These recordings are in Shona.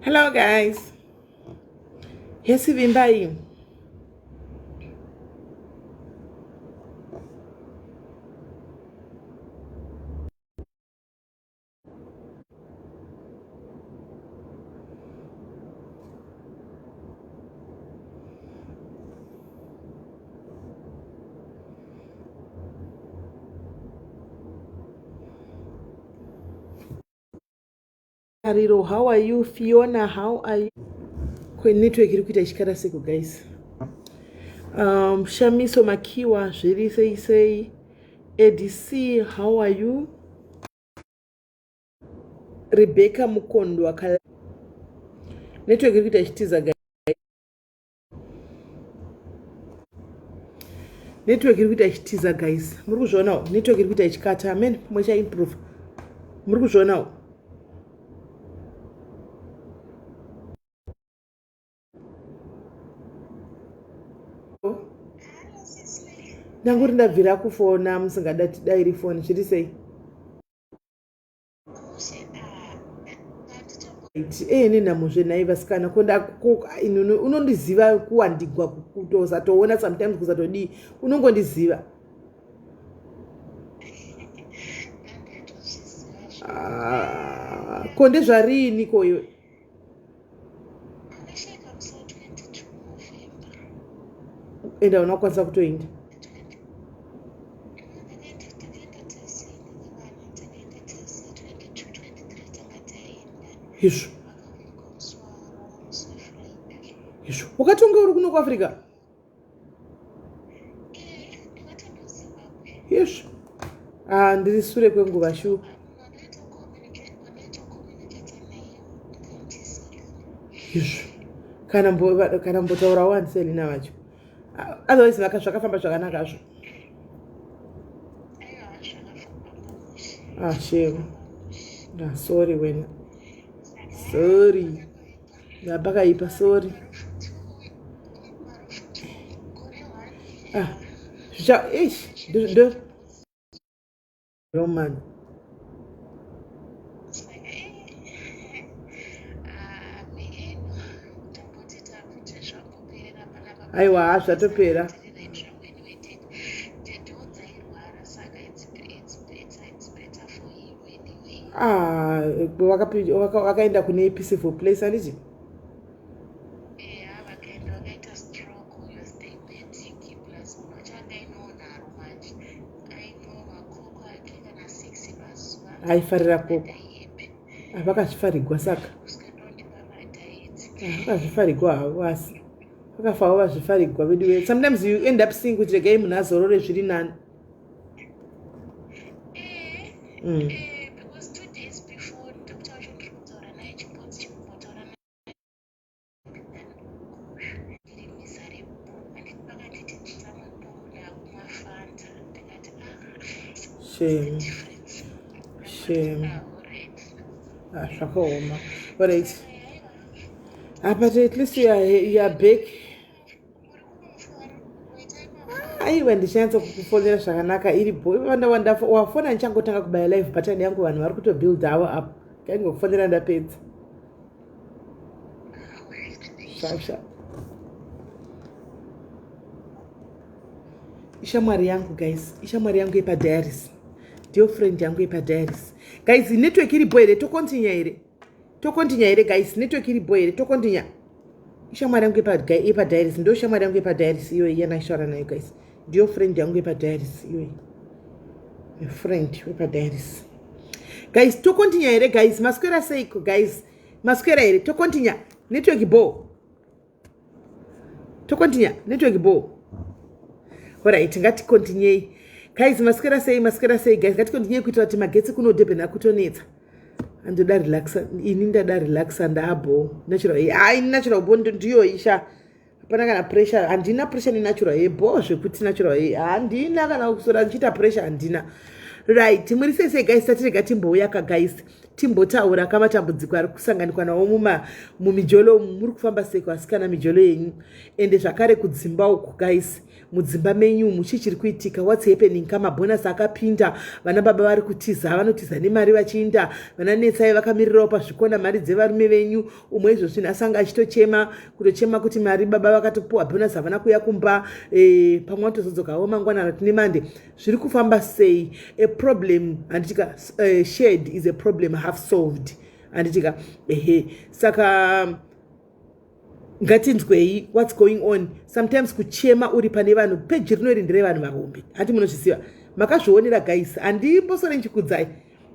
Hello guys. Hesi vimbai. Hariro, how are you? Fiona, how are you? Kwenye network iri kuita ichikara seko guys. Shamiso Makiwa, zviri sei. ADC, how are you? Rebecca Mukondo akala. Network iri kuita ichitiza guys. Network iri kuita ichitiza guys. Muri kuzvionawo network iri kuita ichikata. Amen. Mwecha improve. Muri kuzvionawo. Nanguri ndabvira kufona musingadati dairi foni zviri sei. Nenhamuzve nai vasikana konda unondiziva kuwandigwa kutosatoona sometimes kusatodii unongondiziva. Konde zvarini koyo. Enda unokwanisa kutoenda. Yeshu. Wakatonga uri kuno kuAfrica? Yeshu. Ndiri sure kwenguva shu. Yeshu. Kana mbotaura wanseli navacho. Otherwise zvakafamba zvakanaka zvo. Shame. Sorry wena. Sorry. Ndabakaipa sorry. Roman. Aiwa zvatopera. Wakaenda kune peaceful place handiti? Aifarira koko. Vakazvifarigwa saka. Vakazvifarigwa hawasi. Vakafawo vazvifarigwa vedu. Sometimes you end up seeing kuti regai munhu azorore zviri nani. Because 2 days before Dr. Johnson Shame. Shakaoma. Alright. But at least you are back. Aiwa ndichanza kukufonera zvakanaka iri boy wanda wafona ndichangotanga kubaya live pattern yangu vanhu vari kuto build our up kaingokufonera ndapedza shasha ishamwari yangu guys ishamwari yangu yepadairies dear friend yangu yepadairies guys network iri boy tokontinya here guys network iri boy here tokontinya ishamwari yangu yepadairies ndo shamwari yangu yepadairies iyo yanashara nayo guys dear friend yangu yepadairies iyo friend yepadairies guys tokontinya here guys maswera seiko guys maswera here tokontinya network bo tokontinya network bo alright ngati continue guys maswera sei guys ngati continue kuita kuti magetsi kuno Durban akutonetsa andoda relaxa ini ndada relaxa ndabo natural natural bond ndiyo isha hapana kana pressure handina pressure ni natural bo zvekuti natural handina kana kusora ndichita pressure handina right muri sei guys tatirega timbouya ka guys timbotaura kama tambudziko ari kusanganikwa nawo mumijolo muri kufamba seko asikana mijolo yenyu ende zvakare kudzimba uku guys mudzimba menyu muchichiri kuitika, what's happening, kama bonus akapinda, vana baba vari kutiza, vanotiza nemari vachiinda, vana netsai vakamirirawo pazvikona mari dzevarume venyu, umwe izvozvi asanga achitochema kutochema kuti mari baba vakatopuwa bonus havana kuya kumba, pamwe watozodzokawo mangwanana tine mande. Zviri kufamba sei? A problem handitika shared is a problem half solved handitika saka ngatinzwei what's going on. Sometimes kuchema uri pane vanhu peji rinorindire vanhu vahombe, hati munozviziva, makazvionera guys, handimbosore nchikudzai,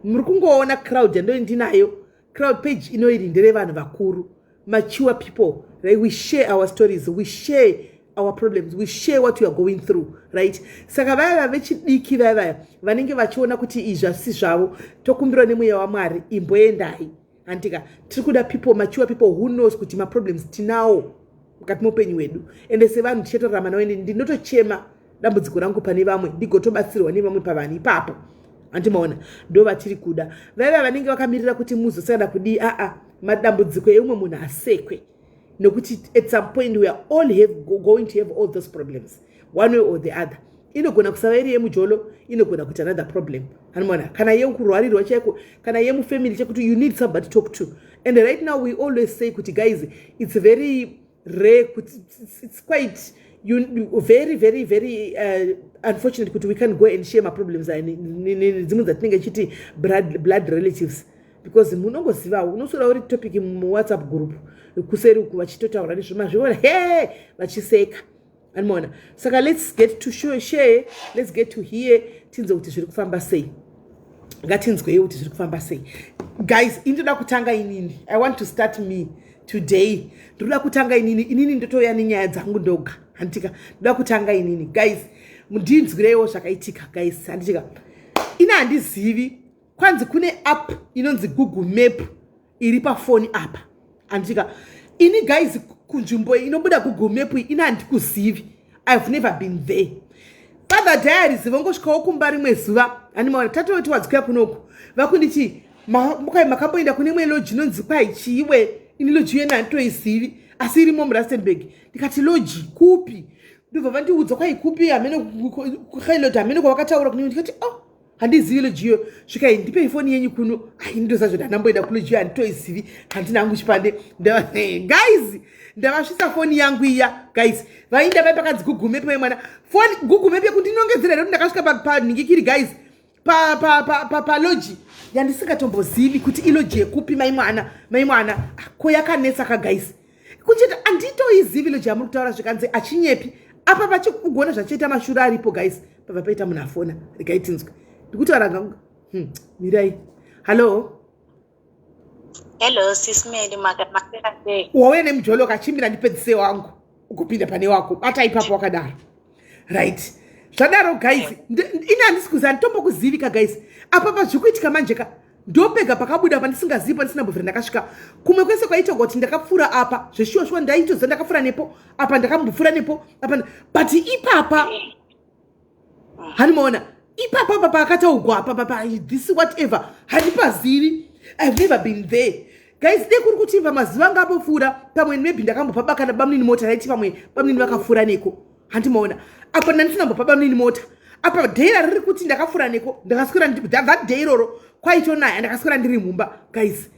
muri kungoona crowd yando ndinayo, crowd page inoirindire vanhu vakuru, mature people, right? We share our stories, we share our problems, we share what we are going through, right? Saka vaya vechidiki vaya vanenge vachiona kuti izvi si zvavo, tokumbirwa nemweya waMwari imboendai. Antika tikuda people, mature people who knows kuti ma problems tinawo mukati mupenyu wedu, ende sevanhu tichetorarama nawo, ende ndinotochema dambudziko rangu pane vamwe ndigotobatsirwa nevamwe pavani ipapo. Antimaona ndo vatiri kuda vaya vanenge vakamirira kuti muzosara kudi madambudziko eumwe munhu asekwe, nokuti at some point we are all going to have all those problems one way or the other. Inogona kusava iri yemujolo, inogona kuita another problem. Hanimona kana yekurwarirwa chaiko, kana yemufamily chekuti you need somebody to talk to. And right now we always say kuti guys, it's very rare, it's quite very unfortunate kuti we can't go and share my problems dzimwe dzatinenge chiti blood relatives, because munongozivawo unosora uri topic mu WhatsApp group kuseri uku vachitotaura nezvimazviona vachiseka. Anmona saka let's get to share, let's get to hear tinze kuti zviri kufamba sei, ngatinzweyo kuti zviri kufamba sei. Guys, indoda kutanga inini, I want to start me today. Ndoda kutanga inini ndotoya nenyaya dzangu ndoga, handitika ndoda kutanga inini guys, mundinzwirewo zvakaitika guys. Handitika ina handizivi kwanzi kune app inonzi Google Map iri pafoni apa, handitika ini guys kunzvimbo inobuda Google Map ina handikuzivi, I've never been there. Father Diaries vongosvikawo kumba rimwe zuva, handimaona tatoti wadzika kunoku vakunditi makamboenda kune imwe lodge inonzi kwai chiiwe, ini lodge yena handitoizivi asi irimo muRustenburg. Ndikati lodge kupi? Ndobva vandiudza kwai kupi hamene kuKhailot hamene kwavakataura kune, ndikati handizivi lodge iyo, svikai ndipei foni yenyu kuno. Ndosazvo ndamboenda kulodge iyo handitoizivi, handina hangu chipande. Guys, ndavasvisa foni yangu iya guys, vainda pai pakanzi Google Map mwana foni Google Map yakundinongedzera kuti ndakasvika panhingikiri guys pa lodge yandisingatombozivi kuti ilodge yekupi mai mwana ko yakanetsa ka guys, kuchita anditoizivi lodge yamuri kutaura zvikanzi achinyepi apa pachikugona zvachiita mashura aripo guys, pabva paita munhu afona rikaitinzwa ndikutaura ngangu mirai. Hello, SIS MELLY, wauya nemujolo kachimbira ndipedzise wangu ukupinda pane wako bata ipapo wakadaro, right? Zvadaro guys, ina handisi kuziva, nditombokuzivika guys, apa pazvikuitika manjeka ndopega pakabuda pandisingazivi, pandisina mbovhera ndakasvika kumwe kwese kwaitogwa kuti ndakapfuura apa zveshuwa ndaitoziva ndakapfuura nepo apa, ndakambopfuura nepo apa, but ipapa hanimaona ipapa pakataugwa apa this whatever handipazivi, I've never been there guys. Dekuri kuti pamazuva anga apofura pamwe maybe ndakambopaba kana bamnini mota raiti pamwe bamnini vakafura neko, handimaona apa ndandisina mbopaba bamnini mota apa dheira riri kuti ndakafura neko, ndakaswera that day iroro kwaitonaya ndakaswera ndiri mumba guys.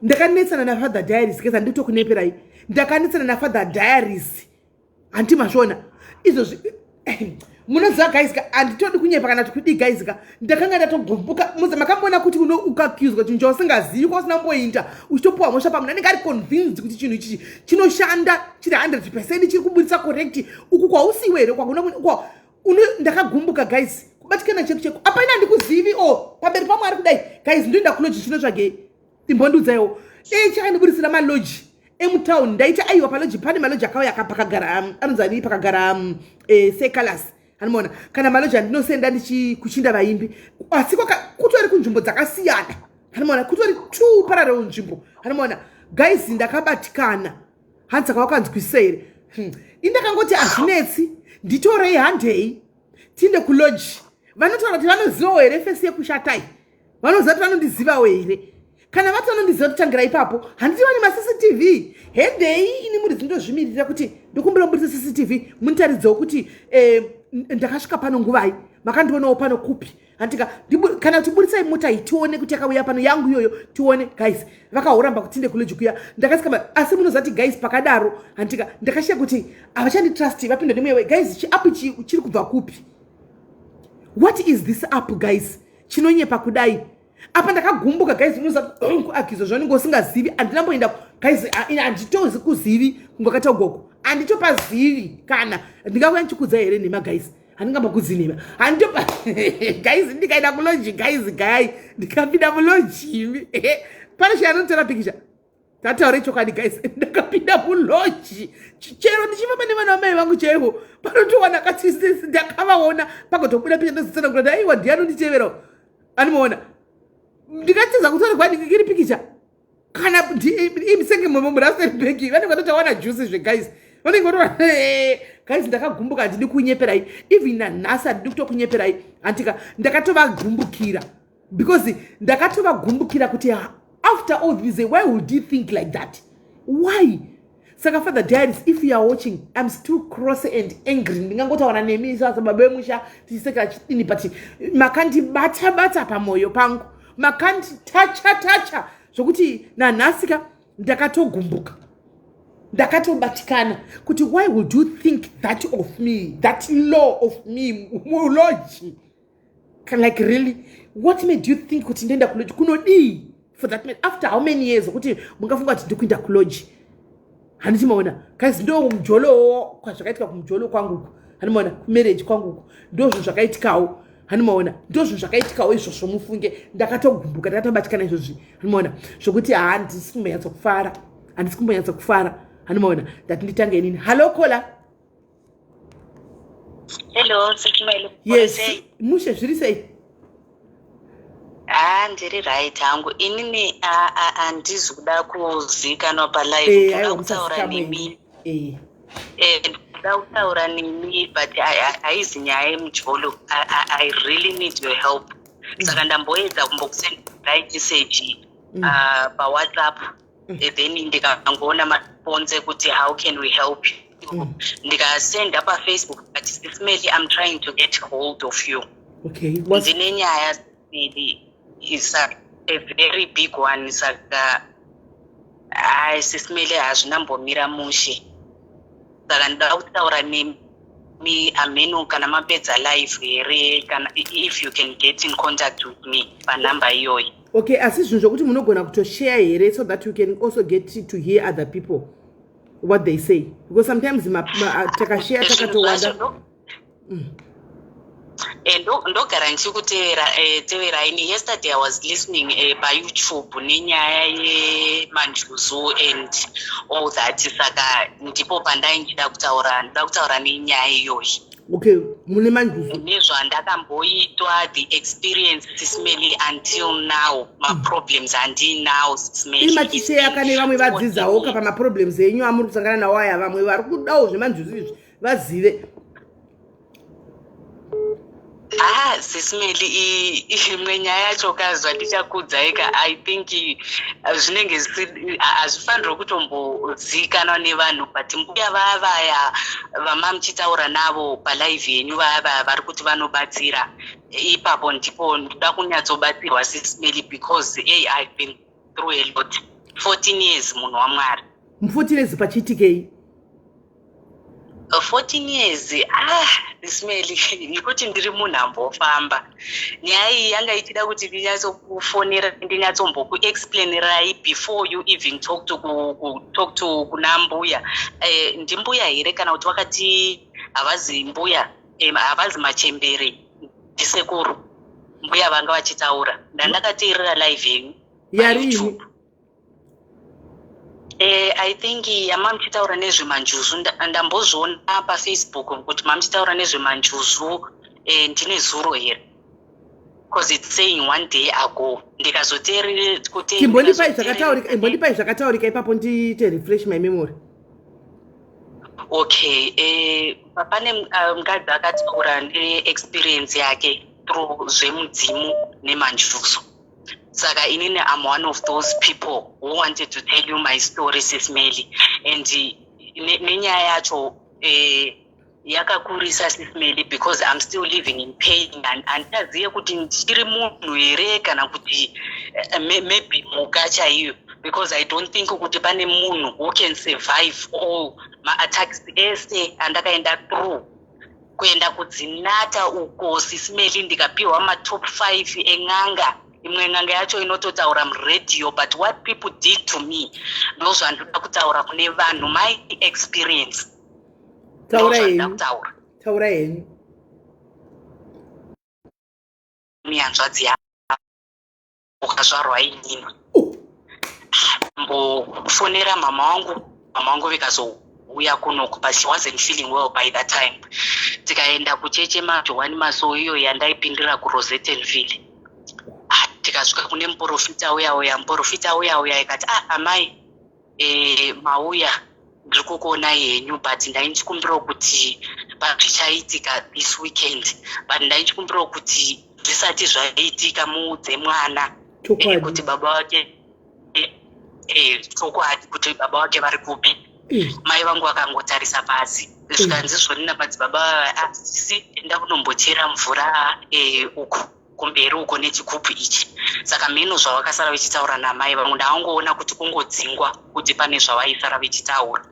Ndakanetsana na Father Diaries guys, handitokuneperai, ndakanetsana na Father Diaries handimazvona izvozvi munoziva guys handitodi kunyepa kana tikudi guys ndakanga ndatogumbuka makamboona kuti ukaccused kuti nje usingazivi kwausina kumboinda uchitopuwa mhosva pamunhu anenge ari convinced kuti chinhu ichi chinoshanda chiri 100% chiri kubudisa correct uku kwausiwe here ndakagumbuka guys kubatikana cheku apa ina handikuzivi pamberi paMwari kudai guys ndoenda kuloji chinotsvage timbondiudzaiwo chakandibudisira maloji emutown. Ndaita aiwa paloji pane maloji akauya pakagara anonzani pakagara Sekalas, hanimona kana maloji andinosenda ndichikuchinda vaimbi asi kutori kunzvimbo dzakasiyana, hanimona kutori two parallel nzvimbo, hanimona guys ndakabatikana hanzi saka wakanzwisere indakangoti hazvinetsi nditorei handei tinde kuloji, vanotaura kuti vanozivawo here fesi yekushatai, vanoziva kuti vanondizivawo here kana vatonondiziva kutangira ipapo handitivani maCCTV hendei ini muri dzindozvimirira kuti ndikumbira mburisa CCTV munitaridzawo kuti ndakasvika pano nguvai makandionawo pano kupi handika kana tiburisai mota tione kuti yakauya pano yangu iyoyo tione guys vakahoramba kutinde kuleji kuya ndakasvika asi munozati guys pakadaro handika ndakashiya kuti havachanditrust vapinda nemwewe guys chiapu chiri kubva kupi what is this app guys chinonyepa kudai apa ndakagumbuka guys munozakuakizo zvanenge usingazivi handinamboenda guys handitozi kuzivi kungakata ugoko handitopazivi kana ndingauya nchikudza here nema guys handingambakuzinema handitopa guys ndikaenda kuloji guys ndikapinda muloji pane chianotora pikisha tataure chokwadi guys ndakapinda muloji chero ndichifamba nevana vamai vangu chaivo panotowana katisisi ndakavaona pagotobuda pisha ndozitsana kuti aiwa ndianonditeverawo anomaona ndikatiza kutorerwa ndikiri pikicha kana imisenge murasebeki vanenge vatotawana juice zveguys vanenge vatora guys ndakagumbuka handidi kunyeperai even nanhasi handidi kutokunyeperai handika ndakatovagumbukira because ndakatovagumbukira kuti after all this why would you think like that why saka father diaries if you are watching I'm still cross and angry ndingangotaura nemi sasa baba vemusha tichisekera chidini but makandibata pamoyo pangu makanditacha zvokuti nanhasika ndakatogumbuka ndakatobatikana kuti why would you think that of me, that law of me muloji like really what made you think kuti ndenda kuloji kunodii for that man after how many years kuti mungafunga kuti ndikuinda kuloji handichimaona guys ndo kumjolo kwazvakaitika kumjolo kwangu handimaona kumarriage kwangu ndo zvinhu zvakaitikawo handimaona ndo zvinhu zvakaitikawo izvozvo mufunge ndakatogumbuka ndakatobatikana izvozvi handimaona zvokuti handisi kumbonyatsa kufara handimaona ndati nditange inini hallo kola hello SIS yes mushe zviri sei ndiri right hangu inini handizi kuda kuzikanwa palive ndoda kutaura nemi ndoda kutaura nemi but haizi nyaya yemujolo I really need your help saka ndamboedza kumbokusendai message paWhatsApp then ndikangoona maponze kuti how can we help you ndikasenda paFacebook but SIS MELLY I'm trying to get hold of you ndine nyaya is a very big one saka SIS MELLY hazvinambomira mushe saka ndoda kutaura nemi ameno kana mapedza live here kana if you can get in contact with me panumber iyoyi okay asi zvinhu zvokuti munogona kutoshare here so that you can also get to hear other people what they say because sometimes takashare takatowanda ndogara ndichikutevera ini yesterday I was listening paYouTube nenyaya yemanjuzu and all that saka ndipo pandai ndida kutaura nenyaya iyoyi okay mune manjuzu nezvandakamboitwa the experience SIS MELLY until now maproblems andinawo SIS MELLY imatisheya kane vamwe vadzidzawo pamaproblems enyu amuri kusangana nawo aya vamwe vari kudawo zvemanjuzu izvi vazive SIS MELLY imwe nyaya yacho kazwa ndichakudza eka I think zvinenge hazvifanirwa kutombozikanwa nevanhu but mbuya vaya vamamuchitaura navo palive yenyu vaya vari kuti vanobatsira ipapo ndipo ndoda kunyatsobatsirwa SIS MELLY because I've been through a lot 14 years munhu waMwari 14 years pachiitikei 14 years SIS MELLY nekuti ndiri munhu ambofamba nyaya iyi yanga ichida kuti ndinyatsokufonera ndinyatsokuexplainirai before you even talk to kuna mbuya ndimbuya here kana kuti wakati havazi mbuya havazi machembere ndisekuru mbuya vanga vachitaura ndandakateerera live yenyu yarini I think yamamuchitaura nezvemanjuzu ndambozviona paFacebook kuti mamuchitaura nezvemanjuzu ndine zuro here because it's saying one day ago ndikazoteerera kuti imbondipai zvakataurika ipapo ndite refresh my memory okay pane mukadzi akataura neexperience yake through zvemudzimu nemanjuzu Saka inini I'm one of those people who wanted to tell you my story, Sis Melly. And nenyaya yacho yakakurisa Sis Melly because I'm still living in pain and antaziye kuti ndiri munhu here kana kuti maybe mukacha iyo, because I don't think kuti pane munhu who can survive all ma attacks ese andakaenda through kuenda kudzinata uko Sis Melly ndikapiwa ma top 5 eng'anga. Imwe ng'anga yacho inototaura muradio, but what people did to me ndozvandoda kutaura kune vanhu, my experience. Taura yeni mihanzvadzi yako ukazvarwa inini mbofonera mama wangu vikazouya kunoku, but she wasn't feeling well by that time. Tikaenda kucheche maJohani Masowe iyo yandaipindira kuRosettenville. Tikasvika kune muprofita uya ikati amai mauya ndiri kukuona henyu, but ndainchikumbira kuti pazvichaitika this weekend, but ndainchikumbira kuti zvisati zvaitika muudze mwana kuti baba wake chokwadi kuti baba wake vari kupi. Mai vangu vakangotarisa pasi zvikanzizvonina padzi baba asisi enda kunombochera mvura uko kumberi uko nechigubhu ichi. Saka mhino zvavakasara vechitaura namai vangu ndaangoona kuti kungodzingwa kuti pane zvavaisara vechitaura.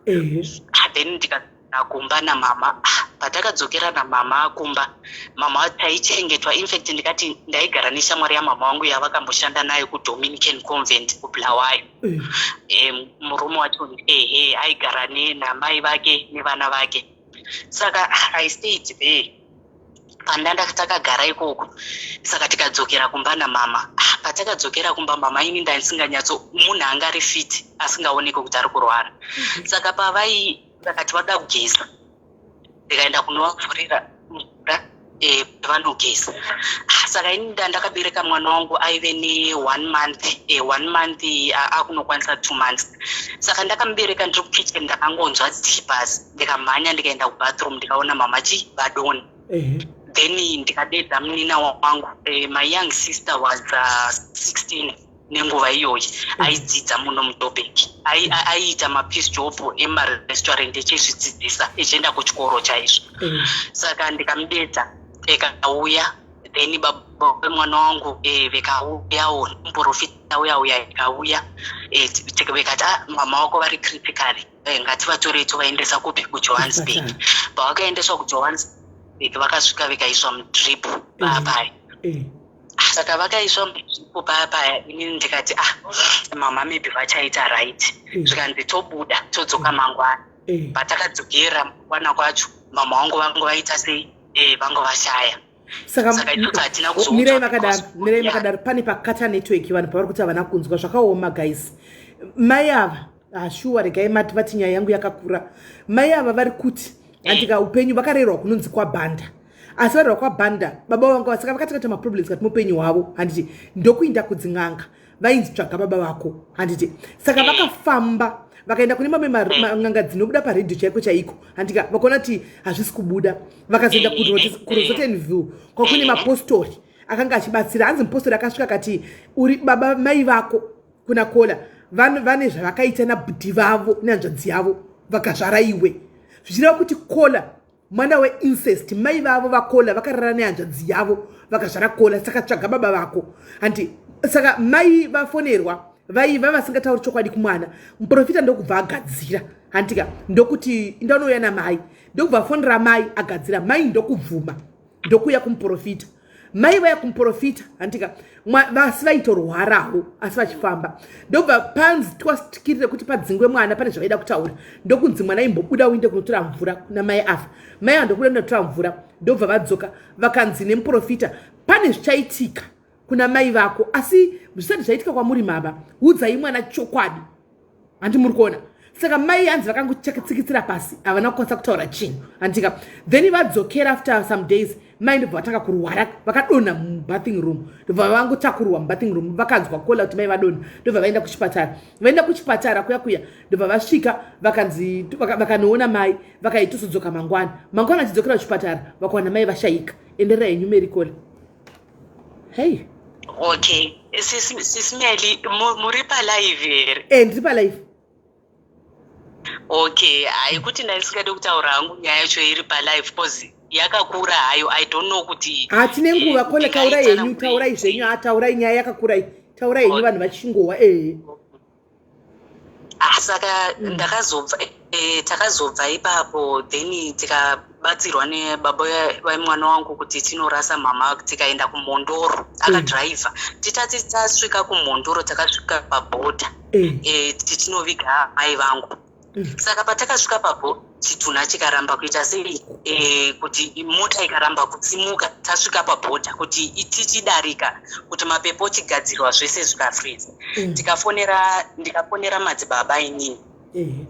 Then ndikakumba namama. Patakadzokera namama akumba, mama taichengetwa. In fact ndikati ndaigara neshamwari yamama wangu yavakamboshanda nayo kuDominican Convent kuBulawayo. Murume wacho aigara namai vake nevana vake. Saka I stayed there. Pandanda takagara ikoko. Saka tikadzokera kumba namama. Patakadzokera kumba mama ini ndaisinganyatso munhu angari fit asingaoneki kuti ari kurwara. Saka vakati vada kugeza ndikaenda kunovavhurira mvura vanogeza. Saka ini ndakabereka mwana wangu aive ne1 month akunokwanisa 2 months. Saka ndakamubereka ndiri kukitchen ndakangonzwa dzipasi ndikamhanya ndikaenda kubathroom ndikaona mama vadoni. Then ndikadedza munina wangu, my young sister was 16 nenguva iyoyi, aidzidza muno muDoberg, aiita mapeace job emarestaurant echizvidzidzisa echienda kuchikoro chaizvo. Saka ndikamudedza ekauya, then baba vemwana wangu vikauyawo, muprofita uya ikauya vikati mama wako vari critically, ngativatore tovaendesa kupi kuJohannesburg. Pavakaendeswa kuJohannesburg vakasvika vikaiswa mudrip paya. Saka vakaiswa mudrip paya inini ndikati mama maybe vachaita right. Zvikanzi tobuda todzoka mangwana. Patakadzokera mangwana kwacho mama wangu vangu vaita sei vangu vashaya. Saka mirai makadaro pane pakata network vanhu pavari kuti havana kunzwa zvakaoma guys. Mai ava shuwa regai mati vati nyaya yangu yakakura. Mai ava vari kuti andika upenyu vakarerwa kunonzi kwaBhanda. Asi varerwa kwaBhanda baba vangu saka vakati maproblems kati mupenyu hwavo, handiti ndokuinda kudzin'anga vainzi tsvaga baba vako, handiti saka vakafamba vakaenda kune mamwe n'anga dzinobuda paredhio chaiko, handika vakaona kuti hazvisi kubuda, vakazoenda kuRosettenville kwakune mapostori akanga achibatsira. Hanzi mupostori akasvika kati uri baba mai vako kuna kola vane zvavakaita nabhudhi vavo nehanzvadzi yavo vakazvara iwe. Zvichireva kuti kola mwana weincest, mai vavo vakola vakarara nehanzvadzi yavo vakazvara kola, saka tsvaga baba vako. Handi saka mai vafonerwa vaiva vasingatauri chokwadi kumwana. Muprofita ndokubva agadzira, handika ndokuti ndauya namai, ndokubva afonera mai agadzira. Mai ndokubvuma ndokuya kumuprofita. Mai vaya kumuprofita, handika vasi vaitorwarawo asi vachifamba. Ndobva panzi twasitikirire kuti padzingwe mwana pane zvavaida kutaura, ndokunzi mwana imbobuda uinde kunotora mvura kuna mai afa. Mai andobuda kunotora mvura, ndobva vadzoka vakanzi nemuprofita pane zvichaitika kuna mai vako, asi zvisati zvaitika kwamuri mama, udzai mwana chokwadi. Handi muri kuona. Saka mai hanzi vakangotsikitsira pasi havana kukwanisa kutaura chinhu, handika. Then vadzokera after some days mai ndobva vatanga kurwara, vakadonha mubathing room, ndobva vangotakurwa mubathing room, vakanzwa kola kuti mai vadonha, ndobva vaenda kuchipatara. Vaenda kuchipatara kuya ndobva vasvika vakanzi vakanoona mai vakaiti tozodzoka mangwana. Mangwana achidzokera kuchipatara vakawana mai vashayika. Endererai numerical. Hey, Okay, sisimeli muri palive here. Ndiri palive. Okay, haikuti ndaisingade kutaura hangu nyaya yacho iri palive because yakakura hayo. I don't know kuti hatine nguva kole taurai yenyu taurai zvenyu taurai nyaya yakakura taurai yenyu vanhu vachingowa saka ndakazobva takazobva ipapo then tikabatsirwa nebaba vamwana wangu kuti tinorasa mama tikaenda kumondoro akadhiraivha titati tasvika kumondoro takasvika pabhodha tichinoviga mai vangu. Saka patakasvika pabhodha chitunha chikaramba kuita sei kuti mota ikaramba kutsimuka tasvika pabhodha kuti tichidarika kuti mapepo chigadzirwa zvese zvikafriza. Ndikafonera madzibaba inini.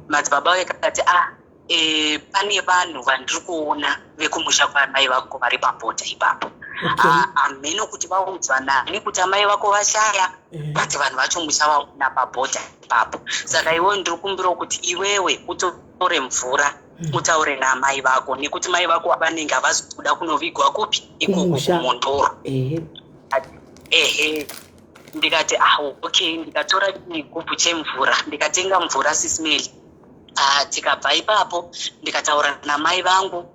Madzibaba vakati pane vanhu vandiri kuona vekumusha kwamai vako vari pabhodha ipapo. Hameno kuti vaudzwa nani kuti amai vako vashaya but vanhu vacho muchavaona pabhodha ipapo. Saka iwewe ndiri kumbira kuti iwewe utore mvura utaure namai vako nekuti mai vako vanenge havazi kuda kunovigwa kupi ikoko kumondoro. Ndikati okay, ndikatora chigubhu chemvura ndikatenga mvura sisimeli. Tikabva ipapo ndikataura namai vangu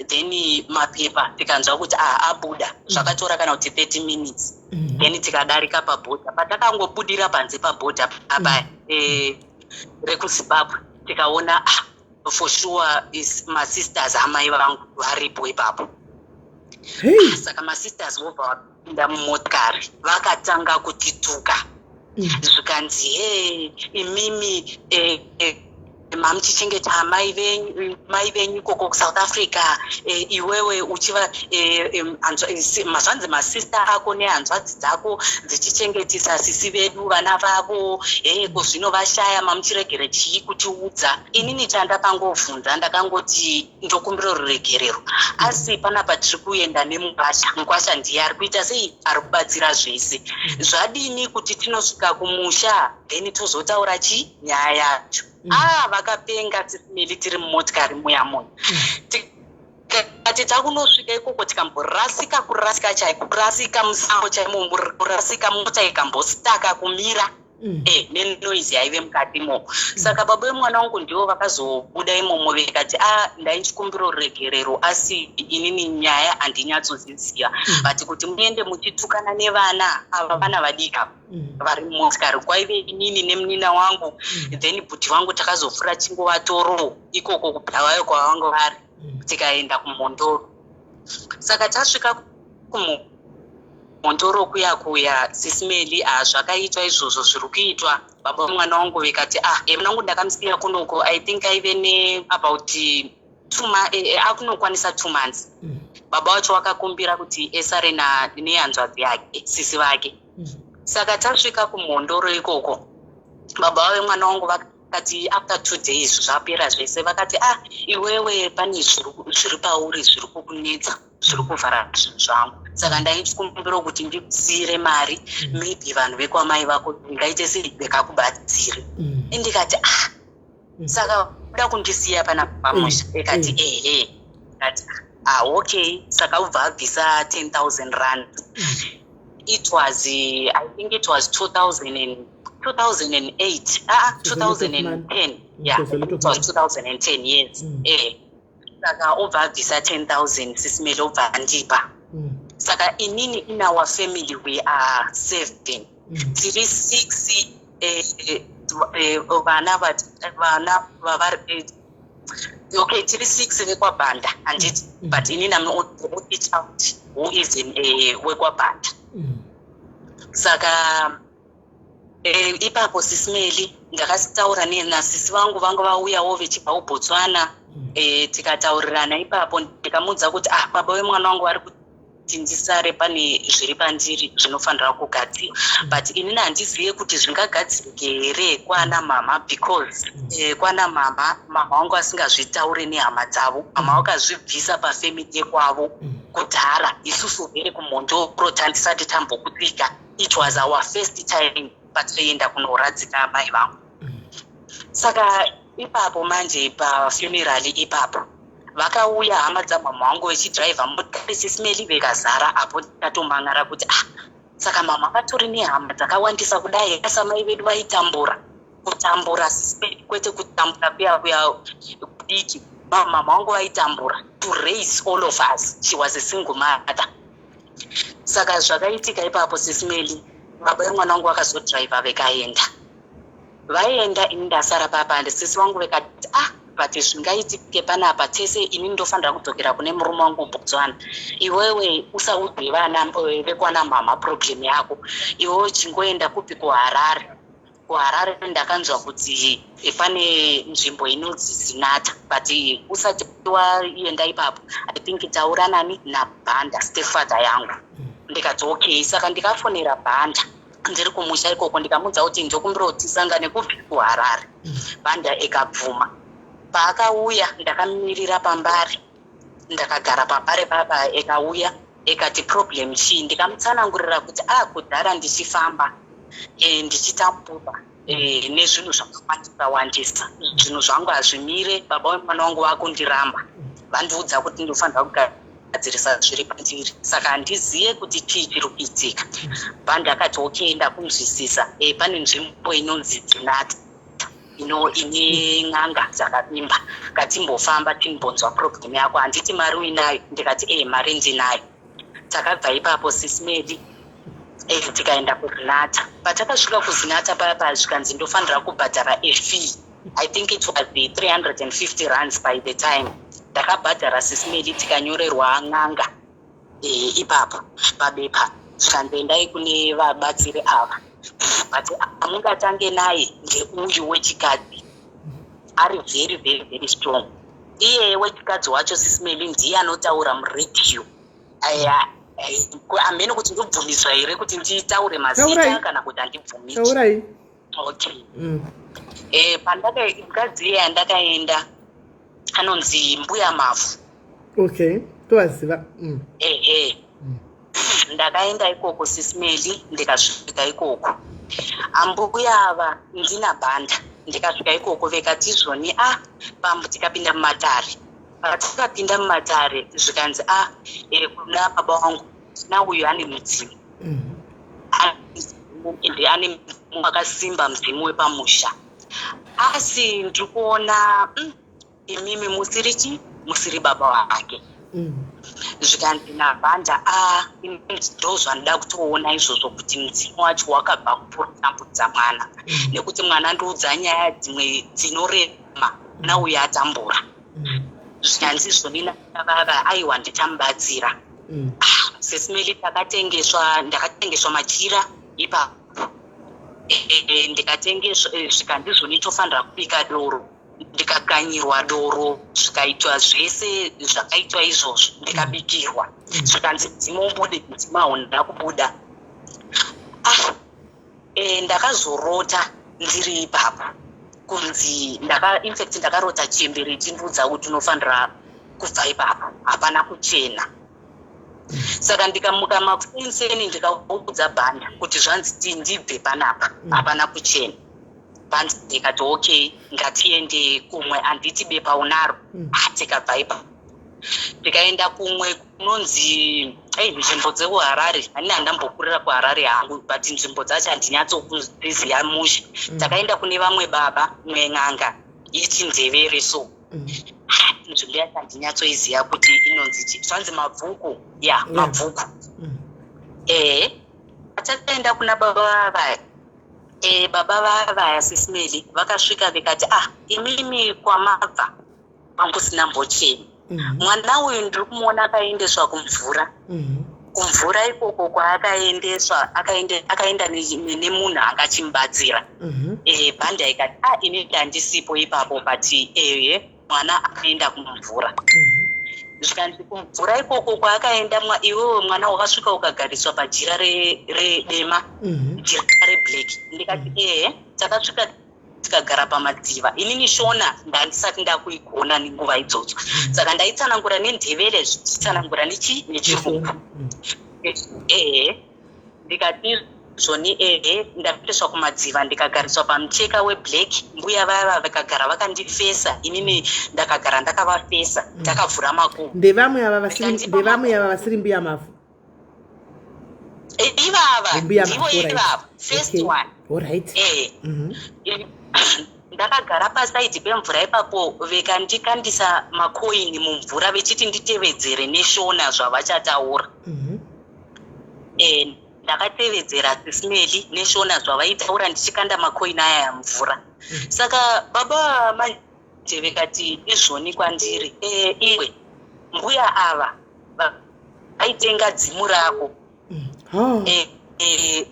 then mapepa tikanzwa kuti abuda zvakatora kana kuti 30 minutes then tikadarika pabhodha. Patakangobudira panze pabhodha apa rekuZimbabwe tikaona for sure is masisters amai vangu varipo ipapo. Saka masisters vobva vapinda mumotokari vakatanga kutituka zvikanzi imimi mamuchichengeta mai venyu koko kuSouth Africa iwewe uchiva mazvanzi masista ako nehanzvadzi dzako dzichichengetisa sisi vedu vana vavo zvino vashaya mamuchiregere chii kutiudza. Inini chandakangovhunza ndakangoti ndokumbira ruregerero asi panapa tiri kuenda nemukwasha ndiye ari kuita sei ari kubatsira zvese. Zvadini kuti tinosvika kumusha then tozotaura chi nyaya yacho. Vakapenga sisimeli tiri mumotokari muya muya. Tikati takunosvika ikoko tikamborasika kurasika chaiko kurasika musango chaimo kurasika mota ikambostaka kumira nenoizi yaive mukatimo. Saka baba vemwana wangu ndivo vakazobuda imomo vikati ndaichikumbira ruregerero asi inini nyaya handinyatsoziziva but kuti muende muchitukana nevana ava vana vadika vari mumotokari kwaive inini nemunina wangu then bhuti vangu takazofura chingovatoro ikoko kubhavayo kwavanga vari tikaenda kumondoro. Saka tasvika kumondoro kuya sisimeli zvakaitwa izvozvo zviri kuitwa. Baba mwana wangu vikati mwana wangu ndakamusiya kunoko I think aive about akunokwanisa 2 months. Baba wacho wakakumbira kuti esare nehanzvadzi yake sisi vake. Saka tasvika kumondoro ikoko baba vemwana wangu vakati after 2 days zvapera zvese vakati iwewe pane zviri pauri zviri kukunetsa zviri kuvhara zvangu. Saka ndaichikumbira kuti ndikusiyire mari maybe vanhu vekwamai vako ngaite sei vekakubatsire. Ndikati saka kuda kundisiya pana pamusha ekati kati okay. Saka ubva abvisa 10,000 rand. It was I think it was 2008 2010 yeah it was 2010 yes. Saka ubva abvisa 10,000 sisimeli ubva andipa. Saka inini in our family we are 7 tiri 6 vana okay tiri 6 vekwabhanda handiti but inini I'm not only child who is in wekwabhanda. Saka ipapo sisimeli ndakasitaura nasisi vangu vanga vauyawo vechibva kuBotswana tikataurirana ipapo ndikamudza kuti baba vemwana wangu vari kuti ndisare pane zviri pandiri zvinofanira kugadzirwa but inini handizive kuti zvingagadzirike here kwana mama because kwana mama wangu asingazvitaure nehama dzavo. Mama wakazvibvisa pafamily yekwavo kudhara isusu here kumondoro tandisati tambokusvika. It was our first time patinoenda kunoradzika mai vangu. Saka ipapo manje pafunerali ipapo vakauya hama dzamama wangu vechidhiraivha motokari sisimeli vekazara apo tikatomangara kuti Saka mama akatori nehama dzakawandisa kudai asamai vedu vaitambura kutambura kwete kutambura kuya kudiki. Mama wangu vaitambura to raise all of us. She was a single mother. Saka zvakaitika ipapo Sis Melly, baba vemwana wangu vakazodhiraivha vaenda ini ndasara papa ande sisi wangu vekati but zvingaitike panapa tese ini ndofanira kudzokera kune murume wangu Botswana. Iwewe usaudze vana vekwana mama problem yako. Iwewe chingoenda kupi kuHarare. KuHarare ndakanzwa kuti pane nzvimbo inonzi Zinata, but usati waenda ipapo I think taura nani naBhanda stepfather yangu. Ndikati okay, saka ndikafonera Bhanda ndiri kumusha ikoko ndikamuudza kuti ndokumbotisangane kupi kuHarare. Bhanda ekabvuma. Paakauya ndakamirira pambari, ndakagara pambari baba ekauya ekati problem chii. Ndikamutsanangurira kuti kudhara ndichifamba ndichitambura nezvinhu zvakawandisa zvinhu zvangu hazvimire. Baba wemwana wangu vakundiramba, vandiudza kuti ndofanira kugadzirisa zviri pandiri, saka handiziye kuti chii chiri kuitika. Bhanda akati okay, ndakunzwisisa. Pane nzvimbo inonzi Zinata ine n'anga dzakavimba, ngatimbofamba timbonzwa problem yako. Handiti mari uinayo? Ndikati mari ndinayo. Takabva ipapo Sis Melly tikaenda kuZinata. Patakasvika kuZinata paya zvikanzi ndofanira kubhadhara a fee. I think it was the 350 rands by the time. Ndakabhadhara Sis Melly, tikanyorerwa n'anga ipapo pabepa. Zvikanzi endai kune vabatsiri ava, but amungatange naye ngeuyu wechikadzi ari very very very strong. Iye wechikadzi wacho Sis Melly ndiye anotaura muredhiyo. Amene kuti ndibvumiswa here kuti nditaure mazita kana kuti handibvumisi. Taurai. Okay. Mukadzi iye andakaenda anonzi Mbuya Mavhu. Okay, towaziva. Ndakaenda ikoko Sis Melly, ndikasvika ikoko. Ambuya ava ndina Bhanda. Ndikasvika ikoko vekati izvoni pambo tikapinda mumatare. Patakapinda mumatare zvikanzi kuna baba wangu nauyu ane mudzimu. Ende ane wakasimba mudzimu wepamusha. Asi ndikuona imimi musiri baba wake. Zvikanzi naBhanda ndo zvanoda kutoona izvozvo kuti mudzimu wacho wakabva kupurutambudza mwana, nekuti mwana ndoudza nyaya dzimwe dzinorema nauyu atambura. Zvikanzi izvoni nababa aiwa ndichamubatsira. Sis Melly ndakatengeswa machira ipapo. Ndikatengeswa zvikanzi izvoni tofanira kubika doro. Ndikakanyirwa doro, zvikaitwa zvese zvakaitwa izvozvo, ndikabikirwa. Zvikanzi mudzimu ubude, mudzimu hauna kubuda. Ndakazorota ndiri ipapo kunzi ndakarota chembere richindiudza kuti unofanira kubva ipapo, hapana kuchena. Saka ndikamuka mafenseni ndikaudza Bhanda kuti zvanzi ndibve panapa, hapana kuchena. Bhanda ndikati okay, ngatiende kumwe, handiti bepa unaro. Tikabva ipapo tikaenda kumwe kunonzi nzvimbo dzekuHarare. Handina handambokurira kuHarare hangu, but nzvimbo dzacho handinyatsokuzviziva musha. Takaenda kune vamwe baba, mwe n'anga yechinzevere so. Nzvimbo yacho handinyatsoiziva kuti inonzi zvanzi Mabvuku. Mabvuku. Takaenda kuna baba vaya. Baba vaya Sis Melly vakasvika vikati imimi kwamabva pangusina mbocheni. Mwana uyu ndiri kumuona akaendeswa kumvura. Kumvura ikoko kwaakaendeswa akaenda nemunhu akachimubatsira. Bhanda ikati ini ndandisipo ipapo, but mwana akaenda kumvura. Zvikanzi kumvura ikoko kwaakaenda iwewe mwana wakasvika ukagariswa pajira redema, jira reblack. Ndikati takasvika tikagara pamadziva. Inini shona ndandisati ndakuigona nenguva idzodzo, saka ndaitsanangura nendevere zvichitsanangura nechirungu. Ndikati zvoni ndapindiswa kumadziva ndikagariswa pamucheka weblack. Mbuya vaya vakagara vakandifesa, inini ndakagara ndakavafesa, ndakavhura makumbo. Ndevamwe ava vasiri Mbuya Mavhu. ivava ndivo ivava first one. Alright. Ndakagara pasaidi pemvura ipapo vekandikandisa makoini mumvura vechiti nditevedzere neshona zvavachataura. Ndakatevedzera SIS MELLY neshona zvavaitaura ndichikanda makoini aya mvura. Saka baba manje vekati izvoni kwandiri, iwe mbuya ava vaitenga dzimu rako.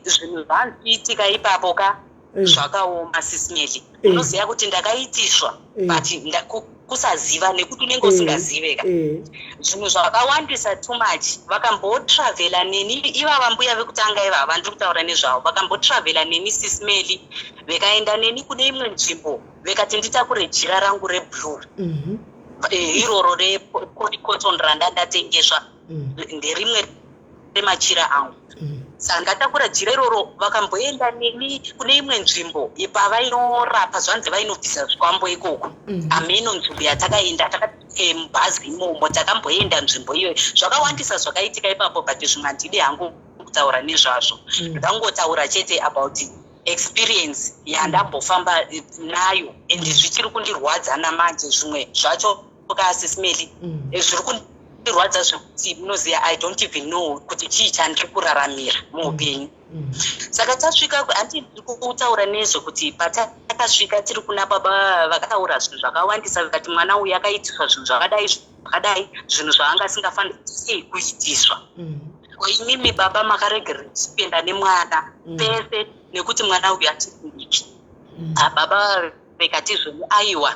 Zvinhu zvanziitika ipapo ka zvakaoma SIS MELLY. Unoziva kuti ndakaitiswa but kusaziva nekuti unenge usingaziveka. Zvinhu zvakawandisa too much. Vakambotravela neni ivava mbuya vekutanga ivava ndiri kutaura nezvavo. Vakambotravela neni SIS MELLY vekaenda neni kune imwe nzvimbo vekati nditakure jira rangu reblue. Iroro recotton randa ndatengeswa nderimwe remachira angu. Saka ndatakura jira iroro vakamboenda neni kune imwe nzvimbo pavainorapa zvanzi vainobvisa zvikwambo ikoko. Ameno nzvimbo yatakaenda mubhazi imomo takamboenda nzvimbo iyoyo. Zvakawandisa zvakaitika ipapo but zvimwe handidi hangu kutaura nezvazvo. Ndangotaura chete about experience yandambofamba nayo and zvichiri kundirwadza namanje zvimwe zvacho SIS MELLY zviri kundirwadza zvekuti munoziva I don't even know kuti chii chandiri kuraramira muupenyu. Saka tasvika handidi kutaura nezvekuti patakasvika tiri kuna baba vakataura zvinhu zvakawandisa vikati mwana uyu akaitiswa zvinhu zvakadai zvinhu zvaanga asingafaniri sei kuitiswa. Imimi baba makaregera tichipenda nemwana pese nekuti mwana uyu achidiki. Baba vekati zvoni aiwa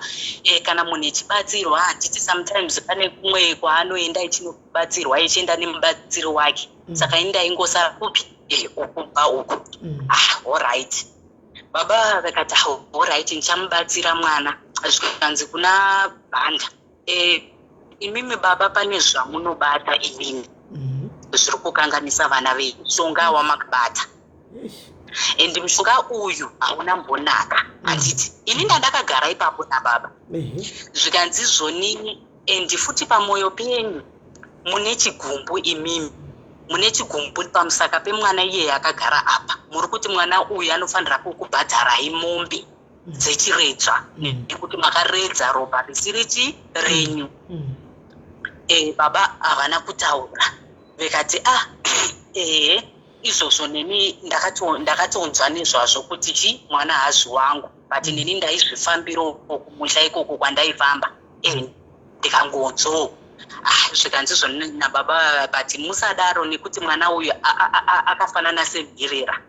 kana munhu echibatsirwa handiti sometimes pane kumwe kwaanoenda echinobatsirwa echienda nemubatsiri wake. Saka indaingosara kupi ukubva uku. Alright. Baba vekati alright ndichamubatsira mwana. Zvikanzi kuna bhanda imimi baba pane zvamunobata imimi zviri kukanganisa vana venyu. Mushonga wamakabata and mushonga uyu hauna mbonaka. Handiti ini ndandakagara ipapo nababa zvikanzi zvoni and futi pamwoyo penyu mune chigumbu imimi mune chigumbu pamusaka pemwana iye akagara apa. Muri kuti mwana uyu anofanira kukubhadharai mombe dzechiredzwa nekuti makaredza ropa risiri renyu. Baba havana kutaura vekati izvozvo neni ndakatonzwa nezvazvo kuti mwana hazi wangu but neni ndaizvifambiro kumusha ikoko kwandaifamba ndikangonzo. Zvikanzi zvoni nababa but musadaro nekuti mwana uyu akafanana semhirera.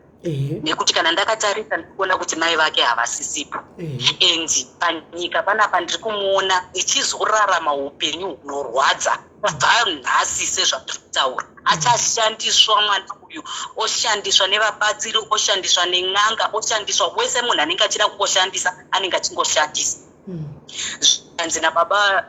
Nekuti kana ndakatarisa ndikuona kuti mai vake havasisipo and panyika panapa ndiri kumuona echizorarama upenyu hunorwadza kubva nhasi sezvandiri kutaura. Achashandiswa mwana uyu, oshandiswa nevabatsiri, oshandiswa nen'anga, oshandiswa wese munhu anenge achida kungoshandisa anenge achingoshandisa. Zvikanzi nababa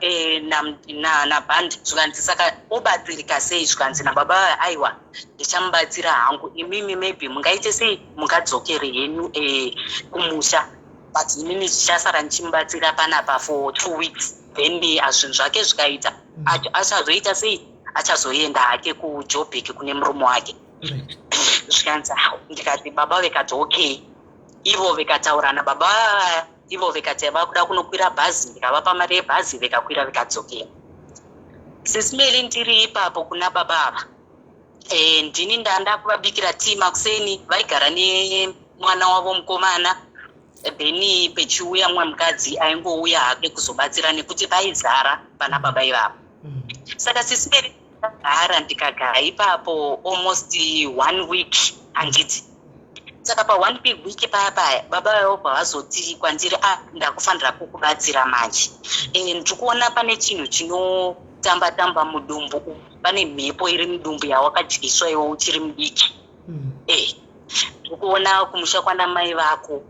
nabhandi zvikanzi saka obatsirika sei. Zvikanzi nababa aiwa ndichamubatsira hangu imimi maybe mungaite sei mungadzokere henyu kumusha but inini zvichasara ndichimubatsira panapa for 2 weeks then zvinhu zvake zvikaita achazoita sei achazoenda hake kuJoburg kune murume wake. Zvikanzi ndikati baba vekati okay. Ivo vekataura nababa ivo vekati vakuda kunokwira bhazi ndikavapa mari yebhazi vekakwira vekadzokera. SIS MELLY ndiri ipapo kuna baba ava ndini ndanda kuvabikira tii makuseni. Vaigara nemwana wavo mukomana then pechiuya mumwe mukadzi aingouya hake kuzobatsira nekuti vaizara pana baba ivavo. Saka SIS MELLY ndikagara ipapo almost 1 week handiti. Saka pa 1 week paya baba vavo pavazoti kwandiri ndakufanira kukubatsira manje ndiri kuona pane chinhu chinotamba mudumbu. Pane mhepo iri mudumbu yawakadyiswa iwe uchiri mudiki. Ndiri kuona kumusha kwana mai vako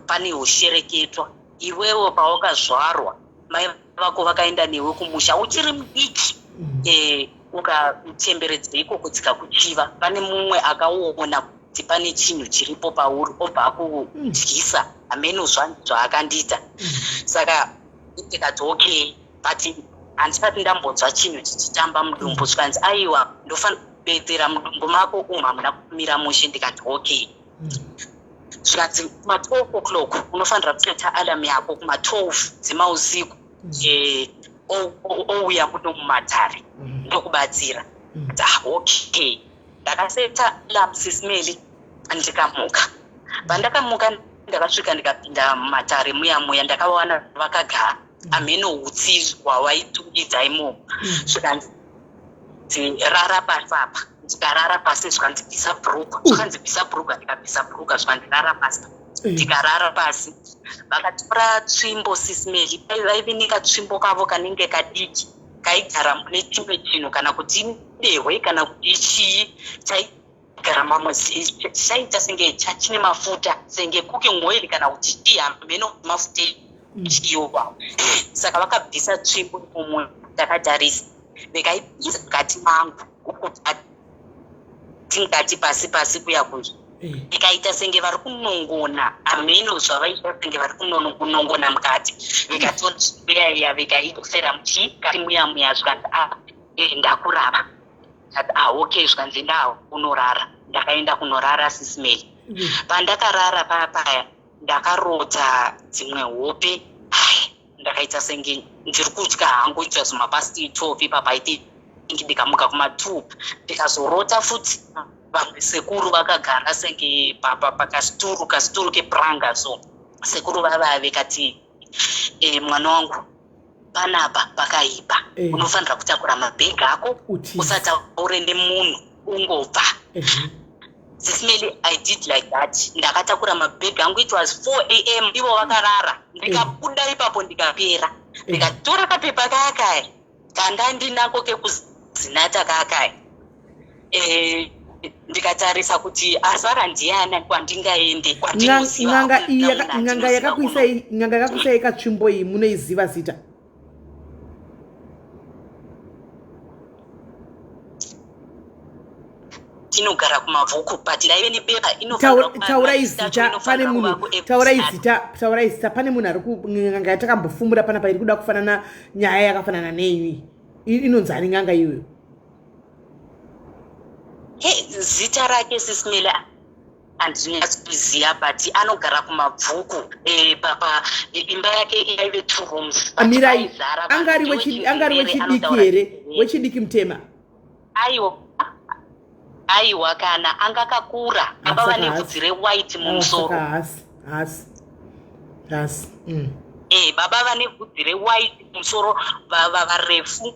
pane hoshereketwa. Iwewo pawakazvarwa mai vako vakaenda newe kumusha uchiri mudiki ukatemberedza ikoko dzikakuchiva. Pane mumwe akaona kuti pane chinhu chiripo pauri obva akudyisa ameno zvaakandita. Saka ndikati okay but handisati ndambonzwa chinhu chichitamba mudumbu. Zvikanzi aiwa betera mudumbu mako hamuna kumira mushe. Ndikati okay. Zvikanzi kuma12 o'clock unofanira kuseta alarm yako kuma12 dzemausiku ouya kuno mumatare ndokubatsira. Okay, ndakaseta alarm Sis Melly ndikamuka. Pandakamuka ndakasvika ndikapinda mumatare muya ndakawana vakagara ameno utsi hwawaitungidza imo. Zvikanzi rara pasi apa. Ndikarara pasi zvikanzi bvisa bhurugwa. Zvikanzi bvisa bhurugwa, ndikabvisa bhurugwa. Zvikanzi rara pasi. Ndikarara pasi. Vakatora tsvimbo Sis Melly. Vaivinika tsvimbo kavo kanenge kadiki kaigara mune chimwe chinhu kana kuti dehwe kana kuti chii chaigara mamuzi chaita senge chine mafuta senge cooking oil kana kuti chii hameno mafuta chiyowa. Saka vakabvisa tsvimbo imwe ndakatarisa vekaibvisa mukati mangu tingati pasi kuya kunzvi ikaita senge vari kunongona ameno zvavaita senge vari kunongona mukati vikatonzviyaiya vikaitosera muchikati muya zvikanzi ndakurava. Okay, zvikanzi unorara. Ndakaenda kunorara Sis Melly. Pandakarara paya ndakarota dzimwe hope. Ndakaita senge ndiri kutya hangu it was mapast 12 ipapaiti ndikamuka kuma2 ndikazorota futi vamwe sekuru vakagara senge pakasituru kepranga. So sekuru vavave kati mwana wangu panapa pakaipa, unofanira kutakura mabhegi ako usataure nemunhu ungobva. Sis Melly, I did like that. Ndakatakura mabhegi angu, it was 4 AM ivo vakarara. Ndikabuda ipapo ndikapera. Ndikatora kapepa kakaya kandandinako kekuzinata kakaya. Ndikatarisa kuti asara ndiana kwandingaende kwandinoziva. Nganga yakakuisai katsvimbo iyi munoiziva zita? Tinogara kumavhuku but laive nepepa taurai zita. Pane munhu taurai zita. Pane munhu ari nganga yatakambofumura panapa iri kuda kufanana nyaya yakafanana neyi. Inonzi ani nganga iyoyo? Zita rake Sis Melly handinyatsiziva but anogara kumabvuku. Papa imba yake yaive 2 rooms. Amirai, angari wechidiki here? Wechidiki mutema? Aiwa kana angakakura abava nevhudzi rewhite mumusoro. Hasi. Baba vane vhudzi rewhite mumusoro varefu.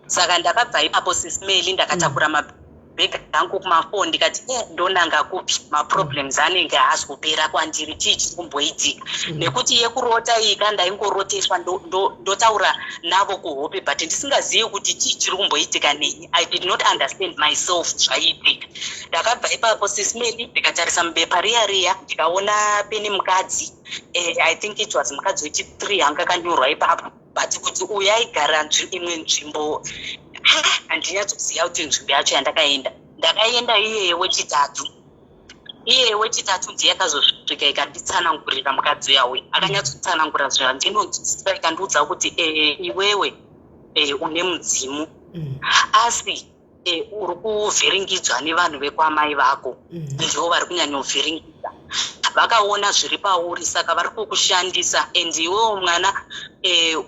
Saka ndakabva ipapo Sis Melly ndakatakura mabhegi angu kuma4 ndikati ndonanga kupi maproblems anenge haasi kupera kwandiri chii chiri kumboitika. Nekuti yekurota iyi kandaingoroteswa ndotaura navo kuhope but ndisingazivi kuti chii chiri kumboitika nei. I did not understand myself zvaiitika. Ndakabva ipapo Sis Melly ndikatarisa mubepa riya ndikaona pene mukadzi. I think it was mukadzi wechi3 anga kanyorwa ipapo but kuti uyu aigara imwe nzvimbo handinyatsiziva kuti nzvimbo yacho yandakaenda. Ndakaenda iyeye wechitatu ndiye akazosvika ikanditsanangurira mukadzi yawe. Akanyatsotsanangura zvinhu ndinonzwisisa ikandiudza kuti iwewe une mudzimu asi uri kuvhiringidzwa nevanhu vekwamai vako ndivo vari kunyanyovhiringidza. Vakaona zviri pauri saka vari kukushandisa and iwewo mwana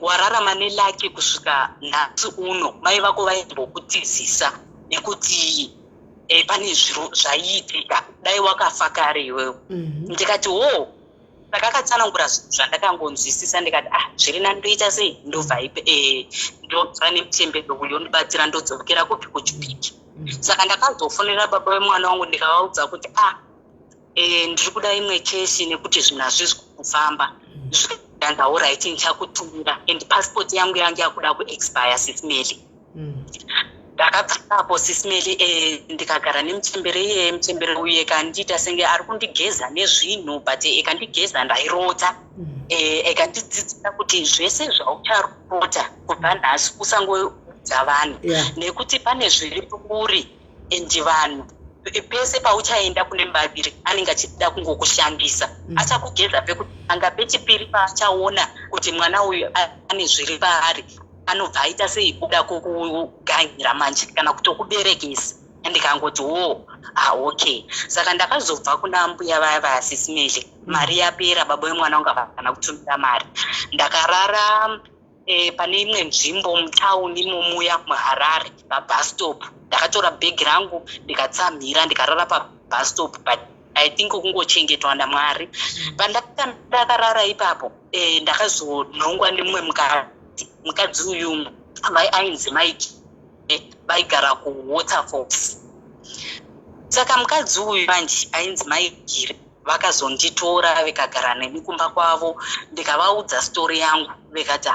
wararama nelaki kusvika nhasi uno. Mai vako vaimbokutizisa nekuti pane zviro zvaiitika dai wakafa kare iwewo. Ndikati saka akatsanangura zvinhu zvandakangonzwisisa ndikati zviri nandoita sei ndobva ndobva nemuchembero uyo ndibatsira ndodzokera kupi kuchipiki. Saka ndakazofonera baba vemwana wangu ndikavaudza kuti ndiri kuda imwe keshi nekuti zvinhu hazvisi kufamba. Zvikanzi alright ndichakutumira and passport yangu yange yakuda kuexpire Sis Melly. Ndakabvapo Sis Melly ndikagara nemuchembero iyeye. Muchembero uyu ekandiita senge ari kundigeza nezvinhu but ekandigeza ndairota. Ekandidzidzisa kuti zvese zvaucharota kubva nhasi usangoudza vanhu nekuti pane zviri pauri and vanhu pese pauchaenda kune mbaviri anenge achida kungokushandisa. Achakugeza pekutanga, pechipiri paachaona kuti mwana uyu ane zviri paari anobva aita sei kuda kukuganyira manje kana kutokuberekesa. Ndikangoti okay. Saka ndakazobva kuna mbuya vaya vaSis Melly, mari yapera, baba vemwana wangu havana kutumira mari. Ndakarara pane imwe nzvimbo mutauni momuya muHarare pabus stop. Ndakatora bhegi rangu ndikatsamhira ndikarara pabus stop, but I think kungochengetwa naMwari. Pandakarara ipapo ndakazonhongwa nemumwe mukadzi uyu ainzi Mike, vaigara kuWaterfalls. Saka mukadzi uyu manje ainzi Mike vakazonditora vikagara neni kumba kwavo, ndikavaudza stori yangu, vikati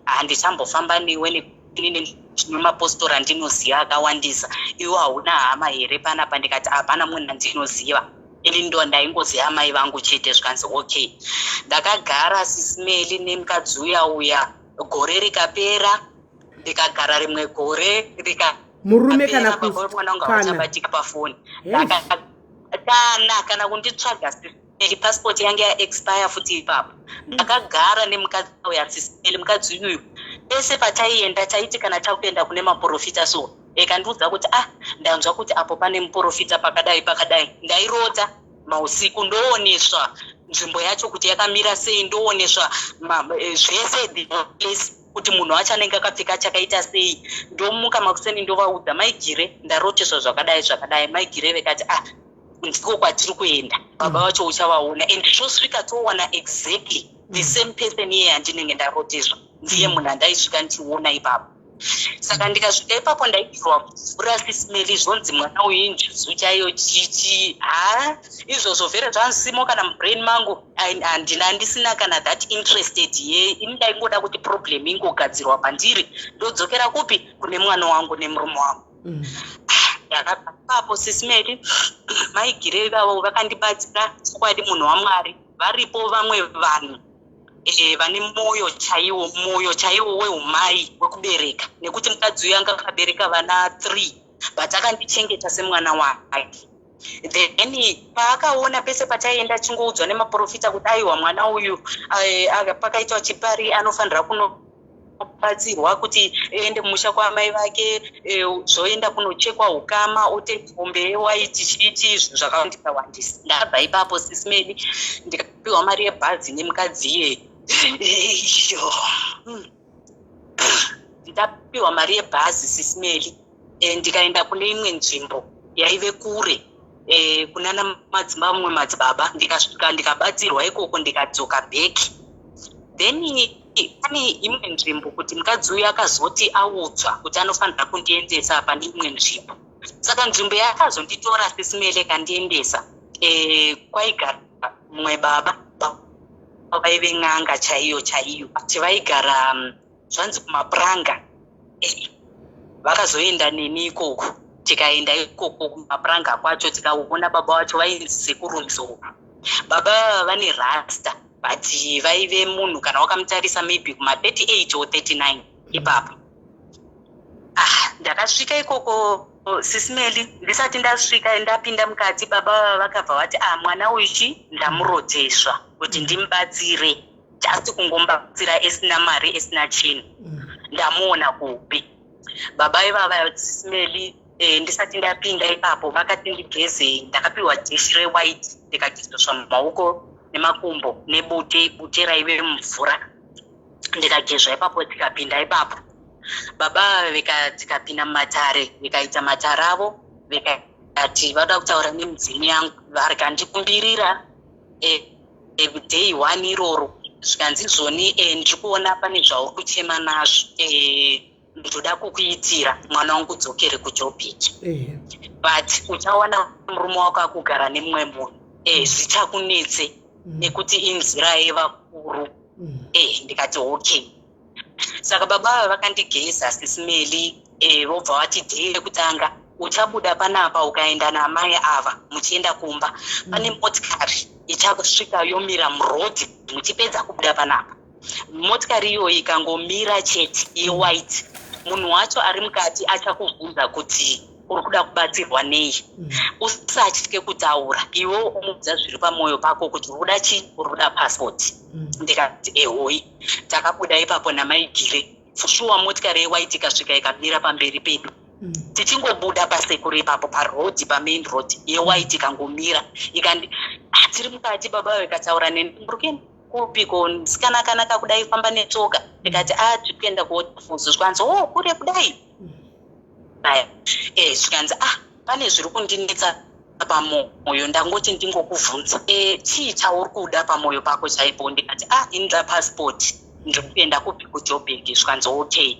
handichambofamba newe nemapostora ndinoziva akawandisa, iwe hauna hama here panapa? Ndikati hapana munhu andinoziva, ini ndo ndaingoziva mai vangu chete. Zvikanzi okay. Ndakagara Sis Melly nemukadzi uya gore rikapera, ndikagara rimwe gore murume kana mwana wangu achabatika pafoni. Kana kunditsvaga Sis Melly, passport yange yaexpire futi ipapo. Ndakagara nemukadzi uya Sis Melly, mukadzi uyu pese pataienda taiti kana takuenda kune maprofita so ekandiudza kuti ndanzwa kuti apo pane muprofita pakadai. Ndairota mausiku, ndooneswa nzvimbo yacho kuti yakamira sei, ndooneswa zvese place kuti munhu wacho anenge akapfeka chakaita sei. Ndomuka makuseni ndovaudza Maigire, ndaroteswa zvakadai. Maigire vekati ndiko kwatiri kuenda, baba vacho uchavaona. And tosvika towana exactly the same person iye handinenge ndaroteswa, ndiye munhu andaisvika ndichiona ipapo. Saka ndikasvika ipapo ndaidirwa kuvhura Sis Melly, zvonzi mwana uyu injuzu chaiyo chichi. Izvozvo vhera zvansimo kana mubrain mangu, handisina kana that interested ye. Ini ndaingoda kuti problem ingogadzirwa pandiri, ndodzokera kupi? Kune mwana wangu nemurume wangu. Ndakapapo Sis Melly, Maigire vavo vakandibatsira chokwadi, munhu waMwari. Varipo vamwe vanhu vane moyo chaiwo weumai wekubereka, nekuti mukadzi uyu anga akabereka vana 3 but akandichengeta semwana wake. Then paakaona pese pataienda chingoudzwa nemaprofita kuti aiwa mwana uyu pakaitwa chipari anofanira kunobatsirwa kuti ende musha kwamai vake, zvoenda kunochekwa ukama, ote mombe yewaiti chiti, zvakandikawandisa. Ndabva ipapo Sis Melly ndikapiwa mari yebhazi nemukadzi iye. Ndapiwa mari yebhazi Sis Melly, ndikaenda kune imwe nzvimbo yaive kure kunana madzibaba, ndikasvika ndikabatsirwa ikoko, ndikadzoka bheki. Then pane imwe nzvimbo kuti mukadzi uyu akazoti audzwa kuti anofanira kundiendesa pane imwe nzvimbo. Saka nzvimbo yakazonditora Sis Melly kandiendesa kwaigara mumwe baba vaive n'anga chaiyo kuti vaigara zvanzi kumapuranga. Vakazoenda neni ikoko, tikaenda ikoko kumapuranga kwacho tikaona baba vacho vainzi Sekuru Nzou. Baba vane rasta but vaive munhu kana wakamutarisa maybe kuma 38 or 39 ipapo. Ndakasvika ikoko Sis Melly, ndisati ndasvika ndapinda mukati, baba vakabva vati mwana uyu ndamuroteswa kuti ndimubatsire, just kungombatsira esina mari esina chini. Ndamuona kupi baba ivava Sis Melly. Ndisati ndapinda ipapo vakati ndigeze, ndakapiwa dishi rewhite, ndikagezeswa maoko nemakumbo nebute raive mumvura, ndikagezwa ipapo. Tikapinda ipapo baba tikapinda mumatare, vikaita matare avo, vikati vada kutaura nemudzimi yangu, vakandikumbirira day 1 iroro, zvikanzi zvoni ndikuona pane zvauri kuchema nazvo, ndoda kukuitira mwana wangu udzokere kuJobbit, but uchawana murume wako akugara nemumwe munhu, zvichakunetse nekuti inzira yevakuru. Ndikati okay. Saka baba vakandigeza Sis Melly, vobva vati day rekutanga uchabuda panapa ukaenda namai ava muchienda kumba, pane motikari ichasvika yomira murodhi muchipedza kubuda panapa. Motikari iyoyi ikangomira chete yewhite, munhu wacho ari mukati achakubvunza kuti uri kuda kubatsirwa nei. Usatye kutaura, iwe umuudza zviri pamwoyo pako kuti uri kuda chii, uri kuda passport. Ndikati hoi. Takabuda ipapo naMaigire, shuwa motikari yewaiti ikasvika ikamira pamberi pedu. Tichingobuda pasekuru ipapo parodhi, pamain road yewaiti ikangomira ikandi tiri mukati baba ikataura neni murukeni kupiko ndisikanaka kudai famba netsoka. Ndikati tikuenda kuofuzo zvikwanzi kure kudai. Zvikanzi pane zviri kundinetsa pamoyo ndangoti ndingokubvunza chii chauri kuda pamoyo pako chaipo. Ndikati indira passport ndiri kuenda kupi kuJoburg. Zvikanzi okay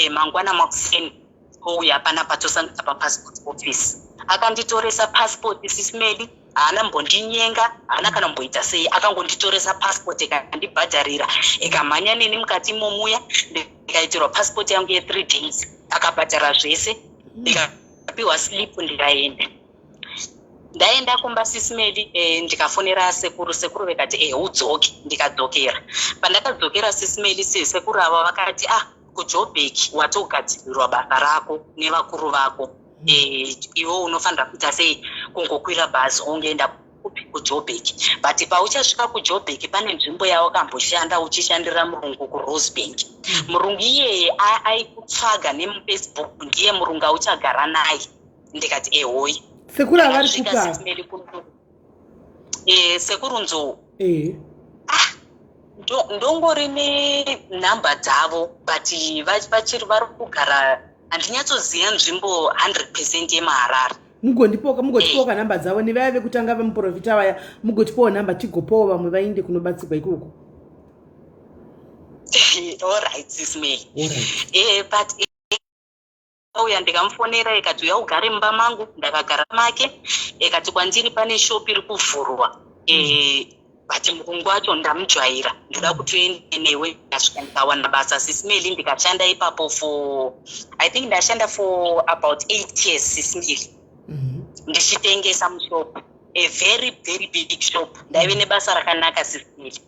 mangwana makuseni ouya panapa tosangana papassport office. Akanditoresa passport SIS MELLY, haana mbondinyenga, haana kana mboita sei, akangonditoresa passport ikandibhadharira ikamhanya neni mukati momuya ndikaitirwa passport yangu ye3 days. Akabhadhara zvese ndikapiwa slip ndikaenda. Ndaenda kumba SIS MELLY ndikafonera sekuru vekati udzoke. Ndikadzokera. Pandakadzokera SIS MELLY sekuru ava vakati kuJoburg watogadzirirwa basa rako nevakuru vako. Iwe unofanira kuita sei kungokwira bhazi ungeenda kuJoburg. But pauchasvika kuJoburg pane nzvimbo yawakamboshanda uchishandira murungu kuRosebank. Murungu iyeye aikutsvaga nemufacebook, ndiye murungu auchagara naye. Ndikati hoyi. Sekuru avari kupa. Sekuru nzou. Ndongori nenhamba dzavo but vachiri vari kugara handinyatsiziva nzvimbo 100% yemuHarare. Mugotipoka nhamba dzavo nevaya vekutanga vemuprofita vaya mugotipowo nhamba tigopowo vamwe vainde kunobatsirwa ikoko. Alright SIS MELLY. But uya ndikamufonera ikati uya ugare mumba mangu. Ndakagara make ikati kwandiri pane shop iri kuvhurwa. But murungu wacho ndamudzvaira ndoda kuti uende newe. Ndasvika ndikawana basa SIS MELLY ndikashanda ipapo I think ndashanda for about 8 years SIS MELLY. Ndichitengesa mushop, a very very big shop. Ndaive nebasa rakanaka SIS MELLY.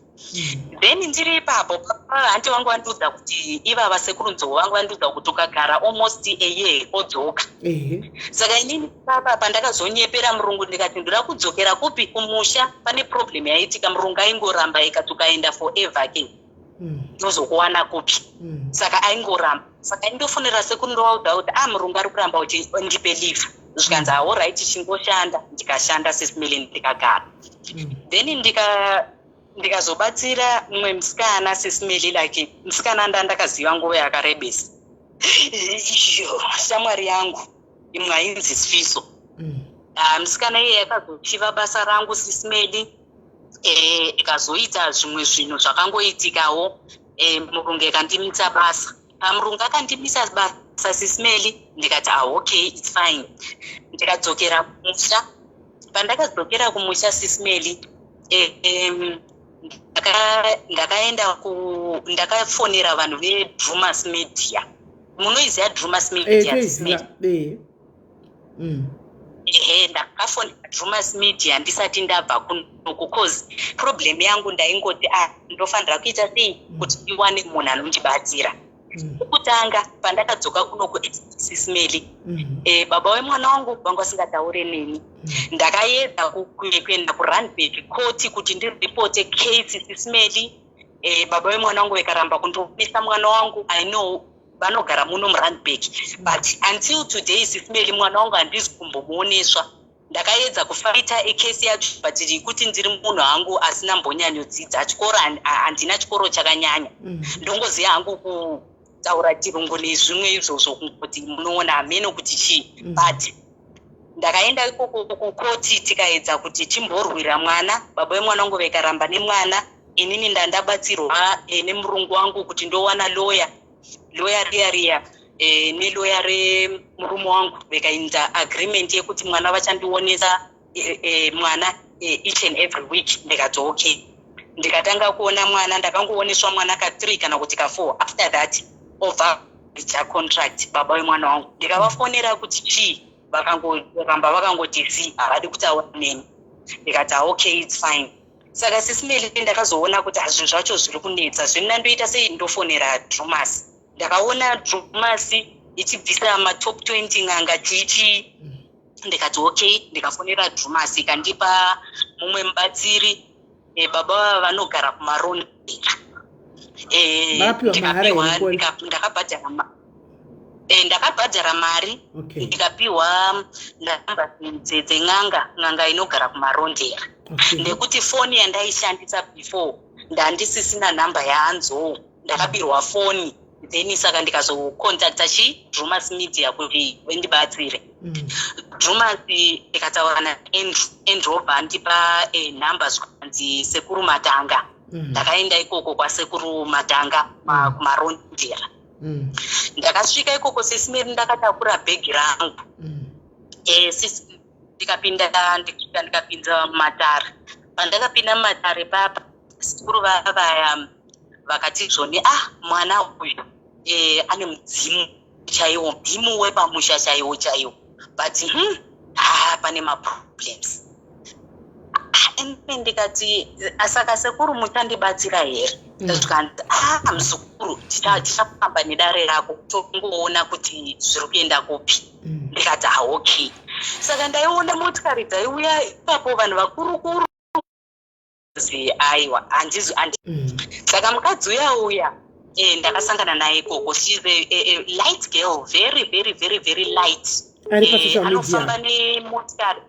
Then ndiri ipapo hanti wangu vandiudza kuti ivava sekuru nzou vangu vandiudza kuti ukagara almost a year odzoka. Saka inini papa pandakazonyepera murungu ndikati ndoda kudzokera kupi kumusha. Pane problem yaitika murungu aingoramba ikati ukaenda forever ke ndozokuwana kupi. Saka aingoramba. Saka indofonera sekuru ndovaudza kuti murungu ari kuramba undipe leave. Zvikanzi alright chingoshanda. Ndikashanda SIS MELLY ndikagara. Then ndikazobatsira mumwe musikana SIS MELLY like musikana ndandakaziva nguva yakarebesa. Shamwari yangu imwe ainzi Sifiso. Musikana iye akazochiva basa rangu SIS MELLY. Ikazoita zvimwe zvinhu zvakangoitikawo. Murungu akandimisa basa. Murungu akandimisa basa SIS MELLY ndikati okay it's fine. Ndikadzokera kumusha. Pandakadzokera kumusha SIS MELLY ndakafonera vanhu veDrumas Media. Munoiziva Drumas Media? Ndakafonera Drumas Media ndisati ndabva kuno cause problem yangu ndaingoti ndofanira kuita sei kuti iwane munhu anondibatsira. Kutanga pandakadzoka kuno kuSIS MELLY baba wemwana wangu vanga vasingataure neni. Ndakaedza kuenda kuRandburg court kuti ndiripote case SIS MELLY. Baba wemwana wangu vekaramba kundopisa mwana wangu. I know vanogara muno muRandburg but until today SIS MELLY mwana wangu handisi kumbomuoneswa. Ndakaedza kufaita case yacho but kuti ndiri munhu hangu asina mbonyanyodzidza chikoro, handina chikoro chakanyanya. Ndongoziva hangu kutaura chirungu nezvimwe izvozvo kuti munoona hameno kuti chii. But ndakaenda ikoko kukoti tikaedza kuti timborwira mwana. Baba wemwana wangu vekaramba nemwana. Inini ndandabatsirwa nemurungu wangu kuti ndowana lawyer riya neloya remurume wangu vekainza agreement yekuti mwana vachandionesa mwana each and every week. Ndikati okay. Ndikatanga kuona mwana. Ndakangooneswa mwana ka3 kana kuti ka4. After that over contract baba wemwana wangu. Ndikavafonera kuti chii. Vakangoramba vakangoti havadi kutaura neni. Ndikati okay it's fine. Saka SIS MELLY ndakazoona kuti zvinhu zvacho zviri kunetsa. Zvino ndoita sei ndofonera Drumas. Ndakaona Drumas ichibvisa matop 20 nganga chichi. Ndikati okay. Ndikafonera Drumas ikandipa mumwe mubatsiri baba vanogara kuMarondera. ndakabhadhara mari ndikapiwa namba dzeng'anga inogara kumarondera ndekuti foni yandaishandisa before ndandisisina namba yaanzo ndakabirwa foni then saka ndikazokontakta Drumas Media kuti vendibatsire Drumas ndikataura naAndrew vandipa namba zvanzi Sekuru Matanga ndakaenda ikoko kwasekuru Matanga kumarondera ndakasvika ikoko SIS MELLY ndakatakura bhegi rangu ndikapinda mumatare pandakapinda mumatare papa sekuru vaya vakati zvoni mwana uyu ane mudzimu chaiwo mdzimu wepamusha chaiwo but pane maproblems ndikati saka sekuru muchandibatsira here ndikati muzukuru tichafamba nedare rako tongoona kuti zviri kuenda kupi ndikati okay saka ndaiona motikari dzaiuya ipapo vanhu vakurukuru aiwa saka mukadzi uya ndakasangana naye ikoko. She's a light girl, very light. Anofamba nemotikari.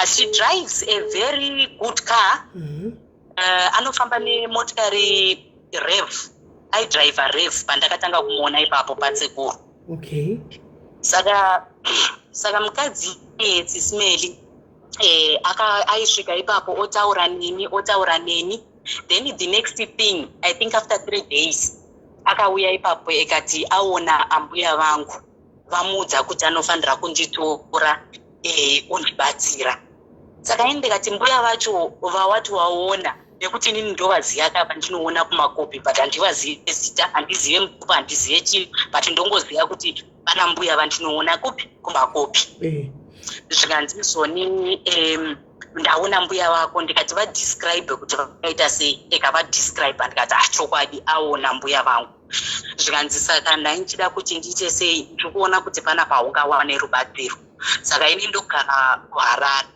She drives a very good car. Anofamba nemotikari rev. I drive a rev pandakatanga kumuona ipapo patsekuru. Okay. Saka mukadzi SIS MELLY aisvika ipapo otaura neni. Then the next thing, I think after 3 days, akauya ipapo ekati aona ambuya vangu vamudza kuti anofanira kunditora undibatsira. Saka ndikati mbuya vacho vawati waona nekuti nini ndovaziya kapa ndinoona kumakopi but handivaziye zita, handiziye mukupa, handiziye chii, but ndongoziya kuti pana mbuya vandinoona kupi kumakopi. Zvikanzizvoni ndaona mbuya vako ndikati vadescribe kuti vakaita sei, ekavadescribe ndikati chokwadi aona mbuya vangu. Zvikanzisaka ndaichida kuti ndiite sei, ndikuona kuti pana paungawane rubatsiro. Saka ini ndogara kuHarare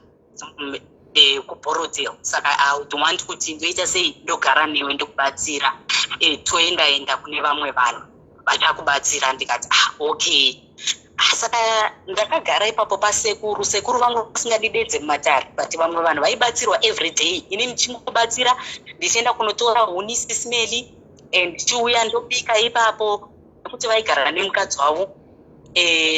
kuBorodale. Saka I would want kuti ndoita sei ndogara newe ndikubatsira. Toenda kune vamwe vanhu vachakubatsira. Ndikati okay. Saka ndakagara ipapo pasekuru vangu vasingadidedze mumatare but vamwe vanhu vaibatsirwa every day. Ini ndichingobatsira ndichienda kunotora huni SIS MELLY ndichiuya ndobika ipapo nekuti vaigara nemukadzi wavo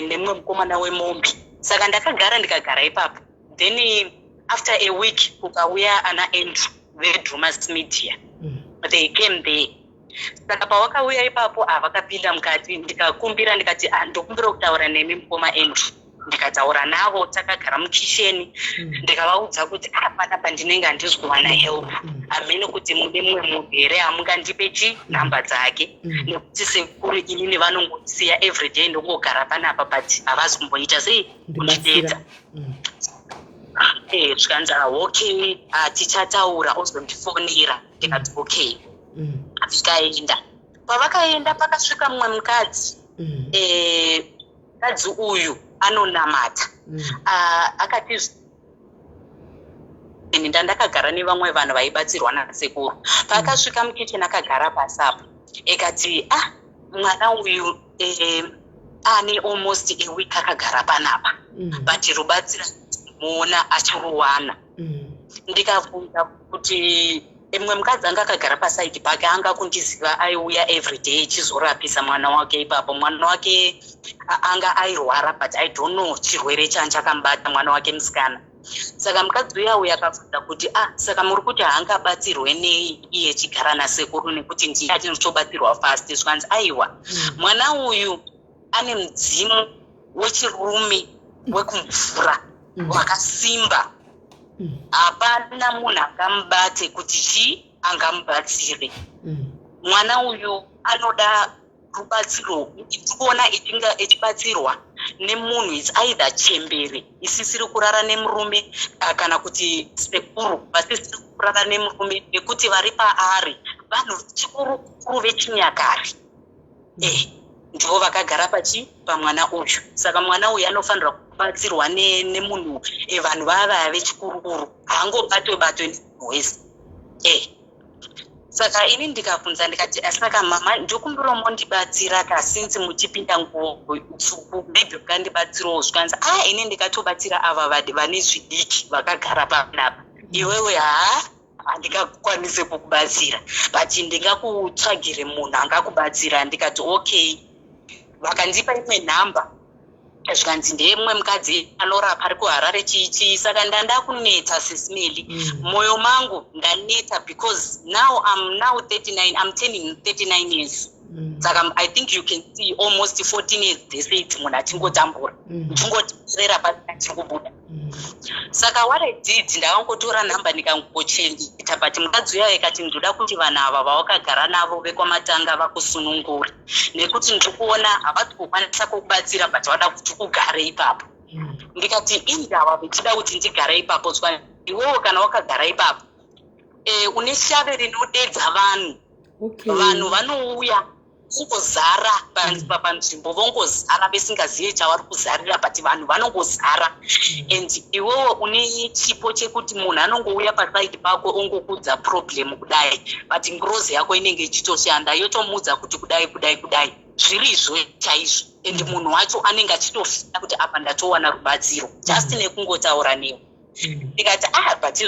nemumwe mukomana wemombe. Saka ndikagara ipapo. Then after a week kukauya Andrew veDrumas Media. They came there. Saka pavakauya ipapo vakapinda mukati ndikakumbira ndikati ndokumbira kutaura nemi mukoma Andrew. Ndikataura navo takagara mukisheni ndikavaudza kuti pana pandinenge handizikuwana help. Amene kuti mude mumwe munhu here hamungandipe namba dzake nekuti sekuru inini vanongosiya everyday ndongogara panapa but havazi kumboita sei kundidedza. Zvikanzi okay tichataura ozondifonera. Ndikati okay. Vikaenda. Pavakaenda pakasvika mumwe mukadzi. Mukadzi uyu anonamata. Akati ndakagara nevamwe vanhu vaibatsirwa nasekuru. Pakasvika mukicheni akagara pasapo. Ekati mwana uyu ane almost a week akagara panapa. But rubatsira muona achiruwana. Ndikabvunza kuti mumwe mukadzi anga akagara pasaidi pake anga kundiziva aiuya everyday chizorapisa mwana wake ipapo. Mwana wake anga airwara but I don't know chirwere chanchakamubata mwana wake musikana. Saka mukadzi uya akabvunza kuti saka muri kuti haangabatsirwe nei iye chigara nasekuru nekuti ndiye atinotobatsirwa fast. Zvikanzi aiwa mwana uyu ane mudzimu wechirume wekumvura wakasimba. Hapana munhu angamubate kuti angamubatsire. Mwana uyu anoda rubatsiro. Tikuona echibatsirwa nemunhu it's either chembere isisiri kurara nemurume kana kuti sekuru vasisiri kurara nemurume nekuti vari paari vanhu chikuru vechinyakare. Ndivo vakagara pamwana uyu. Saka mwana uyu anofanirwa kubatsirwa nemunhu vanhu vaya vechikurukuru. Haangobatwe nemunhu wese. Saka ini ndikabvunza ndikati saka mama ndokumbirombo ndibatsira kasinzi muchipinda nguo tsvuku maybe ukandibatsirawo zvikanzi ini ndikatobatsira ava vane zvidiki vakagara panapa iwewe handingakwanise kukubatsira but ndingakutsvagire munhu angakubatsira. Ndikati okay, vakandipa imwe nhamba zvikanzi ndemumwe mukadzi anorapa ari kuHarare chichi. Saka ndandakuneta SIS MELLY, moyo mangu ndaneta because now I'm now 39, I'm turning 39 years. Saka I think you can see almost 14 years they say it's munhu achingotambura chingotira pasina kubuda. Saka what I did, ndakangotora nhamba ndikangochengeta but mukadzi uya ikati ndoda kuti vanhu ava vawakagara navo vekwamatanga vakusunungura nekuti ndikuona havasi kukwanisa kukubatsira but vada kuti ugare ipapo. Ndikati indava vechida kuti ndigare ipapo zva iwewo kana wakagara ipapo une shave rinodedza vanhu. Vanhu vanouya kungozara panzvimbo vongozara vesingazive chavari kuzarira but vanhu vanongozara and iwewo une chipo chekuti munhu anongouya pasaidi pako ongokudza problem kudai but ngurozi yako inenge ichitoshanda yotomudza kuti kudai zviri izvo chaizvo and munhu wacho anenge achitofira kuti apa ndatowana rubatsiro just nekungotaura newe. Ndikati but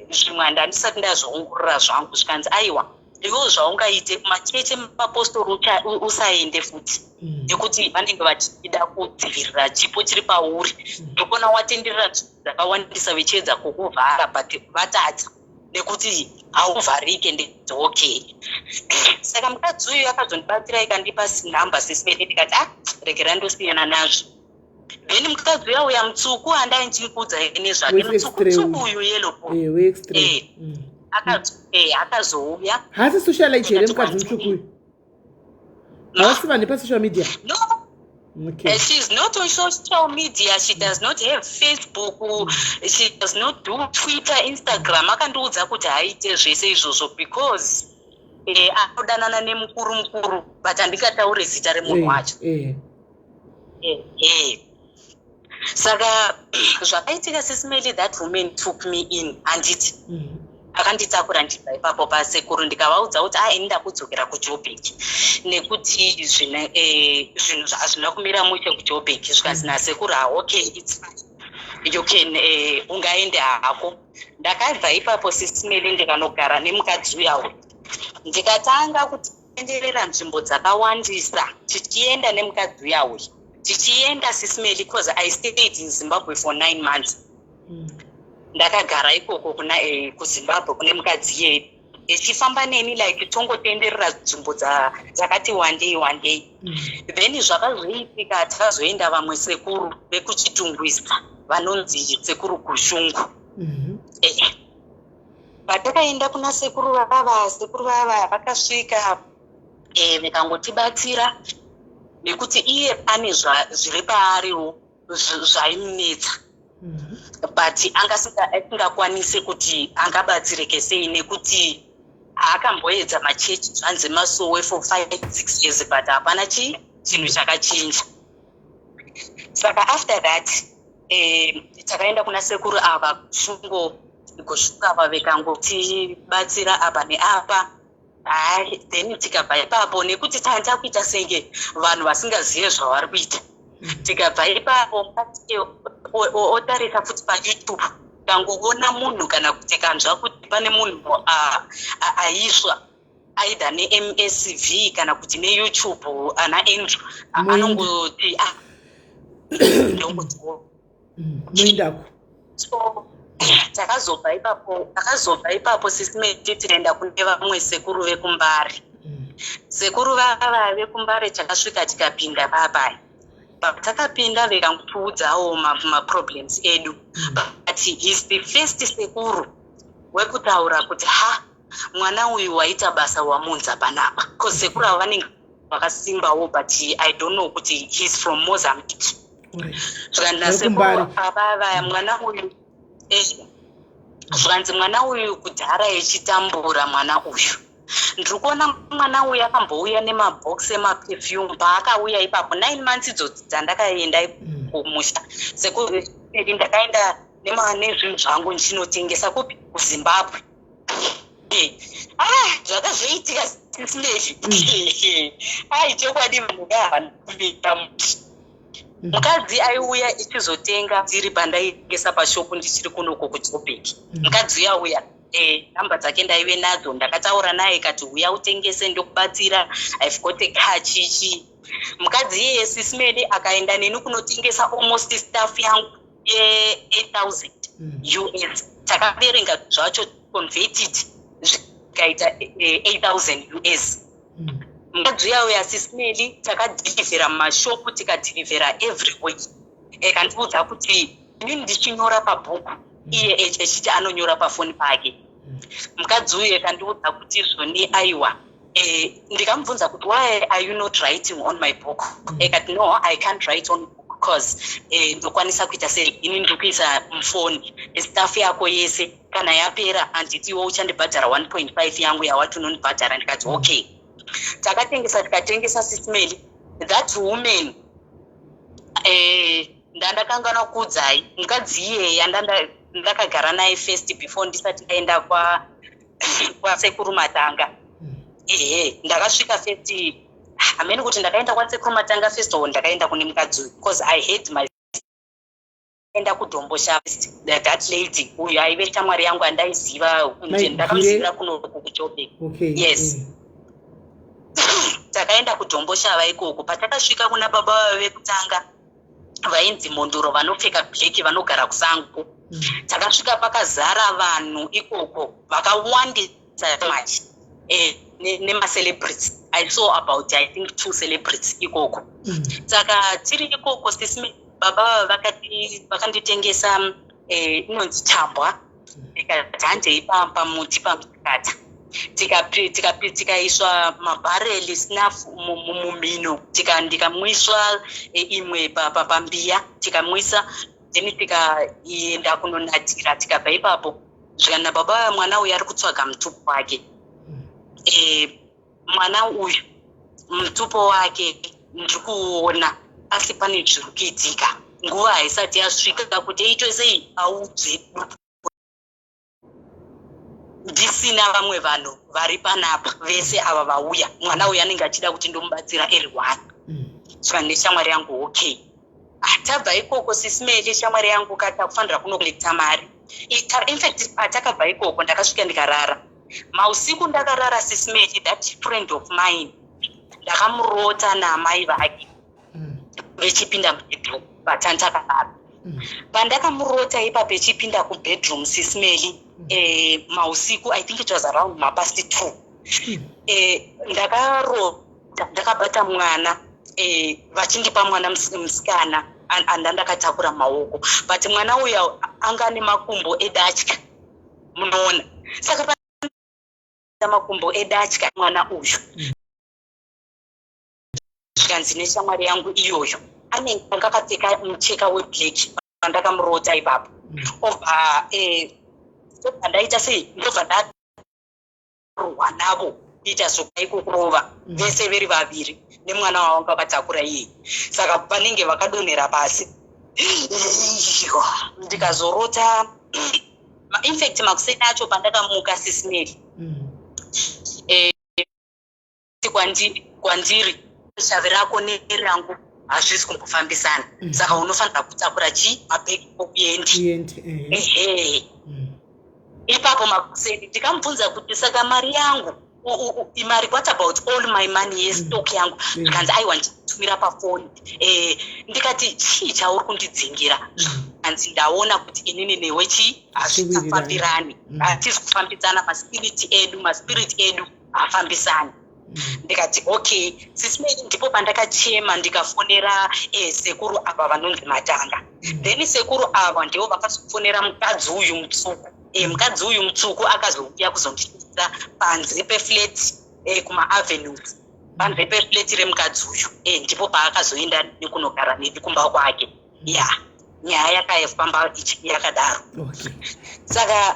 zvimwe handisati ndazvaongorora zvangu zvikanzi aiwa ivo zvaungaite macheche mapostori usaende futi nekuti vanenge vachida kudzivirira chipo chiri pauri. Ndikuona watenderera dzakawandisa vechiedza kukuvhara but vatadza nekuti hauvharike. Nditi okay. Saka mukadzi uyu akazondibatsira ikandipa nhamba SIS MELLY. Ndikati regera ndosiyana nazvo. Then mukadzi uya uya mutsvuku handai ndichikudza nezvake mutsvuku uyu yellow akazouya. Hasi socialite here mukadzi mutsvuku uyu? Havasi vanhu pasocial media? No. Okay. She's not on social media. She does not have Facebook. She does not do Twitter, Instagram. Akandiudza kuti haite zvese izvozvo because anodanana nemukuru but handingataure zita remunhu wacho. Saka zvakaitika SIS MELLY, that woman took me in handiti akanditakura ndibva ipapo pasekuru ndikavaudza kuti ini ndakudzokera kuJoburg nekuti zvinhu hazvina kumira mushe kuJoburg. Zvikanzi nasekuru okay it's fine, you can ungaende hako. Ndakabva ipapo SIS MELLY ndikanogara nemukadzi uyawo ndikatanga kutenderera nzvimbo dzakawandisa tichienda nemukadzi uyawo tichienda SIS MELLY because I stayed in Zimbabwe for 9 months. Ndakagara ikoko kuZimbabwe kune mukadzi yedu echifamba neni like tongotenderera nzvimbo dzakati one day. Then zvakazoitika takazoenda vamwe sekuru vekuchitungwisa vanonzi sekuru kushungu. Patakaenda kuna sekuru vava vakasvika vakangotibatsira nekuti iye ane zviri paariwo zvaimunetsa but asingakwanise kuti angabatsirike sei nekuti akamboedza machechi zvanzi masowe for 5-6 years but hapana chinhu chakachinja. Saka after that takaenda kuna sekuru ava kusvika ava vekangotibatsira apa neapa. Then tikabva ipapo nekuti tanga kuita senge vanhu vasingazive zvavari kuita. Tikabva ipapo otarisa futi paYouTube kangoona munhu kana kuti kanzva kuti pane munhu aiswa aidha neMSV kana kuti neYouTube ana Andrew anongoti ndongoti so takazobva ipapo SIS MELLY tikaenda kune vamwe sekuru vekuMbare. Sekuru vava vekuMbare takasvika tikapinda papai. Takapinda vekangotiudzawo maproblems edu but he's the first sekuru wekutaura kuti mwana uyu waita basa wamunza panapa because sekuru ava vanenge vakasimbawo but I don't know kuti he's from Mozambique. Zvikanda sekuru ava mwana uyu zvanzi mwana uyu kudhara echitambura mwana uyu. Ndiri kuona mwana uyu akambouya nemabhokisi emaperfume paakauya ipapo 9 months idzo dzandakaenda kumusha sekuru ndakaenda nezvinhu zvangu ndinotengesa kuZimbabwe. zvakazoitika sismeli chokwadi vanhu vavanikuita mukadzi aiuya ichizotenga tiri pandaigesa pashopu ndichiri kunoko kuJoburg. Mukadzi uyauya namba dzake ndaive nadzo, ndakataura naye kati uya utengese ndokubatsira, I've got a car chichi. Mukadzi iyeye sismeli akaenda neni kunotengesa almost staff yangu ye$8,000 US. Takaverenga zvacho converted zvikaita $8,000 US. Mukadzi uyauya sismeli takadhilivhera mumashopu tikadhilivhera everywhere. Kandiudza kuti inini ndichinyora pabhuku iye echiti anonyora pafoni pake. Mukadzi uye kandiudza kuti zvoni aiwa ndikamubvunza kuti why are you not writing on my book? Ekati no, I can't write on book because ndokwanisa kuita seri ini ndikuisa mufoni staff yako yese kana yapera handiti iwe uchandibhadhara 1.5 yangu yawati unondibhadhara. Ndikati okay. Tikatengesa sismeli. That woman ndandakangana kuudzai mukadzi iyeye ndakagara naye first before ndisati ndaenda kwasekuru Matanga. Ndakasvika first amene kuti ndakaenda kwasekuru Matanga first of all ndakaenda kune mukadzi because I hate my enda kuDhombosha. That lady uyu aive shamwari yangu andaiziva ndakamuziva kunoko kuJoburg. Yes. Takaenda kuDhombosha ikoko. Patakasvika kuna baba vekutanga vainzi Mondoro vanopfeka black vanogara kusango. Takasvika pakazara vanhu ikoko vakawandisa much nema-celebrities. I saw about I think 2 celebrities ikoko. Saka tiri ikoko sisime baba vakanditengesa inonzi chambwa. Tikatanje ipamba muti pamusikata. Tikaiswa mabhareli snuff mumino ndikamwiswa imwe pambiya tikamwisa then tikaenda kunonatira. Tikabva ipapo zvikana baba mwana uyu ari kutsvaga mutupo wake. Mwana uyu mutupo wake ndikuona asi pane zviri kuitika. Nguva haisati yasvika kuti icho sei audzwe ndisina vamwe vanhu vari panapa vese ava vauya. Mwana uyu anenge achida kuti ndomubatsira eri1. Saka neshamwari yangu okay. Tabva ikoko sismeli shamwari yangu kati akufanira kunokolekta mari. In fact patakabva ikoko ndakasvika ndikarara. Mausiku ndakarara sismeli that friend of mine ndakamurota naamai vake vechipinda mubedroom patandakarara. Pandakamurota ipapo echipinda kubedroom sismeli mausiku I think it was around 2:30. Ndakabata mwana vachindipa mwana musikana andandakatakura maoko but mwana uya anga nemakumbo edatya munoona. Saka makumbo edatya mwana uyu zvikanzi neshamwari yangu iyoyo anenge akapfeka mucheka weblack pandakamurota ipapo. Ndaita sei ndobva ndarohwa navo ita sokaiko kurova vese veri vaviri nemwana wavo akatakura iye. Saka panenge vakadonhera pasi ndikazorota. In fact makuseni acho pandakamuka sismeli kwandiri shavi rako nerangu hazvisi kumbofambisana. Saka unofanira kutakura mabhegi okuendi. Ipapo makuseni ndikamubvunza kuti saka mari yangu imari what about all my money yestock yangu. Ndikanzi aiwa nditumira pafoni. Ndikati chii chauri kundidzingira. Kanzi ndaona kuti inini newe hazvifambirani hatisi kufambidzana maspirit edu hafambisani. Ndikati okay sismeli ndipo pandakachema ndikafonera sekuru ava vanonzi Matanga. Then sekuru ava ndivo vakazofonera mukadzi uyu mutsvuku. Mukadzi uyu mutsvuku akazouya kuzonditisa panze peflat kuma-avenues panze peflat remukadzi uyu. Ndipo paakazoenda nekunogara neni kumba kwake. Nyaya yakafamba yakadaro. Saka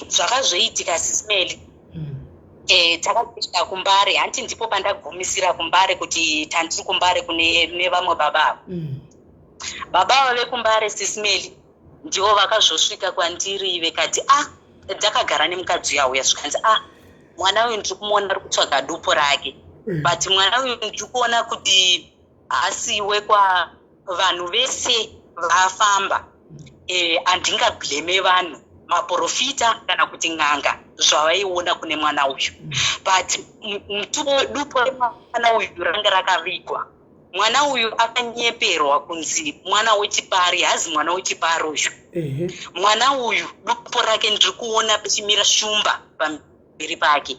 zvakazoitika sismeli takasvika kuMbare. Hanti ndipo pandagumisira kuMbare kuti tandiri kuMbare kune vamwe baba. Baba vekuMbare sismeli ndivo vakazosvika kwandiri vekati ndakagara nemukadzi yauya zvikanzi mwana uyu ndiri kumuona ari kutsvaga dupo rake but mwana uyu ndiri kuona kuti asiwe kwa vanhu vese vafamba handingableme vanhu maprofita kana kuti n'anga zvavaiona kune mwana uyu but dupo remwana uyu ranga rakavigwa. Mwana uyu akanyeperwa kunzi mwana wechipari, hazi mwana wechipari uyu. Mwana uyu dupo rake ndiri kuona pachimira shumba pamberi pake.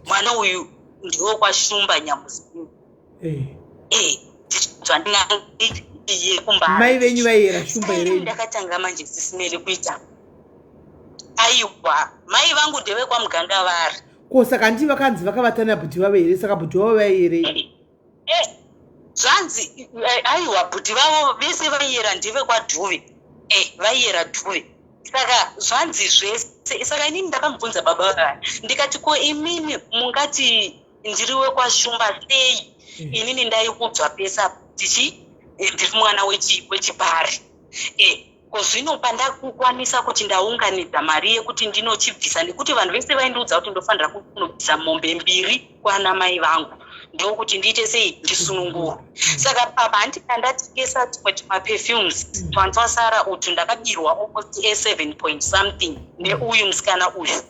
Mwana uyu ndiwo kwashumba nyamuzimu. Mai venyu vaiyera shumba here. Ndakatanga manje SIS MELLY kuita. Aiwa, mai vangu ndeve kwamuganga vari. Ko saka ndii vakanzi vakavatana bhuti vavo here, saka bhuti vavo vaiyerei? Zvanzi aiwa bhuti vavo vese vaiyera ndeve kwadhuve. Vaiyera dhuve. Saka zvanzi zvese, saka inini ndakamubvunza baba vaya. Ndikati ko imini mungati ndiriwe kwashumba sei? Inini ndaikudzwa pesa ndiri mwana wechipari. Kozvino pandakukwanisa kuti ndaunganidza mari yekuti ndinochibvisa, nekuti vanhu vese vaindiudza kuti ndofanira kunobvisa mombe 2 kwana mai vangu. Ndokuti ndiite sei ndisununguru. Saka papa handikandatichesa tumwe tumaperfumes twandwasara utu ndakabirwa almost 7 point something neuyu musikana uyu.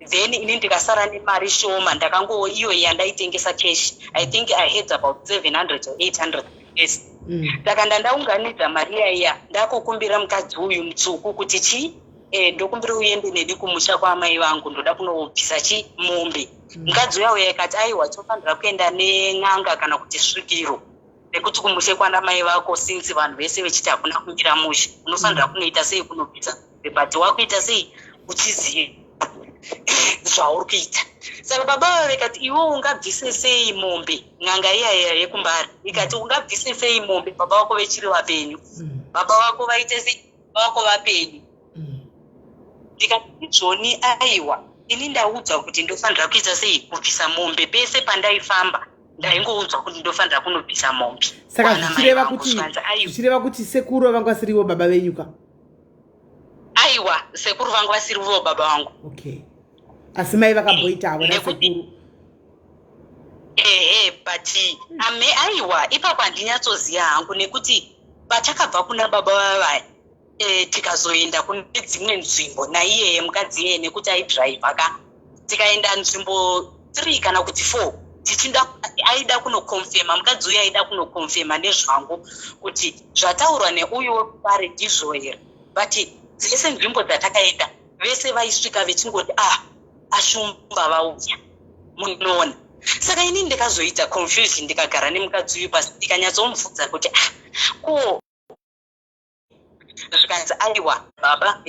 Then ini ndikasara nemari shoma, ndakangowo iyo yandaitengesa cash. I think I had about 700 or 800 yes. Saka ndaunganidza mari iya ndakokumbira mukadzi uyu mutsvuku kuti ndokumbira uende neni kumusha kwamai vangu, ndoda kunobvisa mombe. Mukadzi uya uya akati aiwa tofanira kuenda nen'anga kana kuti svikiro, nekuti kumushe kwana mai vako since vanhu vese vechiti hakuna kumira mushe, unofanira kunoita sei kunobvisa but wakuita sei uchiziva zvauri kuita. Saka baba vavo vakati iwe ungabvise sei mombe, n'anga iya yekumbari ikati ungabvise sei mombe baba vako vechiri vapenyu, baba vako vaite sei, baba vako vapenyu. Ndikati Joni aiwa ini ndaudzwa kuti ndofanira kuita sei kubvisa mombe pese pandaifamba, ndaingoudzwa kuti ndofanira kunobvisa mombe. Saka zvichireva kuti sekuru vangu vasirivo baba venyuka? Aiwa, sekuru vangu vasirivo baba vangu. Okay. Asi mai vakamboita avo nasekuru? But aiwa ipapo handinatsoziva hangu, nekuti patakabva kuna baba vavaya tikazoenda kune dzimwe nzvimbo naiyeye mukadzi iyeye nekuti aidhiraivha ka, tikaenda nzvimbo 3 kana kuti 4 tichinda aida kunokonfema, mukadzi uyu aida kunokonfema nezvangu kuti zvataurwa neuyu wekupare ndizvo here. But dzese nzvimbo dzatakaenda vese vaisvika vechingoti ashumba vauya munoona. Saka ini ndikazoita confusion, ndikagara nemukadzi uyu pasi ndikanyatsomubvunza kuti ko zvikanzi aiwa baba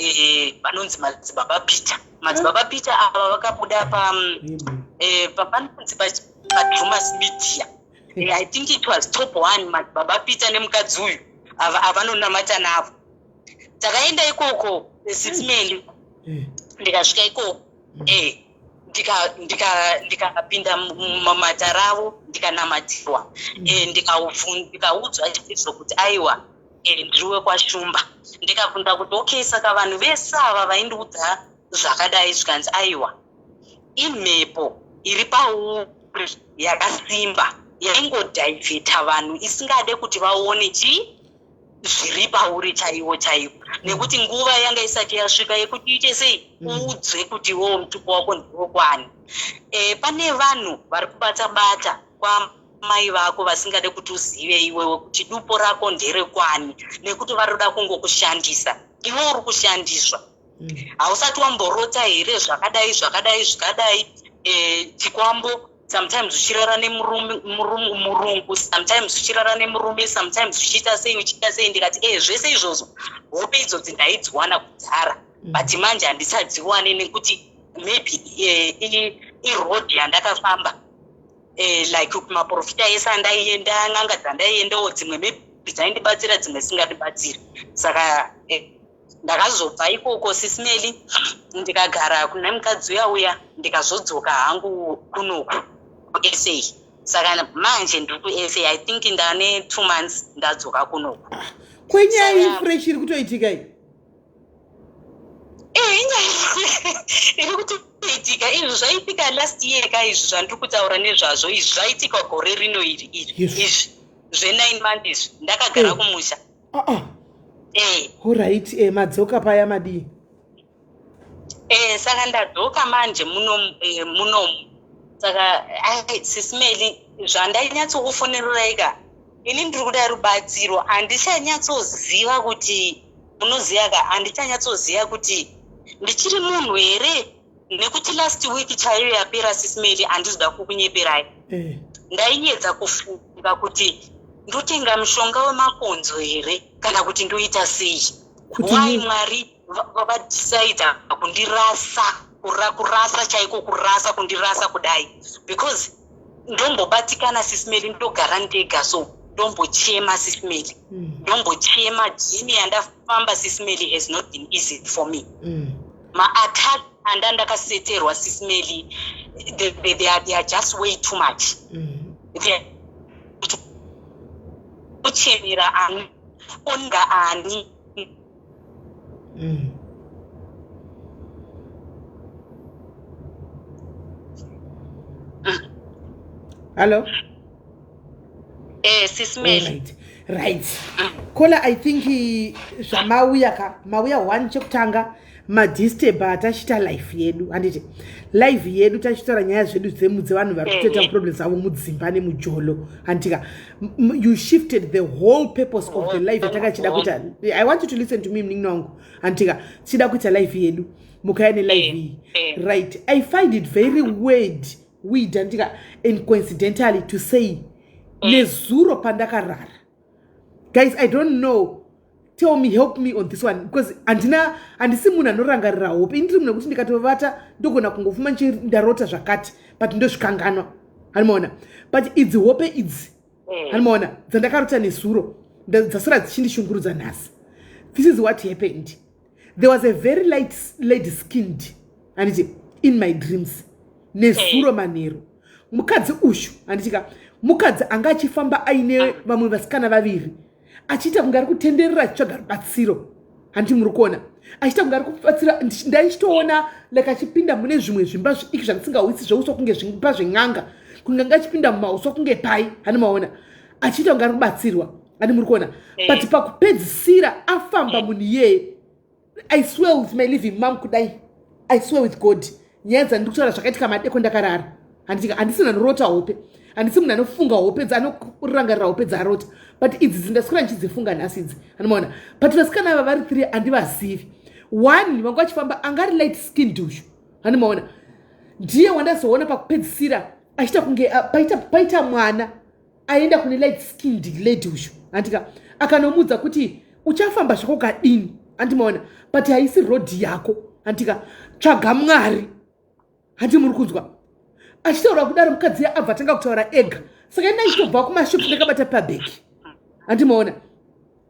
vanonzi madzibaba Peter. Madzibaba Peter ava vakabuda papanonzi padrumas media. I think it was top 1 madzibaba Peter nemukadzi uyu avanonamata navo. Takaenda ikoko SIS MELLY, ndikasvika ikoko ndikapinda mumata ravo ndikanamatirwa, ndikaudzwa chizvo kuti aiwa ndiriwe kwashumba. Ndikabvunza kuti okay, saka vanhu vese ava vaindiudza zvakadai zvikanzi aiwa imhepo iri pauri yakasimba yaingodhaivheta vanhu isingade kuti vaone zviri pauri chaiwo chaiwo, nekuti nguva yanga isati yasvika yekuti iite sei uudzwe kuti iwo mutupo wako ndiwo kwani. Pane vanhu vari kubata-bata kwamai vako vasingade kuti uzive iwewe kuti dupo rako nderekwani, nekuti varoda kungokushandisa. Iwe uri kushandiswa, hausati wamborota here zvakadai chikwambo. Sometimes uchirara nemurungu, sometimes uchirara nemurume, sometimes uchiita sei. Ndikati zvese izvozvo hope idzodzi ndaidziwana kudhara, but manje handisadziwane nekuti maybe iroad yandakafamba, like kumaprofita ese andaienda, n'anga dzandaiendawo dzimwe maybe dzaindibatsira dzimwe dzisingandibatsiri. Saka ndakazobva ikoko SIS MELLY ndikagara kuna mukadzi uya ndikazodzoka hangu kunoku SA. Saka manje ndiri kuSA, I think ndane 2 months ndadzoka kunoku. Kwenyaya fresh iri kutoitika iyi? iri kutoitika izvi zvaitika last year ka izvi zvandiri kutaura nezvazvo izvi zvaitika gore rino iri izvi zve9 months izvi ndakagara kumusha. Alright, madzoka paya madii. Saka ndadzoka manje muno saka SIS MELLY zvandainyatsokufonereraika ini ndiri kuda rubatsiro handichanyatsooziva kuti unoziva ka handichanyatsooziva kuti ndichiri munhu here nekuti last week chaiyo yapera SIS MELLY handizoda kukunyeperai. Ndaiedza kufunga kuti ndotenga mushonga wemakonzo here kana kuti ndoita sei. Wai Mwari vavadhisaidha kundirasa kurasa chaiko kurasa kundirasa kudai because ndombobatikana SIS MELLY ndogara ndega so ndombochema SIS MELLY ndombochema jini yandafamba SIS MELLY has not been easy for me. Ma-attack andandakaseterwa SIS MELLY they are just way too much. Kuchemera ani onga ani. Hello? SIS MELLY. Right. Kola, I think mauya 1 chokutanga madisturba tachita life yedu handiti life yedu tachitaura nyaya zvedu dzevanhu vari kutoita problems avo mudzimba nemujolo handika you shifted the whole purpose of the life yatakachida kuita. I want you to listen to me mningi wangu handika chida kuita life yedu mukaya nelife iyi right. I find it very weird handika and coincidentally to say nezuro pandakarara. Guys, I don't know. Tell me, help me on this one because handisi munhu anorangarira hope. Indiri munhu kuti ndikatovata ndogona kungofuma ndarota zvakati but ndozvikanganwa hanimaona but idzi hope idzi hanimaona dzandakarota nezuro dzasara dzichindishungurudza nhasi. This is what happened. There was a very light skinned handiti in my dreams nezuro manheru mukadzi ushu handitika mukadzi anga achifamba aine vamwe vasikana vaviri achiita kunge ari kutenderera achitsvaga rubatsiro handiti muri kuona achiita kunge ari kubatsira. Ndaichitoona like achipinda mune zvimwe zvimba zvidiki zvandisingahwisi zvouswa kunge zvimba zven'anga kunge anga achipinda mumauswa kunge pai hanimaona achiita kunge ari kubatsirwa handi muri kuona but pakupedzisira afamba munhu iyeye. I swear with my living mom kudai I swear with God nyaya dzandiri kutaura zvakaitika madeko ndakarara handitika handisina norota hope handisi munhu anofunga hope anorangarira hope dzarota but idzi dzindaswera ndichidzifunga nhasi idzi hanimaona but vasikana ava vari 3 handivazivi. One vangu achifamba angari light skinned ushu hanimaona ndiye wandazoona pakupedzisira achiita kunge paita mwana aenda kune light skinned lady ushu handika akanomudza kuti uchafamba zvako kadini handimaona but haisi rodhi yako handika tsvaga Mwari handi muri kunzwa achitaura kudaro mukadzi abva tanga kutaura ega saka ina ichitobva kumashopu ndakabata pabheki handimaona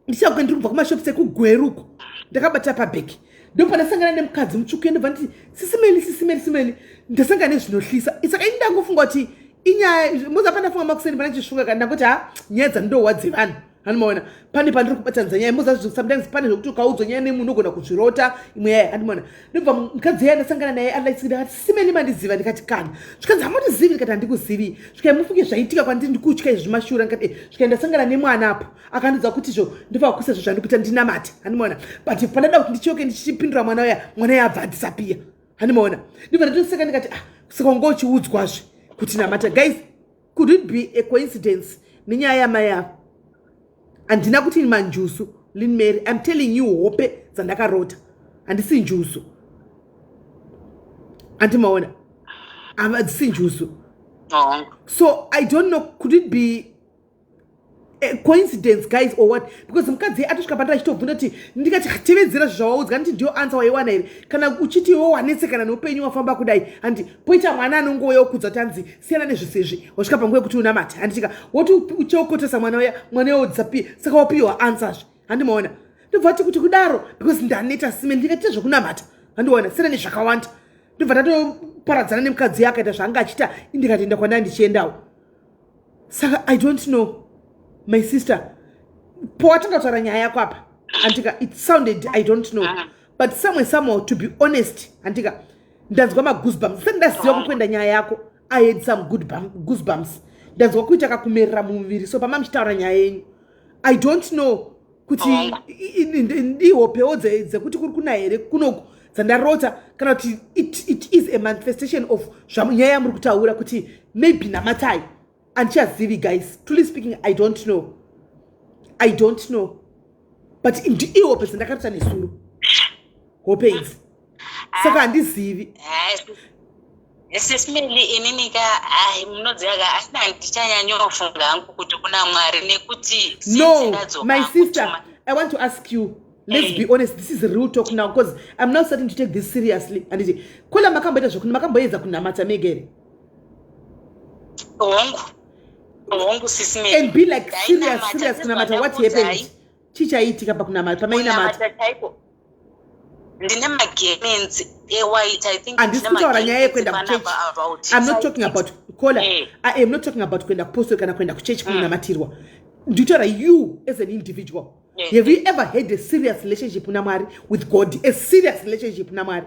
ndichakuti ndiri kubva kumashopu sekugweruko ndakabata pabheki ndopandasangana nemukadzi mutsvuku ndobva nditi SIS MELLY ndasangana nezvinohlisa saka ini ndangofunga kuti inyaya muzapandafunga makuseni pana chishuka kana ndangoti nyaya dzandohwa dzevanhu hanimaona pane pandiri kubatanidza nyaya sometimes pane zvokuti ukaudzwa nyaya nemunhu unogona kuzvirota imwe yaya hanimaona ndobva mukadzi yaya ndasangana naye alaisira ati SIS MELLY mandiziva ndikati kana zvikanzi hamundizivi ndikati handikuzivi zvikai mufunge zvaitika kwandiri ndikutya izvi zvimashura ndikati zvikai ndasangana nemwana apo akandidza kuti izvo ndobva kuisa zvo zvandiri kuita ndinamate hanimaona but pandada kuti ndichoke ndichipindura mwana waya abva adhisapiya hanimaona ndobva ndatoseka ndikati saka unga uchiudzwazve kuti namata. Guys, could it be a coincidence nenyaya yamai avo handina kuti ni manjusu Lynn Mary. I'm telling you hope dzandakarota handisi njusu handimaona hadzisi njusu. So I don't know, could it be a coincidence guys or what because mukadzi atosvika pandira achitobvunda kuti ndikati tevedzera zvawaudzwa nditi ndiyo ansa waiwana here kana uchiti wowanesekana neupenyu wafamba kudai handi poita mwana anongouya okudza kuti hanzi siyana nezvisezvi wasvika panguva yekuti unamata handitika woti uchiokotesa mwana wodzisapiye saka wapiwa ansazve handimaona ndobva ati kuti kudaro because ndaneta sime ndikaita zvokunamata handiona siyana nezvakawanda ndobva ndatoparadzana nemukadzi yakaita zvaanga achita indikatoenda kwandanga ndichiendawo saka I don't know. My sister, powatanga kutaura nyaya yako apa andika it sounded I don't know but somehow to be honest andika ndazwa ma goosebumps sendaziva kukwenda nyaya yako I had some goosebumps ndazwa kuita kakumerera mumuviri so pamamchitaura nyaya yenyu I don't know kuti ndihopewo dzekuti kuri kuna here kunoku dzandarota kana kuti it is a manifestation of nyaya yamuri kutaura kuti maybe namatai andichazivi guys truly speaking I don't know but ihope dzandakatota nesuru hope idzi saka handizivi SIS MELLY ininika munodziyaga asina ndichanyanyofunga hangu kuti kuna Mwari nekuti no my sister I want to ask you let's be honest this is real talk now because I'm now starting to take this seriously and kola makamboita zvokuni makamboedza kunamata megere ongu SIS MELLY and be like serious kunamata what happened chichaitika pakunamata pamainamata ndine magemenzi white I think andisitaura nyaya yekwenda kuchechi I'm not talking about kola I am not talking about kwenda kupostori kana kwenda kuchechi kunamatirwa nditaura you as an individual have you ever had a serious relationship namwari with God a serious relationship namwari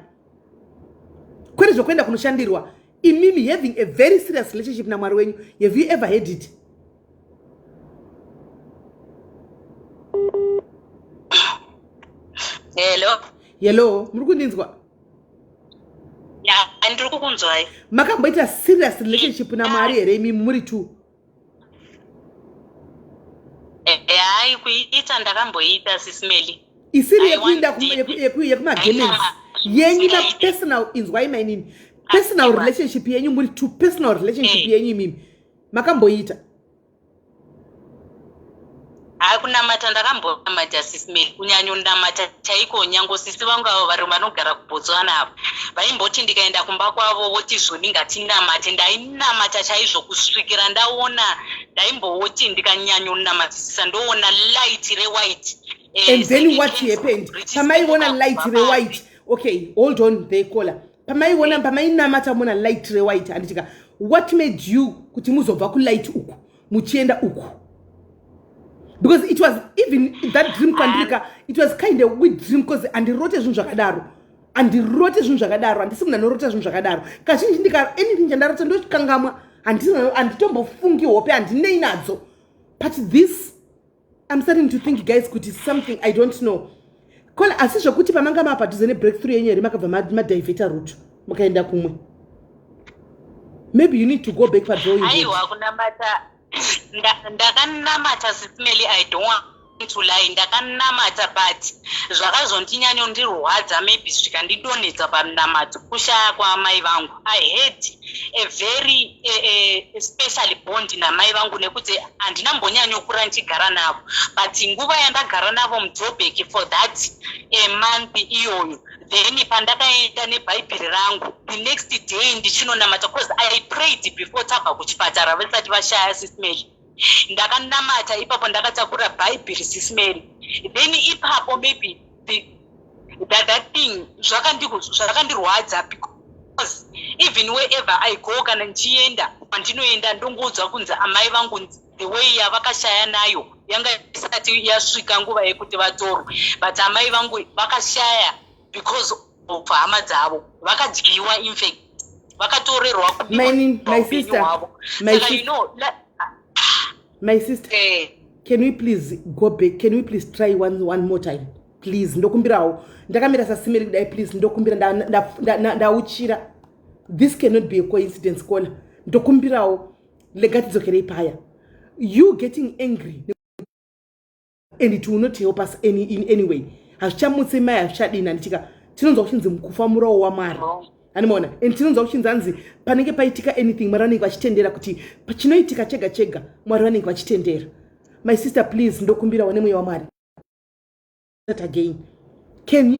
kwete zvokwenda kunoshandirwa imimi having a very serious relationship namwari wenyu have you ever had it hello muri kundinzwa ndiri kukunzwai makamboita serious relationship namwari here imimi muri tu hai kuiita ndakamboita SIS MELLY isiri yekuinda yekumagemenzi yenyu na personal inzwai mainini personal relationship yenyu muri tu personal relationship yenyu imimi makamboita kunamata ndakambonamata SIS MELLY kunyanya unamata chaiko nyango sisi vangu avo vari vanogara kuBotswana avo vaimboti ndikaenda kumba kwavo voti zvoni ngatinamate ndainamata chaizvo kusvikira ndaona ndaimboti ndikanyanya unamatisisa ndoona light rewhite and then what happened pamaiona light rewhite okay hold on they caller pamainamata mona light rewhite anditika what made you kuti muzobva kulight uku muchienda uku because it was even that dream kwandika it was kind of weird dream because andirote zvinhu zvakadaro handisi munhu anorota zvinhu zvakadaro kazhinji ndika anything chandarota ndochikangamwa handitombofungi hope handinei nadzo but this I'm starting to think guys kuti something I don't know kola asi zvokuti pamanga mapadhuze nebreakthrough yenyu here makabva madivheta route mukaenda kumwe maybe you need to go back padrawing aiwa kunamata ndakanamata SIS MELLY I don't want to lie ndakanamata but zvakazondinyanya ndirwadza maybe zvikandidonedza panamato kushaya kwamai vangu I had a very special bond namai vangu nekuti handinambonyanyokura ndichigara navo but nguva yandagara navo muJoburg for that month iyoyo then pandakaenda nebhaibheri rangu the next day ndichinonamata because I prayed before tabva kuchipatara vasati vashaya SIS MELLY ndakanamata ipapo ndakatakura bhaibheri SIS MELLY then ipapo maybe that thing zvakandirwadza because even wherever I go kana ndichienda pandinoenda ndongodzwa kunzi amai vangu the way yavakashaya nayo yanga isati yasvika nguva yekuti vatorwe but amai vangu vakashaya because of hama dzavo vakadyiwa in fact vakatorerwa my sister can we please go back can we please try one more time please ndokumbirawo ndakamira SIS MELLY kudai please ndokumbira ndauchira this cannot be a coincidence kola ndokumbirawo legatidzokere paya you getting angry and it will not help us in any way hazvichamutse mai hazvichadini anditika tinonzwa kuchinzi mukufa murawo waMwari animona and tinonzwa kuchinzi anzi panenge paitika anything Mwari vanenge vachitendera kuti pachinoitika chega chega Mwari vanenge vachitendera my sister please ndokumbirawo nemweya waMwari that again can you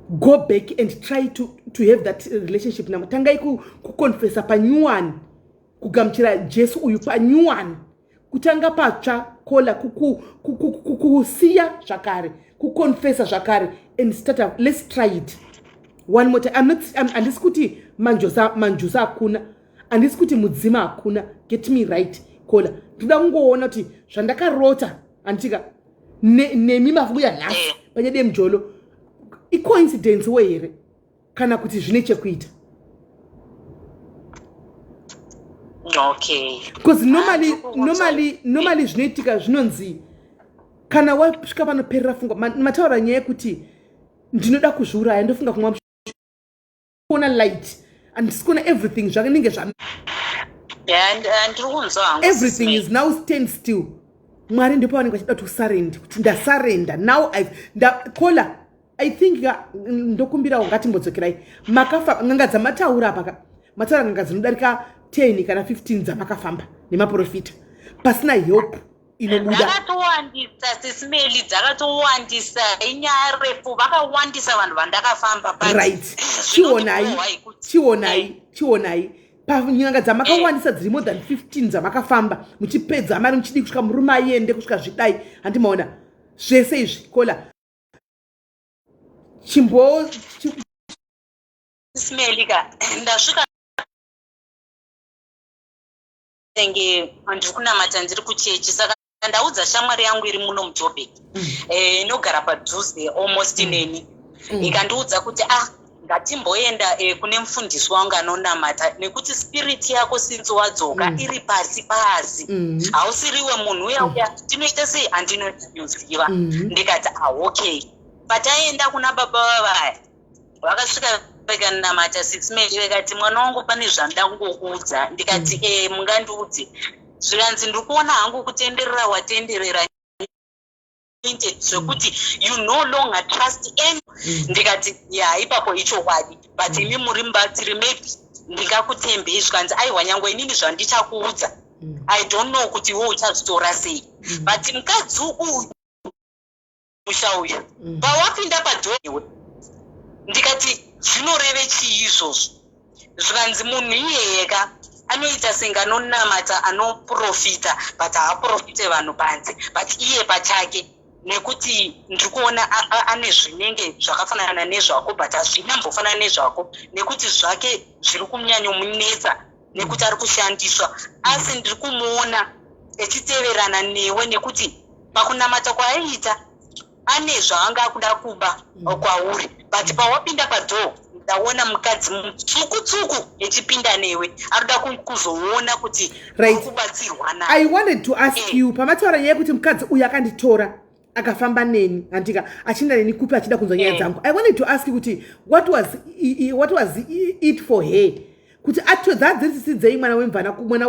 go back and try to have that relationship na tangai kuconfessa panyuwani kugamuchira Jesu uyu panyuwani kutanga patsva kola kusiya zvakare kuconfessa zvakare and start let's try it one more time andisi kuti manjusa hakuna andisi kuti mudzima hakuna get me right kola ndoda kungoona kuti zvandakarota anditika nemi mafuku yanhasi panyade mujolo coincidence here kana kuti zvine chekuita. Okay. Because normally zvinoitika zvinonzi kana wasvika panoperera funga mataura nyaya yekuti ndinoda kuzviuraya ndofunga kumwa kuona light and sikuona everything zvakanenge zva everything is now stand still. Mwari ndipo vanenge vachida kuti usarende kuti ndasarenda now ndakola I think ndokumbira ungati mbodzokerai makafa nganga dzamataura paka mataura nganga dzinodarika 10 kana 15 dzamakafamba nemaprofita pasina help inobuda. Dzakatowandisa SIS MELLY, dzakatowandisa inyaya refu vakawandisa vanhu vandakafamba. Right. Chionai panyanga dzamakawandisa dziri more than 15 dzamakafamba muchipedza mari muchidi kusvika murume aende kusvika zvidai handimaona zvese izvi kola chimbo SIS MELLY ka ndasvika ndenge ndiri kunamata ndiri kuchechi saka ndaudza shamwari yangu iri muno muJoburg inogara padhuze almost neni ikandiudza kuti ngatimboenda kune mufundisi wangu anonamata nekuti spirit yako since wadzoka iri pasi hausiriwe munhu uya tinoita sei handinoziva. Ndikati okay. Pataenda kuna baba vavaya vakasvika vakanamata SIS MELLY vakati mwana wangu pane zvandida kungokuudza. Ndikati mungandiudze. Zvikanzi ndiri kuona hangu kutenderera watenderera zvekuti you no longer trust any. Ndikati ipapo ichokwadi but imi muri mubatsiri maybe ndingakutembei. Zvikanzi aiwa nyangwe inini zvandichakuudza I don't know kuti iwe uchazvitora sei but mukadzi uyu musha uyu pawapinda padhoiwe ndikati zvinoreve chii izvozvo. Zvikanzi munhu iyeyeka anoita senga anonamata anoprofita but haaprofite vanhu panze but iye pachake nekuti ndiri kuona ane zvinenge zvakafanana nezvako but hazvinambofanana nezvako nekuti zvake zviri kunyanyomunetsa nekuti ari kushandiswa asi ndiri kumuona echiteverana newe nekuti pakunamata kwaaiita ane zvaanga akuda kuba kwauri but pawapinda padhoo ndaona mukadzi mutsukutsuku echipinda newe arikuda kuzoona kuti kubatsirwa naye. I wanted to ask you pamataura nyaya yekuti mukadzi uyu akanditora akafamba neni andika achinda neni kupi achida kunzwa nyaya dzangu. I wanted to ask you kuti what was it for her kuti dzadzirisidzei mwana wemvana mwana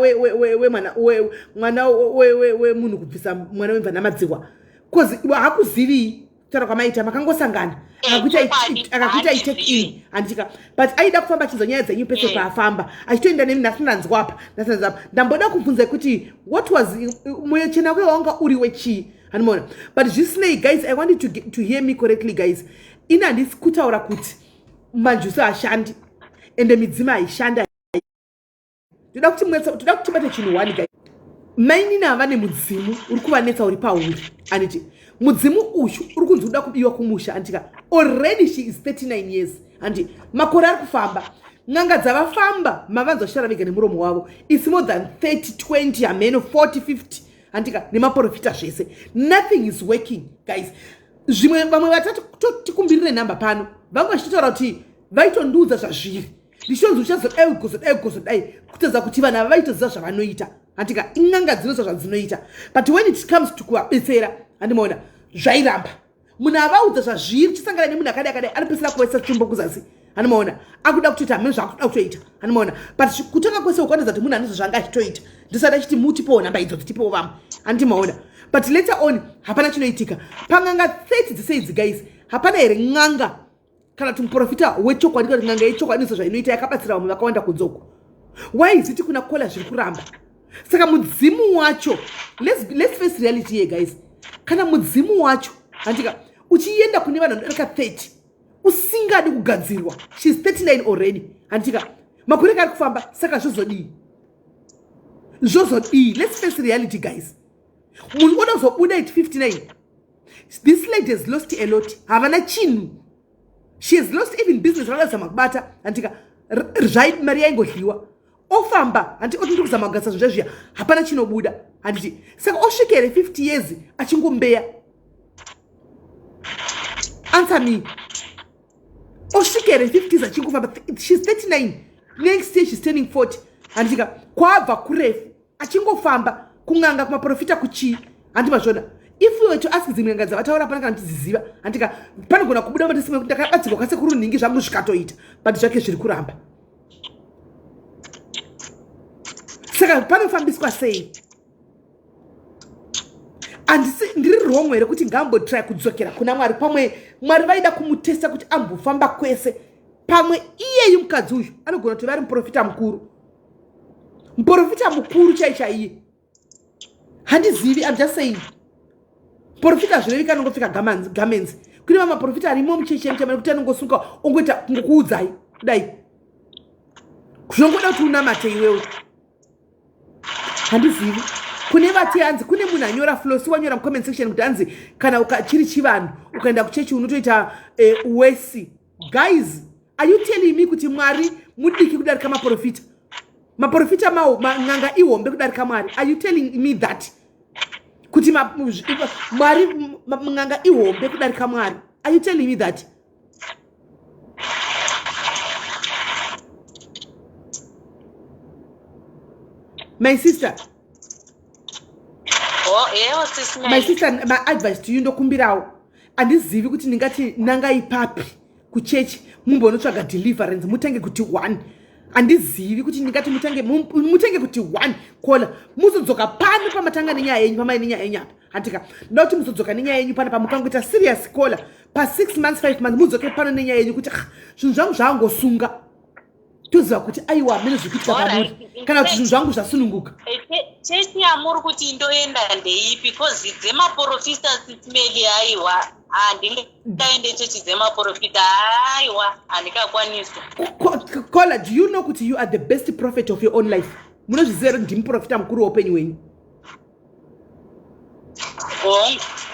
wemunhu kubvisa mwana wemvana madziwa because hakuzivi kutaura kwamaita makangosangana akakuita itake in andika but aida kufamba achinzwa nyaya dzenyu pese paafamba achitoenda nemi nasinanzwapa ndamboda kubvunza kuti what was mwoyo chena kwe wanga uri wechii hanimona but zvisinei guys I want you to hear me correctly guys ini handisi kutaura kuti manjuso hashandi ende midzima haishanda. Toda kuti bate chinhu one guys maini nava nemudzimu uri kuvanetsa uri pauri anditi mudzimu uyu uri kunzi uda kubiwa kumusha andika already she is 39 years andi makore ari kufamba nganga dzavafamba mavanzoshara vega nemuromo wavo it's more than 30-20 ameno 40-50 andika nemaprofita zvese nothing is working guys. Zvimwe vamwe vatatu tikumbirire namba pano vamwe vachitaura kuti vaitondiudza zvazviri ndichonzi uchazodai kutedza kuti vanhu ava vaitoziva zvavanoita andika inganga dzinoziva zvadzinoita but when it comes to kuvabetsera handimaona zvairamba munhu avaudza zvazviri chisangana nemunhu akadai anopesera kuvaisa tsvimbo kuzasi handimaona akuda kutoita hamene zvaakuda kutoita handimaona but kutanga kwese ukwanidza kuti munhu anoziva zvanga achitoita ndisati achiti mutipowo nhamba idzodzo tipowo vamwe handimaona but later on hapana chinoitika panganga 30 dzese idzi guys hapana here ng'anga kana kuti muprofita wechokwadi kuti ng'anga yechokwadi izvo zvainoita yakabatsira vamwe vakawanda kunzoko. Why is it kuna kola zviri kuramba saka mudzimu wacho let's face reality here guys kana mudzimu wacho handika uchienda kune vanhu vanodarika 30 usingadi kugadzirwa she's 39 already handika makore kari kufamba saka zvozodii let's face reality guys munhu oda kuzobuda at 59 this lady has lost a lot havana chinhu she has lost even business rakazama kubata handika mari yaingodliwa ofamba handiti otindi kuzama kugadzira zvinhu zvezviya hapana chinobuda handiti saka osvikere 50 years achingombeya answer me osvikere 50 achingofamba. She's 39, next year she's turning 40. Handika kwabva kurefu achingofamba kunganga kumaprofita kuchii. Handimazvona, if we were to ask dzimwe nganga dzavataura pana kana tidziziva, handika panogona kubuda mati simwe kuti ndakabatsirwa kwasekuru ningi zvangu zvikatoita, but zvake zviri kuramba. Saka panofambiswa sei? Andisi ndiri wrong here kuti ngambotry kudzokera kuna Mwari pamwe Mwari vaida kumutesta kuti ambofamba kwese pamwe iye mukadzi uyu anogona kuti vari muprofita mukuru. Muprofita mukuru chaiye. Handizivi, I'm just saying. Profita zvinovika nongofika gamenzi. Kune mama profita arimo mucheche mchama kuti anongosuka ongoita ngokuudzai kudai. Kuzongoda kuti unamate iwewe. Handizivi. Kune vati hanzi, kune munhu anyora flow, si wanyora comment section kuti hanzi kana chiri chivanhu ukaenda kuchechi unotoita wesi. Guys, are you telling me kuti Mwari mudiki kudarika maprofita? Maprofita nganga iwombe kudarika Mwari? Are you telling me that? Kuti Mwari nganga iwombe kudarika Mwari? Are you telling me that? My sister. My sister, my advice to you ndokumbirawo. Andizivi kuti ningati nanga ipapi kuchechi mumbonotsvaga deliverance mutange kuti 1. Andizivi kuti ningati mutange kuti 1 kola muzodzoka pano pamatanga nenyaya yenyu pamai nenyaya yenyu apa. Handika ndoti muzodzoka nenyaya yenyu pano pamukangoita serious kola pa 6 months 5 months mudzoke pano nenyaya yenyu kuti zvinhu zvangu zvangosunga. Toziva kuti aiwa mene zvikuitika pamuri kana kuti zvinhu zvangu zvasununguka. Chechi yamuri kuti ndoenda ndeipi because dzemaprofita SIS-MELLY aiwa handingaende chechi dzemaprofita aiwa handikakwanisa. Kola, do you know kuti you are the best prophet of your own life? Munozviziva kuti ndimi profita mukuru weupenyu hwenyu.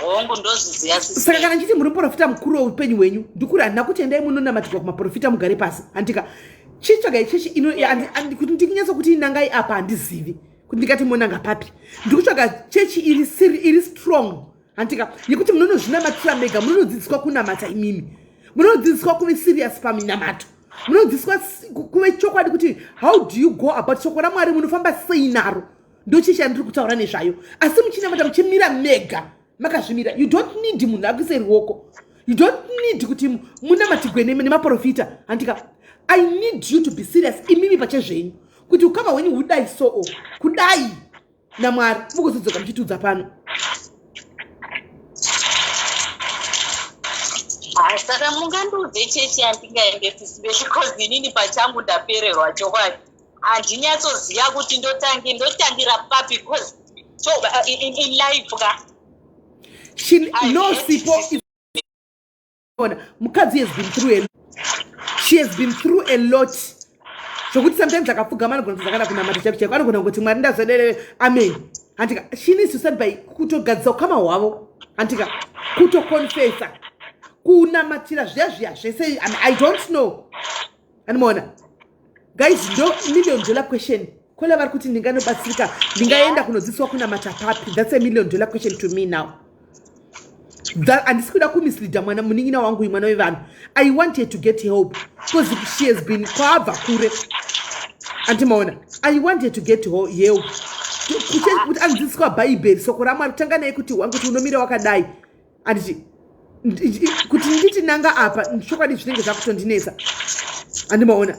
Hongu ndozviziva SIS-MELLY. Saka kana ndichiti muri profita mukuru weupenyu hwenyu ndikuri handina kuti endai munonamatirwa kumaprofita mugare pasi. Handika chichaga ichechi kuti ndikunyaso kuti inangai apa handizivi kuti ndikati monanga papi. Ndikutsvaga chechi iri strong. Handika yekuti munonozvinamatira mega, munodzidziswa kunamata imimi, munodzidziswa kuve serious paminamato, munodzidziswa kuve chokwadi kuti how do you go about shoko raMwari munofamba sei naro. Ndo chechi yandiri kutaura nezvayo. Asi muchinamata muchimira mega makazvimira. You don't need munhu akuise ruoko. You don't need kuti munamatirwe nemaprofita. Handika I need you to be serious imimi pachezvenyu kuti ukama when you die so kudai naMwari mugozodzoka muchitudza pano. Saka mungandiudze chechi yandingaende SIS-MELLY because inini pachangu ndapererwa chokwadi. Handinyasoziva kuti ndotangira papi because so in life ka. She knows people. Mukadzi has been through a lot. She has been through a lot. So kuti sometimes akafugama anogona kana kunamata chako anogona kuti Mwari ndazodere amen. Handika she needs to start by kutogadzisa ukama hwavo. Handika kutokonfesa. Kunamatira zviya zvese I don't know. Animona. Guys, ndo $1,000,000 question. Kola vari kuti ndinganobatsirika ndingaenda kunodzidziswa kunamata papi. That's a $1,000,000 question to me now. Andisikuda kumislead mwana muningina wangu mwana wevanhu. I want her to get help because she has been kwabva kure. Antimaona. I want her to get help. Kuti andzidziswa Bible soko raMwari tanga naye kuti wangu kuti unomira wakadai. Anditi kuti nditi nanga apa chokwadi zvinenge zvakutondinetsa. Andimaona.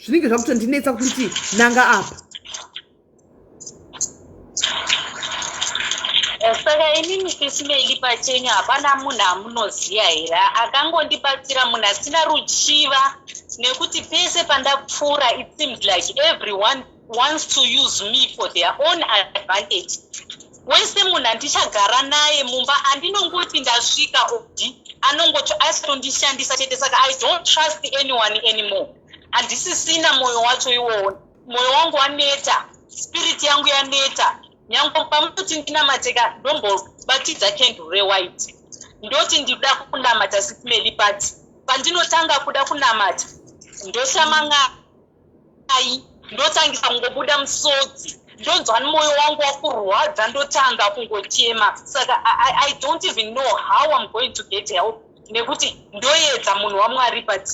Zvinenge zvakutondinetsa kuti nanga apa. Saka inini SIS-MELLY pachenyu hapana munhu amunoziva here akangondibatsira munhu asina ruchiva nekuti pese pandapfuura it seems like everyone wants to use me for their own advantage. Wese munhu andichagara naye mumba andinongoti ndasvika odi anongoti asitondishandisa chete. Saka I don't trust anyone anymore. Handisisina moyo wacho iwowo. Moyo wangu waneta, spirit yangu yaneta. Nyango pamuti ndinamateka ndombobatidza candle white. Ndoti ndida kunamata SIS-MELLY pati. Pandinotanga kuda kunamata ndoshamanga ai ndotangisa kungobuda musodzi. Ndonzwa moyo wangu wakurwadza ndotanga kungochema. Saka I don't even know how I'm going to get help nekuti ndoedza munhu waMwari but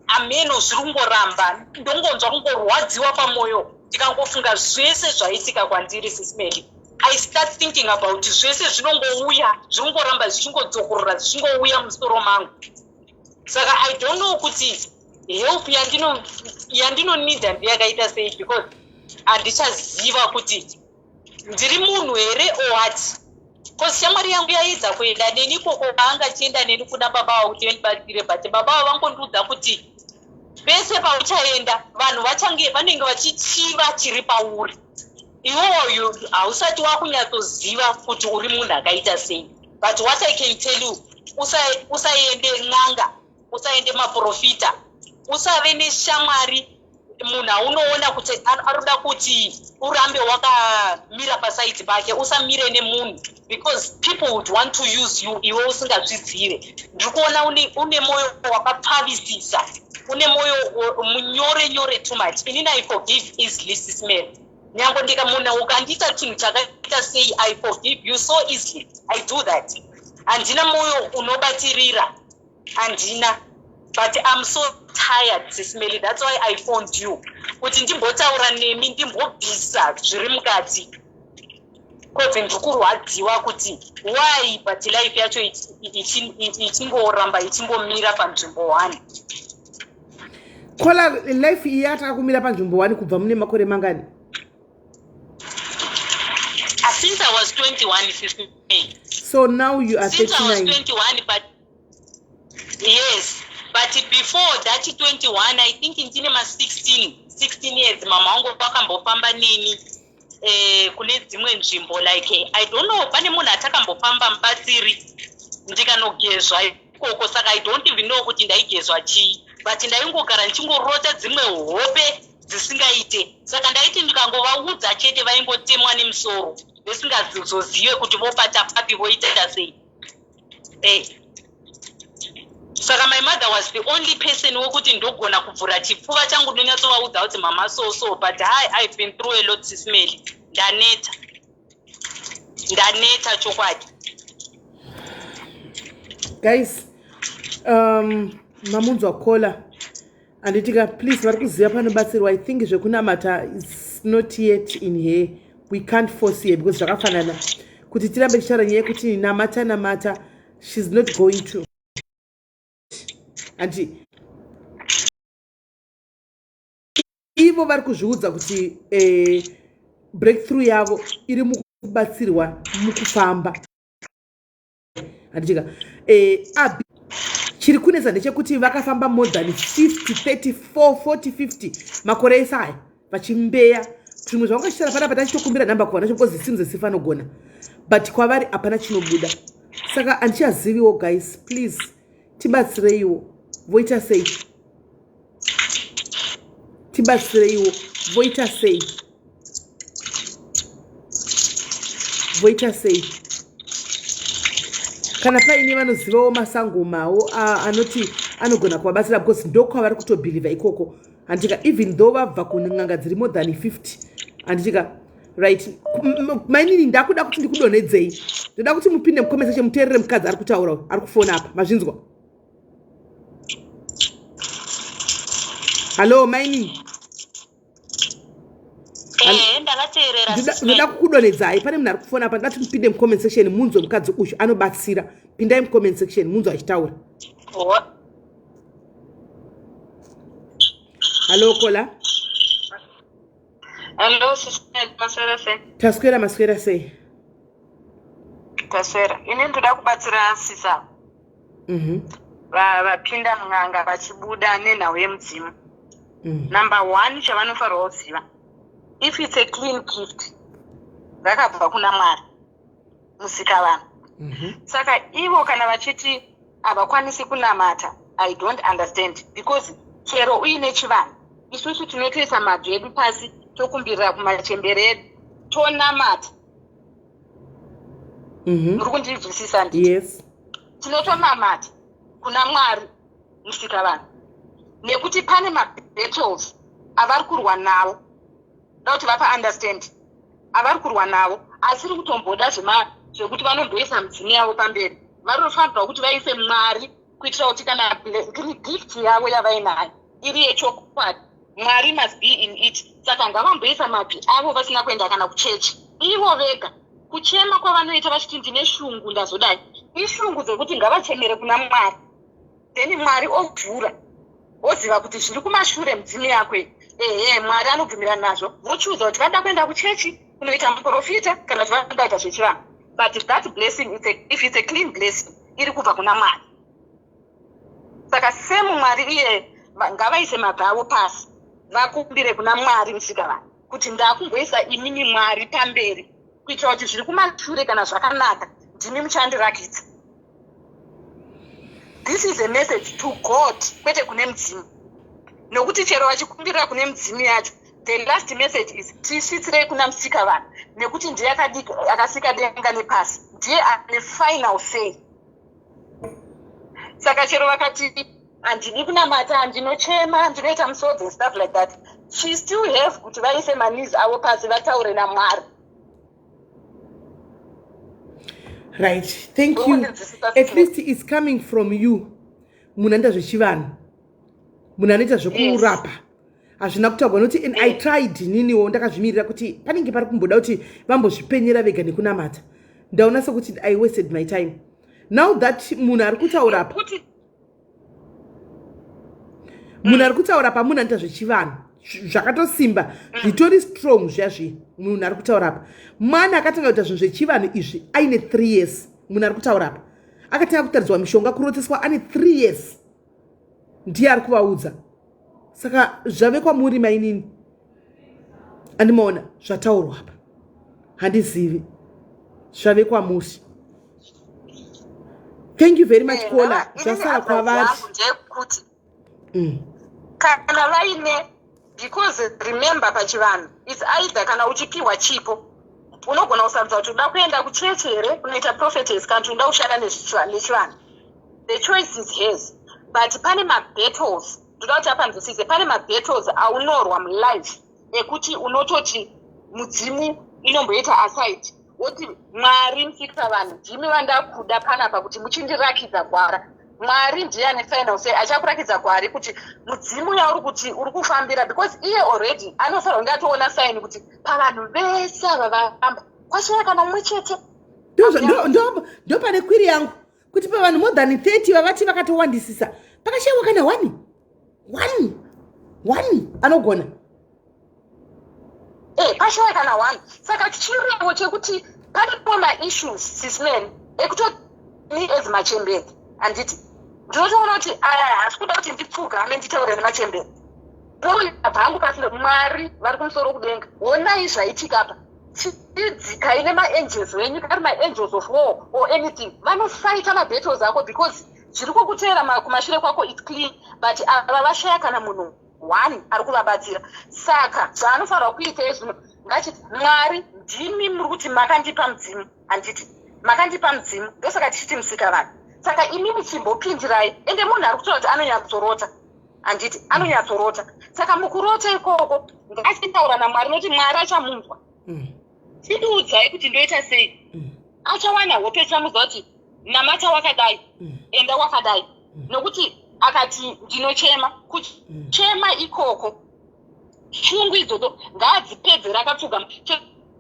ameno zviri kungoramba ndongonzwa kungorwadziwa pamwoyo ndikangofunga zvese zvaitika kwandiri Sis Melly. I start thinking about zvese zvinongouya zvingoramba zvichingodzokorora zvichingouya musoro mangu. Saka I don't know kuti help yandinonida ndiyakaita sei because handichaziva kuti ndiri munhu here or what. Because shamwari yangu yaidza kuenda neni ikoko vaangachienda neni kuna baba vavo kuti vendibatsire but baba vavo vangondiudza kuti pese pauchaenda vanhu vanenge vachichiva chiri pauri. Iwoyo hausati wakunyatsoziva kuti uri munhu akaita sei. But what I can tell you, usaende n'anga, usaende maprofita, usave neshamwari munhu aunoona kuti anoda kuti urambe wakamira pasaiti pake, usamire nemunhu because people would want to use you iwe usingazvizive. Ndiri kuona une moyo wakapfavisisa, une moyo munyore too much. Inini I forgive easily Sis Melly. Nyango ndika munhu ukandiita chinhu chakaita sei I forgive you so easily. I do that. Handina moyo unobatirira. Handina. But I'm so tired Sis Melly. That's why I phoned you. Kuti ndimbotaura nemi ndimbobvisa zviri mukati. Kodzi ndikurwadziwa kuti why but life yacho ichingoramba ichingomira panzvimbo 1. Kola life iyi yatakakumira panzvimbo 1 kubva mune makore mangani? Since I was 21, Sis Melly. So now you are 39. Since I was 21, but yes, but before that 21, I think in cinema 16 years, mama wangu wakambofamba nini kune dzimwe nzvimbo like I don't know pane munhu atakambofamba mubatsiri ndikanogezwa ikoko saka I don't even know kuti ndaigezwa chii but ndaingogara ndichingorota dzimwe hope dzisingaite saka ndaiti ndikangovaudza chete vaingotemwa nemusoro vesingazozive kuti vopata papi voita sei. Saka my mother was the only person wokuti ndogona kuvhura chipfuva changu ndonyatsovaudza kuti mama so but I've been through a lot Sis Melly. Ndaneta chokwadi. Guys, mamunzwa kola anditika please vari kuziva panobatsirwa. I think zvekunamata is not yet in here. We can't force here because zvakafanana kuti tirambe tichitaura nyaya yekuti namata she's not going to. And ivo vari kuzviudza kuti breakthrough yavo iri mukubatsirwa mukufamba. Anditika chiri kunetsa ndechekuti vakafamba more than 50 34 40 50 makore ese aya vachimbeya zvimwe zvavangachitara panapa tachitokumbira nhamba kuvana because it seems as if anogona but kwavari hapana chinobuda. Saka handichaziviwo guys, please tibatsireiwo. Voita sei? Tibatsireiwo. Voita sei? Voita sei? Kana paine vanozivawo masango mawo anoti anogona kuvabatsira because ndokwavari kutobhilivha ikoko. Handika even though vabva kun'anga dziri more than 50 handika right mainini ndakuda kuti ndikudonhedzei. Ndoda kuti mupinde mukomesa chemuteerere mukadzi ari kutaura ari kufona apa mazvinzwa. Hello mainini. Ndakateerera. Ndoda kukudonhedzai pane munhu ari kufona apa. Ndoda kuti mupinde mucomment section munzwe mukadzi uyu anobatsira. Pindai mucomment section munzwe achitaura. Hello kola. Hello Sis Melly, maswera sei? Maswera sei? Taswera. Ini ndoda kubatsira sisa. Vapinda mun'anga vachibuda nenhau yemudzimu. Number 1 chavanofanirwa kuziva. If it's a clean gift, vakabva kuna Mwari, musikavanhu. Saka ivo kana vachiti havakwanisi kunamata, I don't understand because chero uine chivanhu. Isusu tinotoisa mabvi edu pasi tokumbirira kumachembere edu tonamata. Muri kundinzwisisa ndii? Yes. Tinotonamata kuna Mwari musikavanhu. Nekuti pane mabattles avari kurwa nawo. Kuti vapa understand. Avari kurwa nawo asiri kutomboda zvekuti vanondoisa midzimu yavo pamberi. Vari kufanirwa kuti vaise Mwari kuitira kuti kana gift yavo yavainayo iri yechokwadi, Mwari must be in it. Saka ngavamboisa mabvi avo vasina kuenda kana kuchechi ivo vega. Kuchema kwavanoita vachiti ndine shungu ndazodai, ishungu dzekuti ngavachemere kuna Mwari, then Mwari ovhura oziva kuti zviri kumashure mudzimu yako Mwari anobvumirana nazvo, vochuza kuti vada kuenda kuchechi kunoita muprofita kana kuti vada kuita zvechivanhu. But if that blessing if it's a clean blessing iri kubva kuna Mwari. Saka semu Mwari iye ngavaise mabvi avo pasi vakumbire kuna Mwari Musikavanhu kuti ndakungoisa imini Mwari pamberi kuitira kuti zviri kumashure kana zvakanaka ndimi muchandirakidza. This is a message to God, kwete kune mudzimu. Nokuti chero vachikumbirira kune mudzimu yacho, the last message is tisvitsirei kuna Musikavanhu nekuti ndiye akasika denga nepasi, ndiye ane final say. Saka chero vakati handidi kunamata, handinochema, handinoita musodzi and stuff like that, she still have kuti vaise manizi avo pasi vataure naMwari. Right, thank you. At least it's coming from you. Munanda zvechivanhu, munanoita zvekurapa, hazvina kutaurwa noti and I tried niniwo ndakazvimirira kuti panenge pari kumboda kuti vambozvipenyera vega nekunamata. Ndaona sekuti I wasted my time. Now that munhu ari kutaura pa munhu ari kutaura pa munanoita zvechivanhu zvakatosimba zvitori strong zvazvi. Munhu ari kutaura pa mwana akatanga kuita zvinhu zvechivanhu izvi aine 3 years. Munhu ari kutaura pa akatanga kutaridzwa mishonga kuroteswa ane 3 years, ndiye ari kuvaudza. Saka zvave kwamuri mainini andimaona zvataurwa apa, handizivi zvave kwamuri. Thank you very much Kola. Zvasara kwavari kana vaine, because remember pachivanhu it's either kana uchipiwa chipo unogona kusanza kuti uda kuenda kuchechi here kunoita prophetess kana uda kushanda nechivanhu. The choice is his, but pane mabattles ndoda kuti apanzwisise, pane mabattles aunorwa mulife ekuti unototi mudzimu inomboita aside woti Mwari Musikavanhu ndimi vandakuda panapa kuti muchindirakidza gwara. Mwari ndiye ane final say, achakurakidza gwari kuti mudzimu yauri kuti uri kufambira, because iye already anofanira kunge atoona sign kuti pavanhu vese ava vafamba kwashaya kana mumwe chete. Ndo pane kwiri yangu kuti pavanhu more than 30 vavati vakatowandisisa pakashayiwa kana one anogona pashayiwa kana 1. Saka chirevo chekuti pane maissues sismen ekutoti as machemberi handiti ndinotoona kuti hasi kuda kuti ndipfugame nditaure nemachemberi. Bhangu pasina Mwari vari kumusoro kudenga, honai zvaitika apa, chidzikai nemaangels venyu kari maangels of war or anything, vanofighta mabattles ako because zviri kukutera kumashure kwako it's clean, but ava vashaya kana munhu 1 ari kuvabatsira. Saka zvaanofanira kuita izvino ngachiti Mwari ndimi muri kuti makandipa mudzimu, handiti makandipa mudzimu, ndosaka tichiti Musikavanhu. Saka imimi chimbopindirai, ende munhu ari kutaura kuti anonyatsorota, handiti anonyatsorota. Saka mukurota ikoko ngachitaura naMwari noti Mwari achamunzwa. Chidudzai kuti ndoita sei, achawana hope, chamuza kuti namata wakadai enda wakadai, nokuti akati ndinochema, kuchema ikoko shungu idzodzo ngaadzipedze rakapfugama.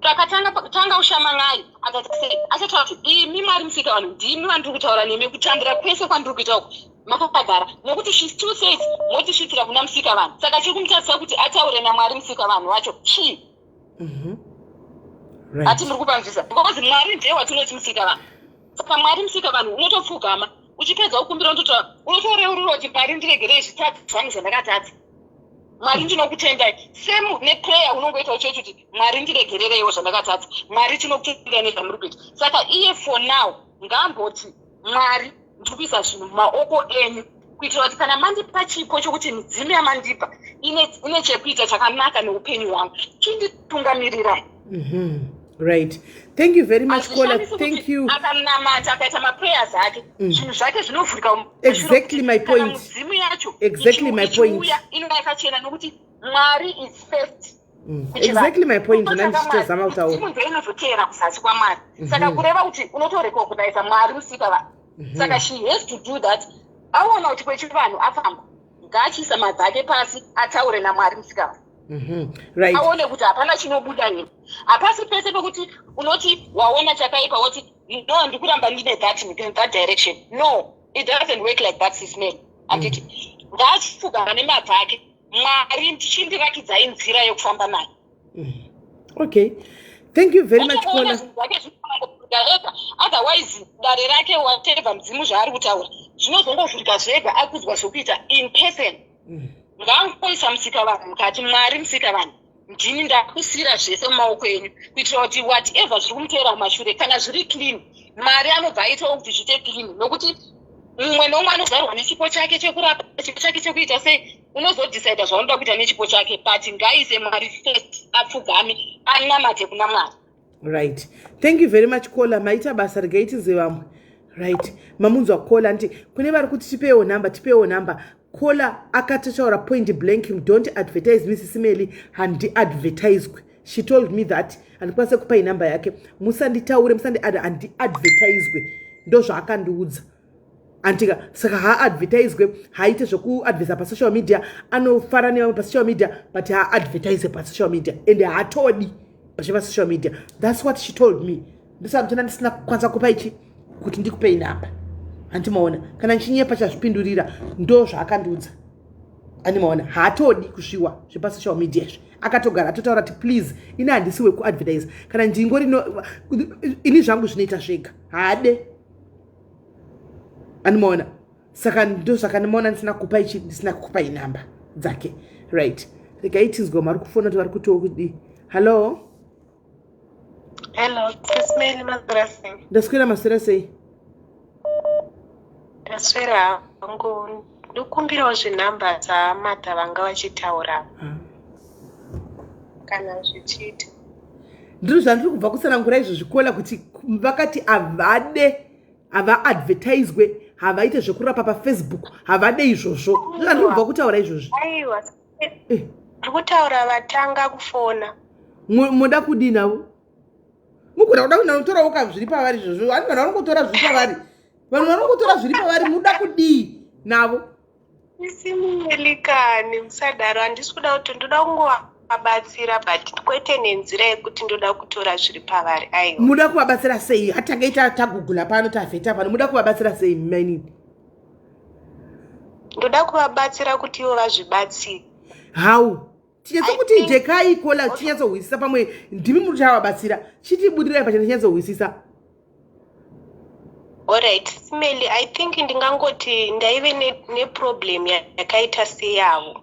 Takatanga ushama naye akati sei achataura kuti imi Mwari Musikavanhu ndimi vandiri kutaura nemi kutambira kwese kwandiri kuita uku makakagara, nokuti she still says motisvitsira kuna Musikavanhu. Saka chiri kumutarisa kuti ataure naMwari Musikavanhu wacho chi ati muri kupanzvisa, because Mwari ndiye watinoti Musikavanhu. Saka Mwari Musikavanhu unotopfugama uchipedza ukumbira unotoreurura kuti Mwari ndiregerei zvitatu zvangu zvandakatadza, Mwari ndinokutendai. Same neprayer unongoita uchocho kuti Mwari ndiregerereiwo zvandakatadza, Mwari tinokutendai nezvamuri kuita. Saka iye for now ngamboti Mwari ndiri kuisa zvinhu mumaoko enyu kuitira kuti kana mandipa chipo chokuti midzimu yamandipa ine chekuita chakanaka neupenyu hwangu chinditungamirai. Right, thank you very much Kola. Thank you. Akanamata akaita maprayers ake zvinhu zvake zvinovhurika. Exactly my point. Mudzimu yacho exactly my point. Inova yakachena nokuti Mwari is first. Exactly my point. Nanditozama kutaura mudzimu ndiye inozotera kuzasi kwaMwari. Saka kureva kuti unotoreka kudaisa Mwari Musikavanhu. Saka she has to do that aona kuti kwechivanhu afamba ngaachisa madzake pasi ataure naMwari Musikana. Right. Aone kuti hapana chinobuda here. Hapasi pese pekuti unoti waona chakaipa woti no ndikuramba ndine that direction. No, it doesn't work like that, Sis Melly. Anditi ngaachifugana nemadzake Mwari ndichindirakidzai nzira yekufamba naye. Okay. Thank you very much, Kola. Otherwise, dare rake whatever mdzimu zvaari kutaura zvinozongosvika zvega akudzwa zvokuita in person. Ngangoisa Musikavanhu mukati, Mwari Musikavanhu, ndini ndakusira zvese mumaoko enyu kuitira kuti whatever zviri kumuteera kumashure kana zviri clean, Mwari anobva aitawo kuti zviite clean, nokuti mumwe nomwe anozarwa nechipo chake chekurapa, chipo chake chekuita sei, unozodecide zvaunoda kuita nechipo chake, but ngaise Mwari first, apfugame anamate kuna Mwari. Right. Thank you very much, Kola. Maita basa regaitize vamwe. Right. Mamunzwa Kola nti kune vari kuti tipewo number. Kola akataura point blank, don't advertise Mrs. Melly handi advertiswe. She told me that andikwanise kupa number yake. Musanditaure, handi advertiswe. Ndo zvakandiudza. Antika saka advertiswe, haite zvokuadvertisa pa social media, anofara nevamwe pa social media, but advertise pa social media and haatodi pa social media. That's what she told me. Ndisamtona ndisina kwanza kupa ichi kuti ndikupe number. Antimaona kana nchinyepa chazvipindurira ndo zvakandiudza. Animaona haatodi kusviwa zvepa social media. Akatogara atotaura kuti please ina handisiwe kuadvertise kana ndingori ini zvangu zvinoita zvega haade. Animaona saka ndo zvakandimaona ndisina kupa ichi, ndisina kukupa number dzake. Right. Regaitizwa mari kufona kuti vari kutokudi. Hello. Hello, Sis Melly Madrasi. Ndaswera maswera sei? Ndaswera hangu ndokumbirawo zvinhamba dzamadha vanga vachitaura kana zvichiita. Ndiro zvandiri kubva kusanangura izvozvi Kola kuti vakati hava advertiswe, havaite zvekurapa pa Facebook, havade izvozvo. Ndiro zvandiri kubva kutaura izvozvi. Aiwa, ndikutaura vatanga kufona. Muda kudii navo? Mukuda kunotora uka zviri pavari izvozvo. Vanhu vanongotora zviri pavari. Vanhu vanongotora zviri pavari muda kudii navo? Isi Melikani musadaro, handisi kuda kuti ndoda kungovabatsira but kwete nenzira yekuti ndoda kutora zviri pavari. Aiwa. Muda kuvabatsira sei? Hatangaita tagugula pano tavheta pano. Muda kuvabatsira sei mani? Ndoda kuvabatsira kuti ivo vazvibatsire. How? Tinyatso kuti jekai Kola tinyatso huisisa pamwe ndimi muchavabatsira. Chitibudirai pachana tinyatso huisisa. Alright, Melly, I think ndingangoti ndaive neproblem yakaita seyavo.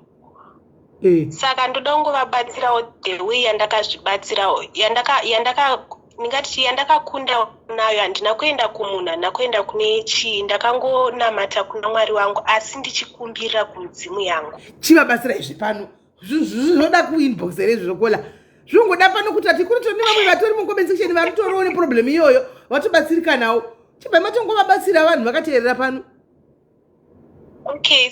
Saka ndoda kungovabatsirawo the way yandakazvibatsirawo, yandakakunda nayo. Handina kuenda kumunhu, handina kuenda kune chii, ndakangonamata kuna Mwari wangu asi ndichikumbira kumudzimu yangu. Chivabatsira izvi pano. Zvinoda kuinbox here zvokola. Zvongoda pano kuti ati kuri toni vamwe vatori mucomment section vari kutoriwo neproblem iyoyo vatobatsirikanawo. Chibai matongovabatsira vanhu vakateerera pano. Okay.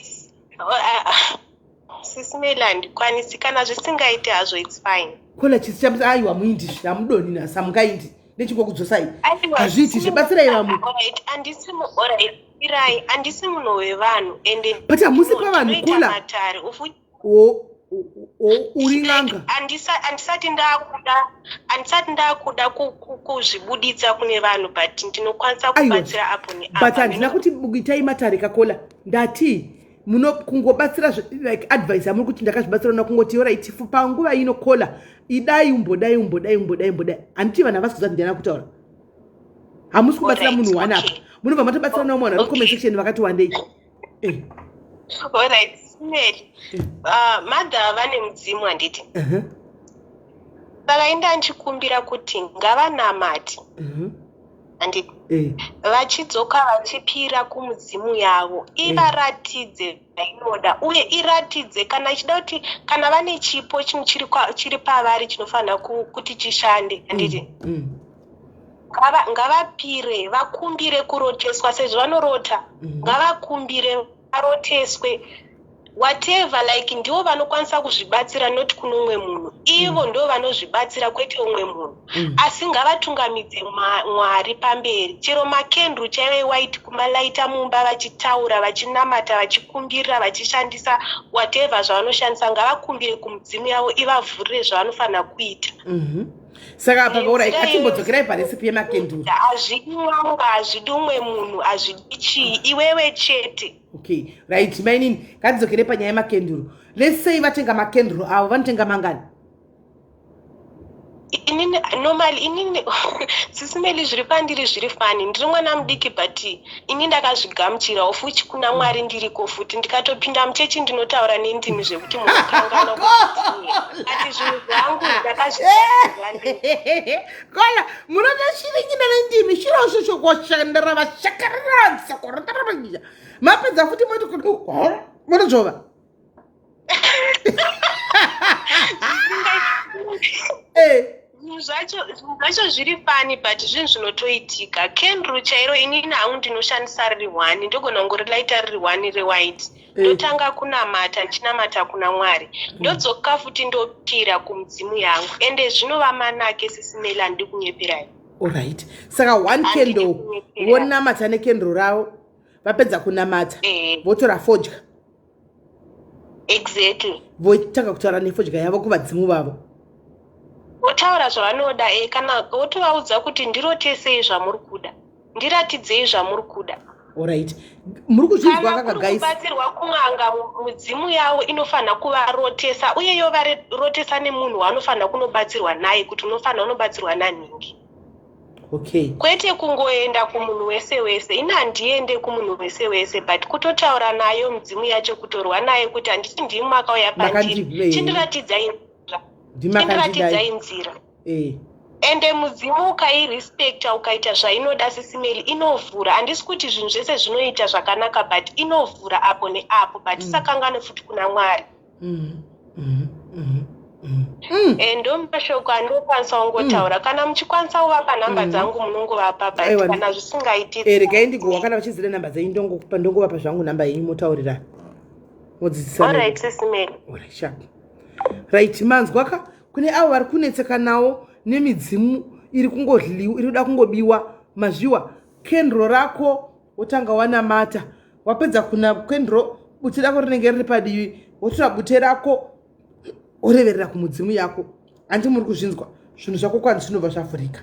Sis Melly handikwanisi kana zvisingaiti hazvo it's fine. Kola chisi chamuti aiwa muindi zvamudoni nasa mungaindi nechikokudzosai. Hazviiti zvibatsirai vamwe. Alright, handisi munhu wevanhu ende but hamusi pavanhu Kola. Uri n'anga. Handisati ndakuda kuzvibuditsa kune vanhu but ndinokwanisa kubatsira apo neapo. But handina kuti itai matare kaKola. Ndati muno kungobatsira like advice amuri kuti ndakazvibatsira na kungoti alright panguva ino Kola idai umbodai. Handiti vanhu havasi kuzati ndiyana kutaura. Hamusi kubatsira munhu one apa. Munobva matobatsira nawo munhu ari comment section vakati wandei. Alright, Melly. Madha vane mudzimu handiti. Saka inda ndichikumbira kuti ngavanamati. Handiti. Vachidzoka vachipira kumudzimu yavo. Ivaratidze vainoda uye iratidze kana ichida kuti kana vane chipo chiri pavari chinofanira kuti chishande. Handiti. Ngavapire, vakumbire kuroteswa sezvo vanorota. Ngavakumbire varoteswe. whatever like ndivo vanokwanisa kuzvibatsira noti kuno umwe munhu ivo ndo vanozvibatsira kwete umwe munhu asi ngavatungamidze Mwari pamberi chero makendru chaive white kumalaita mumba vachitaura vachinamata vachikumbirira vachishandisa whatever zvavanoshandisa ngavakumbire kumudzimu yavo ivavhurire zvavanofanira kuita saka apa alright atimbodzokerai parecipe yemakenduru hazvidi mwanga hazvidi umwe munhu hazvidi chii iwewe chete okay right mainini ngatidzokere panyaya yemakenduru let's say vatenga makenduru avo vanotenga mangani inini normally inini sisimeli zviri pandiri zviri fani ndiri mwana mudiki but ini ndakazvigamuchirawo futi kuna Mwari ndiriko futi ndikatopinda muchechi ndinotaura nendimi zvekuti munokangana ati zvinhu zvangu ndakazvigamuchira kola munotoshiringina nendimi chiro shosho koshandara vashakaransa koratarabanyija mapedza futi motozvova zvacho zviri fani but zvinhu zvinotoitika kendru chairo inini hangu ndinoshandisa riri 1 ndogona ngorilaita riri 1 rewhite ndotanga kunamata ndichinamata kuna Mwari ndodzoka futi ndopira kumudzimu yangu ende zvinova manake sisimeli handidi kunyeperai alright saka 1 candle vonamata nekendro ravo vapedza kunamata votora fodya exactly votanga kutaura nefodya yavo kuvadzimu vavo wotaura zvavanoda kana wotovaudza kuti ndirotesei zvamuri kuda ndiratidzei zvamuri kuda alright muri kuzvinzwa kaka guys kubatsirwa kun'anga mudzimu yavo inofanira kuvarotesa uye yovarotesa nemunhu waanofanira kunobatsirwa naye kuti unofanira unobatsirwa naningi okay kwete kungoenda kumunhu wese wese ina handiende kumunhu wese wese but kutotaura nayo mudzimu yacho kutorwa naye kuti handiti ndimi makauya pandiri chindiratidzai nzira ende mudzimu ukairespecta ukaita zvainoda sisimeli inovhura handisi kuti zvinhu zvese zvinoita zvakanaka but inovhura apo neapo but tisakangane futi kuna Mwari ndo mashoko andokwanisa ungotaura kana muchikwanisa kuvapa nhamba dzangu munongovapa but kana zvisingaitiri regai ndigowa kana vachizira nhamba dzenyu ndongovapa zvangu nhamba yenyu motaurira modzidzisana alright sisimeli right manzwa kune avo vari kunetseka nawo nemidzimu iri kuda kungobiwa mazviwa kendro rako wotanga wanamata wapedza kuna kendro bute rako rinenge riri padivi wotora bute rako woreverera kumudzimu yako handi muri kuzvinzwa zvinhu zvako kwani zvinobva zvavhurika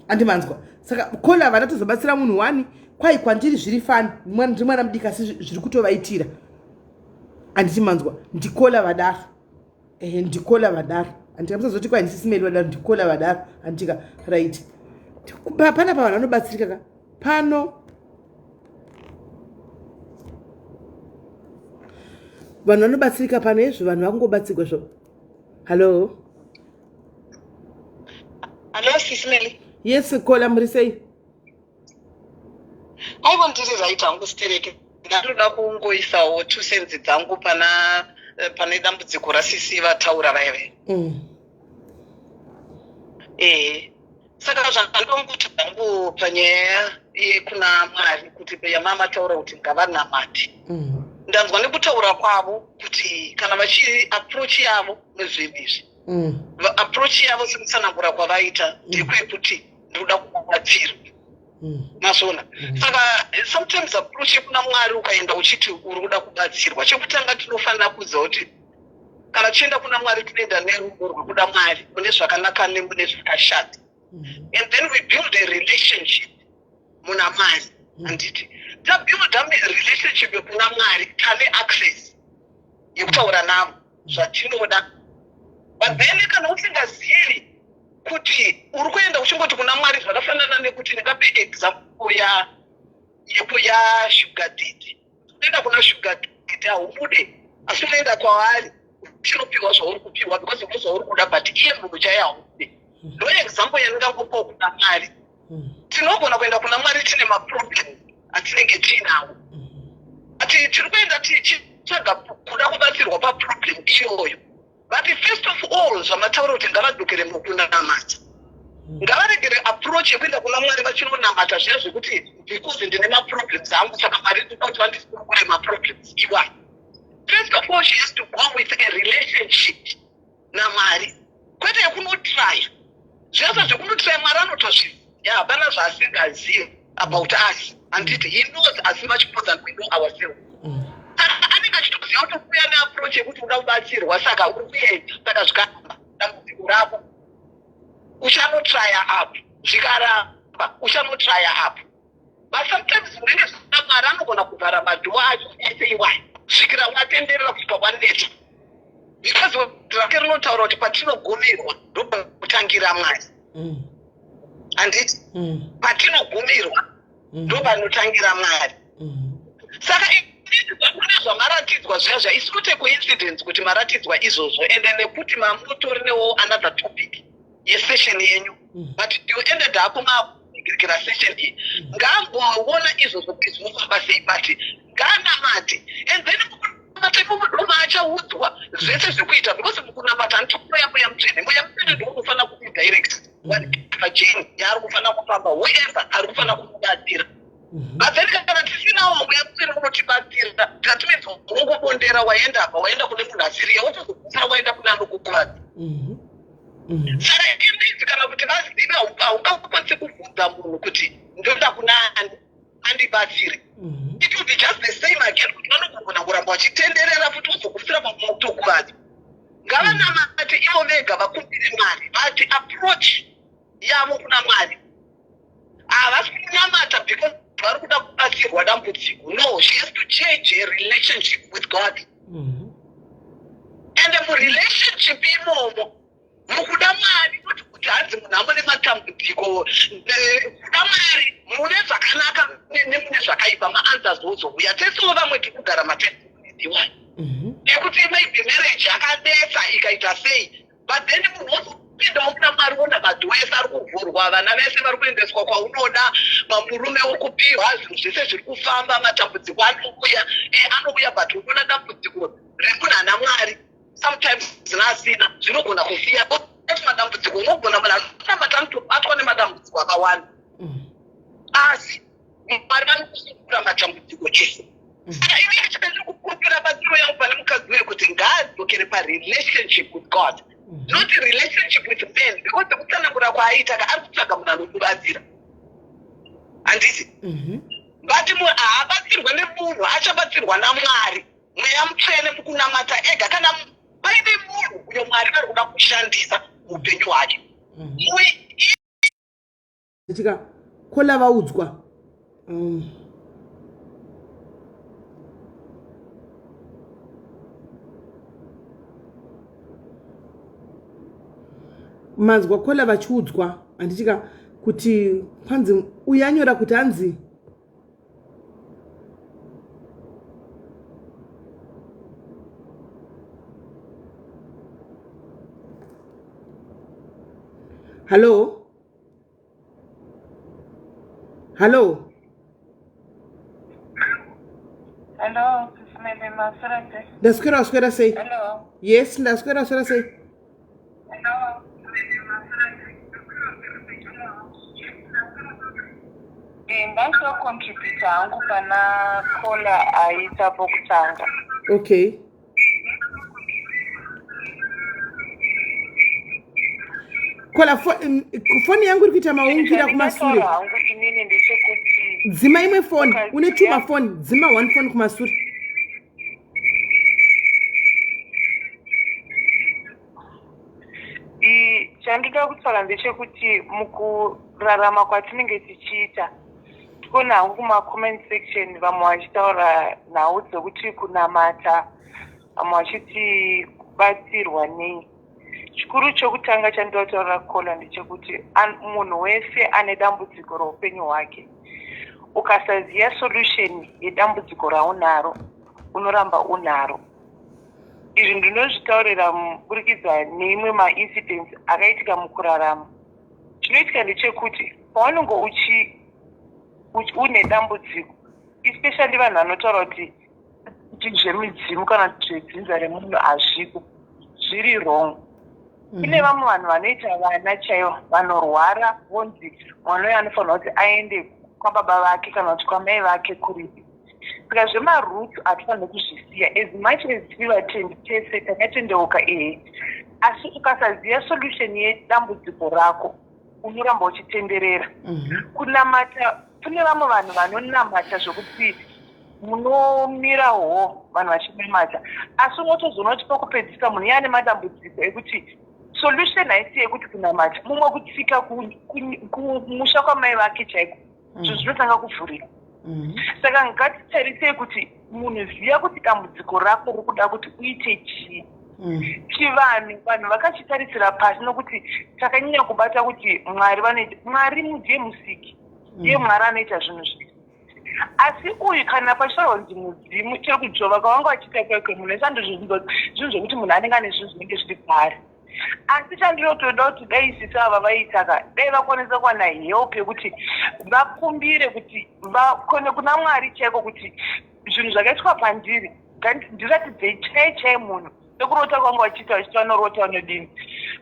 handi manzwa saka kola vana tozobatsira munhu 1 kwai kwandiri zviri fani ndiri mwana mudiki asi zviri kutovaitira handiti manzwa ndikola vadaro ndikola vadaro handikamuzazoti kwai ndisisimeli vadaro ndikola vadaro handitika right pana pa vanhu vanobatsirika ka pano vanhu vanobatsirika pano ezvo vanhu vakungobatsirwa zvo hallo sisimeli yes kola muri sei aivo ndiri right hangu stereke ndatoda kungoisawo 2 cents dzangu pane dambudziko rasisi vataura vaive saka zvandongoti hangu panyaya yekuna Mwari kuti yamama taura kuti ngavanamate ndanzwa nekutaura kwavo kuti kana approach yavo nezvemizvi approach yavo sekutsanangura kwavaita ndekwekuti ndoda kubatsirwa mazvona saka sometimes approach yekuna Mwari ukaenda uchiti uri kuda kubatsirwa chekutanga tinofanira kuziva kuti kana tichienda kuna Mwari tinoenda nerudo rwekuda Mwari mune zvakanaka nemune zvakashata and then we build a relationship muna Mwari handiti tabuilda relationship yekuna Mwari tane access yekutaura navo zvatinoda but then kana usingazivi kuti uri kuenda uchingoti kuna Mwari zvakafanana nekuti ndingape example sugar daddy unoenda kuna sugar daddy haubude asi unoenda kwaari uchinopiwa zvauri kupiwa because ndo zvauri kuda but iye munhu chaiye haubude ndo example yandingangopawo kuna Mwari tinogona kuenda kuna Mwari tine maproblem atinenge tiinawo ati tiri kuenda tichitsvaga kuda kubatsirwa paproblem iyoyo but first of all zvamataura kuti ngavadzokere mukunamata ngavaregere approach yekuenda kuna Mwari vachinonamata zviya zvekuti because ndine maproblems angu saka Mwari ndinoda kuti vandisungure maproblems iwayo First of all, she has to go with a relationship. Namari. Kwete yakunotry. Zvese zvekunotry Mwari anotozviziva. Yeah, hapana zvaasingazivi about us. And he knows as much more than we know ourselves. Anenge achitoziva kuti kuuya neapproach yekuti uda kubatsirwa saka uri kuedza saka zvikamba dambudziko rako. Uchanotrya apo. Zvikaramba uchanotrya apo. But sometimes unenge zvisina Mwari anogona kuvhara madhoo acho ese iwayo. Svikira watenderera kusvika kwaneta. Because rake rinotaura kuti patinogumirwa ndopakutangira Mwari. Handiti? Patinogumirwa ndopanotangira Mwari. Saka kune zvamaratidzwa zviya it's not a coincidence kuti maratidzwa izvozvo ende nekuti mamutorinewo another topic yesession yenyu. But you ended up maigirikira session iyi. Ngamboona izvozvo kuti zvinofamba sei but nganamate and then mukunamata achaudzwa zvese zvekuita because mukunamata anotomoya moya mutsvene ndokufanira kudirect wajeni yaari kufanira kufamba whoever ari kufanira kumubatsira. But then kana tisinawo mweya mutsvene unotibatsira tatimedza ungobondera waenda apa waenda kune munhu asiriya wotozokufa waenda kune anokukuvadza. Saka indizi kana kuti vaziva haungakwanisi kubvunza munhu kuti ndoda kuna andibatsire. It will be just the same again kuti vanogona kuramba vachitenderera futi uzokufira pamutokuvadza. Ngavanamate ivo vega vakumbire Mwari vati approach yavo kuna Mwari. Havasi kunamata because vari kuda kubatsirwa dambudziko. No, she has to change her relationship with God. And murelationship imomo mukuda Mwari kuti hanzi munhu amune matambudziko. Kuda Mwari mune zvakanaka nemune zvakaipa maanswers wozouya. Tesiwo vamwe tikugara matestimonies ekuti maybe marriage yakadesa ikaita sei but then munhu wozopindawo kuna Mwari wona madhoo ese ari kuvhurwa vana vese vari kuendeswa kwaunoda mamurume okupiwa zvinhu zvese zviri kufamba matambudziko anouya but unoona dambudziko remunhana Mwari sometimes zvinasina zvinogona kufiya ati madambudziko unogona munhu anotamba anotobatwa nemadambudziko akawanda asi Mwari vanokusungura matambudziko ese. Saka ini chipedza kukumbira batsiro yangu pane mukadzi uyu kuti ngaadzokere parelationship with God, not a relationship with men, because kutsanangura kwaaita ari kutsvaga munhu anomubatsira. Handiti? But haabatsirwe nemunhu achabatsirwa naMwari mweya mutsvene mukunamata ega kana paine munhu uyo Mwari vari kuda kushandisa muupenyu hwake. Tika kola vaudzwa mazwa kola vachiudzwa handitika kuti kwanzi uyanyora kuti hanzi Hello? Hello? Hello, SIS MELLY Masarate. Ndaswera sei? Hello. Yes, ndaswera sei? Hello. Ndaitocontribute hangu pana kola aita pokutanga. Okay. Kola foni yangu iri kuita maungira kumashure. Dzima imwe foni, une two mafoni, dzima one phone kumashure. Chandida kutaura ndechekuti mukurarama kwatinenge tichiita tikona hangu kuma-comment section vamwe vachitaura nhau dzekuti kunamata, vamwe vachiti kubatsirwa nei. Chikuru chokutanga chandida kutaura kola ndechekuti munhu wese ane dambudziko roupenyu hwake. Ukasaziya solution yedambudziko raunaro unoramba unaro. Izvi ndinozvitaurira muburikidza neimwe maincidents akaitika mukurarama. Chinoitika ndechekuti paunenge une dambudziko, especially vanhu vanotaura kuti zvemidzimu kana kuti dzinza remunhu hazviko, zviri wrong. Kune vamwe vanhu vanoita vana chaivo vanorwara vonzi mwana uyo anofanira kuti aende kwababa vake kana kuti kwamai vake kuripi. saka zvemaroot hatifanira kuzvisiya as much as tiri vatendi tese takatendeuka asi ukasaziva solution yedambudziko rako unoramba uchitenderera. Kunamata, kune vamwe vanhu vanonamata zvokuti munomirawo vanhu vachimemata, asi unotozoona kuti pakupedzisa munhu yane madambudziko ekuti solution haisi yekuti kunamata, mumwe kutsika kumusha kwamai vake chaiko zvinhu zvinotanga kuvhurika. Saka ngatitarisei kuti munhu ziva kuti dambudziko rako riri kuda kuti uite chii. Chivanhu vanhu vakachitarisira pasi nokuti takanyanya kubata kuti Mwari vanoita, Mwari ndiye musiki, ndiye Mwari anoita zvinhu zviri. Asi uyu kana pashorwa kunzi mudzimu chiri kujova kwavanga vachiita kwekwe munhu esando zvinhu zvokuti munhu anenge ane zvinhu zvinenge zviri paari. Asi chandinotoda kuti dai isisi ava vaitaka dai vakwanisa kuwana help yekuti vakumbire kuti vakone kuna Mwari chaiko kuti zvinhu zvakaitwa pandiri ndiratidzei chai munhu sekurota kwanga vachiita vanorota vanodini.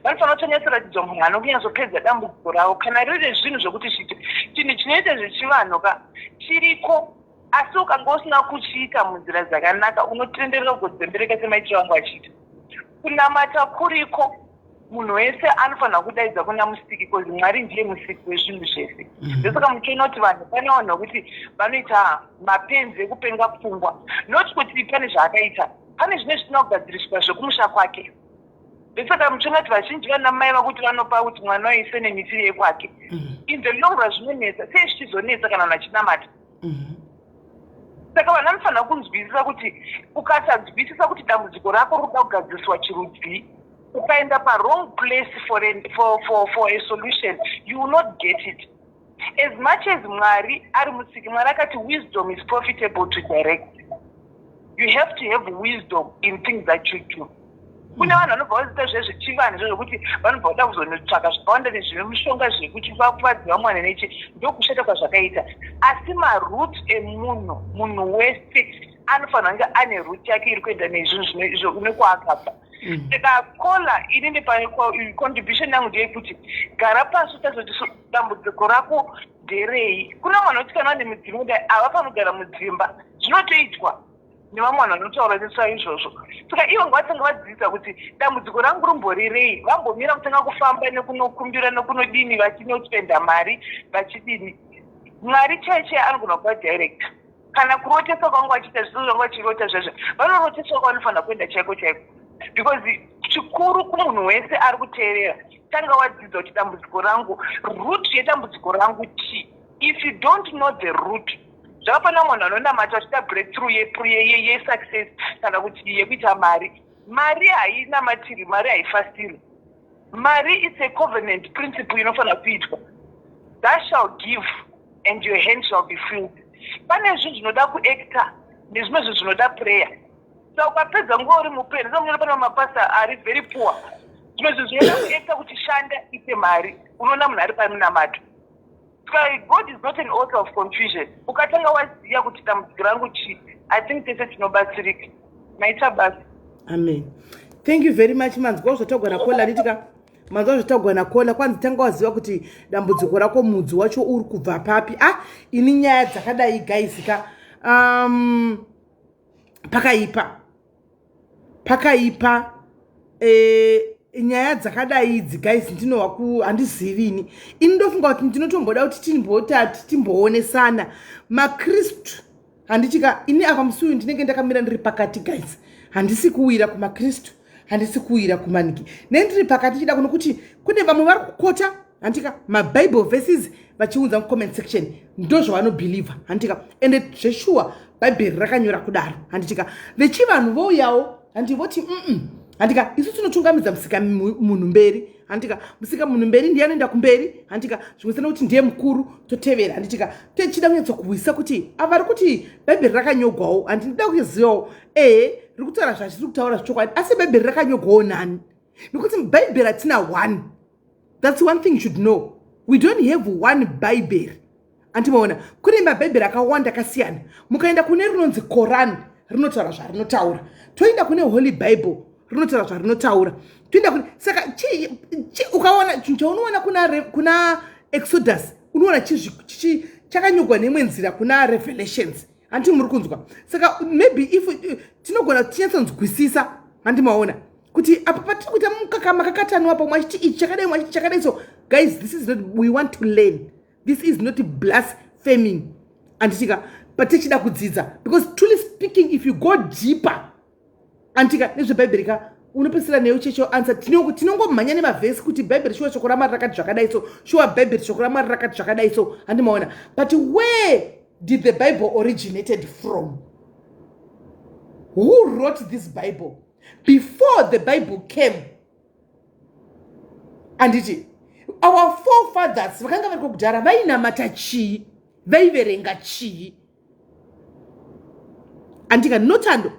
Vanofanira kutonyatsoratidzwa munhu anokunyazopedza dambudziko ravo kana riri zvinhu zvokuti chinhu chinoita zvechivanhu chiriko, asi ukanga usina kuchiita munzira dzakanaka unotenderera kugodzembereka semaitiro vangu vachiita. Kunamata kuriko, munhu wese anofanira kudaidza kuna musiki because Mwari ndiye musiki wezvinhu zvese. Ndosaka muchiona kuti vanhu pane vanhu vokuti vanoita mapenzi ekupenga pfungwa, not kuti pane zvaakaita, pane zvine zvisina kugadziriswa zvekumusha kwake. Ndosaka muchiona kuti vazhinji vana mai vakuti vanopa kuti mwana waise nemitiri yekwake. In the long run zvinonetsa, sei zvichizonetsa kana vanhu vachinamata. Saka vanhu vanofanira kunzwisisa kuti ukasanzwisisa kuti dambudziko rako rinoda kugadziriswa chirudzi, ukaenda pa-wrong place for a solution, you will not get it. As much as Mwari ari musiki, Mwari akati wisdom is profitable to direct. You have to have wisdom in things that you do. Kune vanhu vanobva vazita zvezvechivanhu zvokuti vanobva vada kuzonotsvaka zvakawanda nezvine mishonga zvekuti vakuvadziva mwana neche ndokushata kwazvakaita. Asi maroot emunhu wese anofanira kunge ane root yake iri kuenda nezvinhu nekwaakabva. Saka kola inini contribution yangu ndeyekuti gara pasi utazoti dambudziko rako nderei. Kuna mwana kuti kana ane mudzimu kudai avafanogara mudzimba, zvinotoitwa nevamwe vanhu vanotaura neswa izvozvo. Saka ivo ngavatanga vadzidzisa kuti dambudziko rangu rumborirei, vambomira kutanga kufamba nekunokumbira nekunodini vachinotspenda mari vachidini. Mwari chaiche anogona kuva direct. Kana kurotesa kwangu vachiita zviso zvangu vachirota zvazvo, vanorotesa kwavanofanira kuenda chaiko chaiko. Because chikuru kumunhu wese ari kuteerera, tanga wadzidza kuti dambudziko rangu, root yedambudziko rangu chi. If you don't know the root, zvakafanira munhu anonamata achiita breakthrough ye-success kana kuti yekuita mari. Mari hainamatiri, mari haifastiri. Mari is a covenant principle inofanira kuitwa. Thou shall give and your hand shall be filled. Pane zvinhu zvinoda kuacta nezvimwe zvinhu zvinoda prayer. Saka ukapedza nguva uri mupenzi, samunyora pane mapasa ari very poor. Zvimwe zvinhu zvinoda kuacta kuti shanda ite mari, unoona munhu ari pamunamato. Saka God is not an author of confusion. Ukatanga waziya kuti dambudziko rangu chi, I think tese tinobatsirika. Maita basi. Amen. Thank you very much. Manzwa zvotogwana kola nditika. Manzwa zvotogwana kola kwanzi tanga waziva kuti dambudziko rako mudzi wacho uri kubva papi. Ini nyaya dzakadai guys ka pakaipa nyaya dzakadai idzi guys ndinowa ku handizivini. Ini ndofunga kuti ndinotomboda kuti timboonesana maKristu. Handichika ini apa musuyu ndinenge ndakamira ndiri pakati guys. Handisi kuwira kumaKristu, handisi kuwira kumaniki. Nendiri pakati chida kuno kuti kune vamwe vari kukota handika maBible verses vachiunza mucomment section ndo zvavanobhilivha handika ende zveshuwa Bible rakanyora kudaro handichika vechivanhu vouyawo handivoti handika isu tinotungamidza musika munhu mberi handika musika munhu mberi ndiye anoenda kumberi handika zvimwe kuti ndiye mukuru totevera handichika techida kunyatsokuwisa kuti avari kuti Bible rakanyogwawo handinoda kuzivawo riri kutaura zvachiri kutaura zvichokwadi asi Bible rakanyogwawo nani nekuti Bible hatina one. That's one thing you should know. We don't have one Bible. Antimaona kune maBhayibheri akawanda akasiyana. Mukaenda kune rinonzi Quran rinotaura zvarinotaura. Toenda kune Holy Bible rinotaura zvarinotaura. Toenda kune saka ukaona chaunoona kuna Exodus unoona chakanyogwa nemwe nzira kuna Revelations. anti muri kunzwa saka maybe if tinogona tinyatsonzwisisa handi maona kuti apa patiri kuita mukakama kakatanwa pa mwachiti ichi chakadai so guys this is not we want to learn, this is not blaspheming antika patichida kudzidza because truly speaking if you go deeper antika nezvebhaibheri ka unopesera neyo checho answer tinongomhanya nemavhesi kuti bhaibheri shuwa shoko ramari rakati zvakadai so shuwa bhaibheri shoko ramari rakati zvakadai so handi maona but where did the Bible originated from? Who wrote this Bible? Before the Bible came, and our forefathers vakanga vari kugara vainamata chii, vaiverenga chii. Andika notando,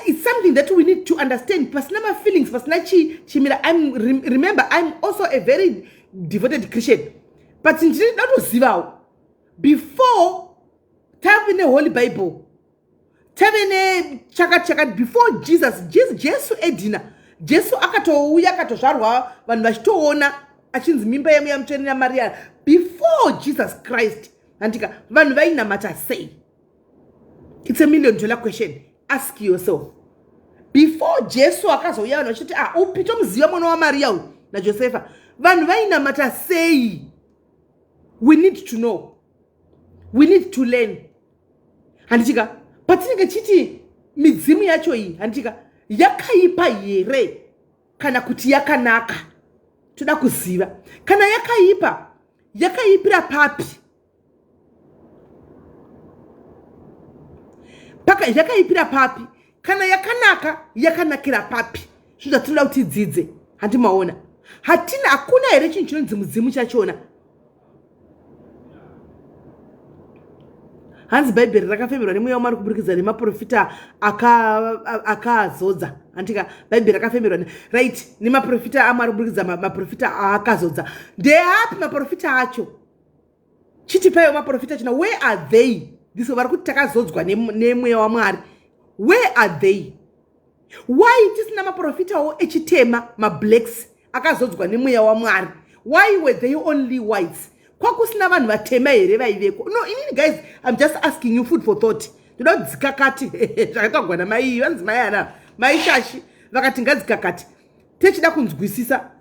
it's something that we need to understand. Pasina my feelings, pasina chi chimira. Remember, I'm also a very devoted Christian, but in that was zivao before. Tavine Holy Bible. Tavine chakat before Jesus edina. Jesu akatouya akatozvarwa vanhu vachitoona achinzi mimba ya mutweni naMaria before Jesus Christ. Antika vanhu vainamata sei? It's $1 million question. Ask yourself. Before Jesu akazouya vanhu vachiti upito muziva mwana waMaria na Josefa. Vanhu vainamata sei? We need to know. We need to learn. Handika, patinenge chiti midzimu yacho iyi, handika, yakaipa here, kana kuti yakanaka. Toda kuziva. Kana yakaipa, yakaipira papi. Paka yakaipira papi. Kana yakanaka, yakanakira papi. Shuda tula utidzidze. Handi maona. Hatina akuna here chinchino mudzimu chachona. Hanzi Bible rakafemerwa nemweya waMwari kuburikidza nemaprofita akazodza. Antika Bible rakafemerwa right nemaprofita aMwari kuburikidza maprofita akazodza. Ndeapi maprofita acho? Chiti payo maprofita china, where are they? This vari kuti takazodzwa nemweya waMwari. Where are they? Why tisina maprofitawo echitema mablacks akazodzwa nemweya waMwari? Why were they only whites? Kwakusina vanhu vatema here vaiveko. No, inini guys, I'm just asking you food for thought. Toda dzikakati zvakatogwana mai vanzi mai ana mai shashi vakati ngadzikakati. Techida kunzwisisa.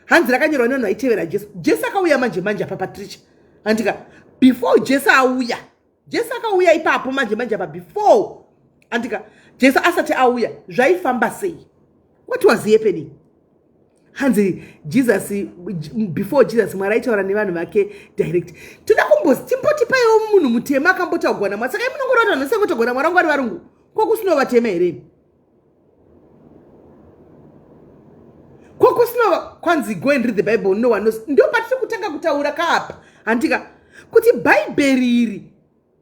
Hanzi rakanyorwa nevanhu vaitevera Jesu. Jesu akauya manje apa Patricia. Andika before Jesu auya. Jesu akauya ipapo manje apa before. Andika Jesu asati auya zvaifamba sei? What was happening? Hanzi Jesus before Jesus mwaraitaura nevanhu vake direct. Toda kumbozi timboti payo munhu mutema akambotagwana Mwari. Saka munongorota vanhu sekutogwana Mwari wangu ari varungu. Kwakusino vatema here. Kwakusino kwanzi go and read the Bible no one knows. Ndio patiri kutanga kutaura kaapa. Andika kuti Bible iri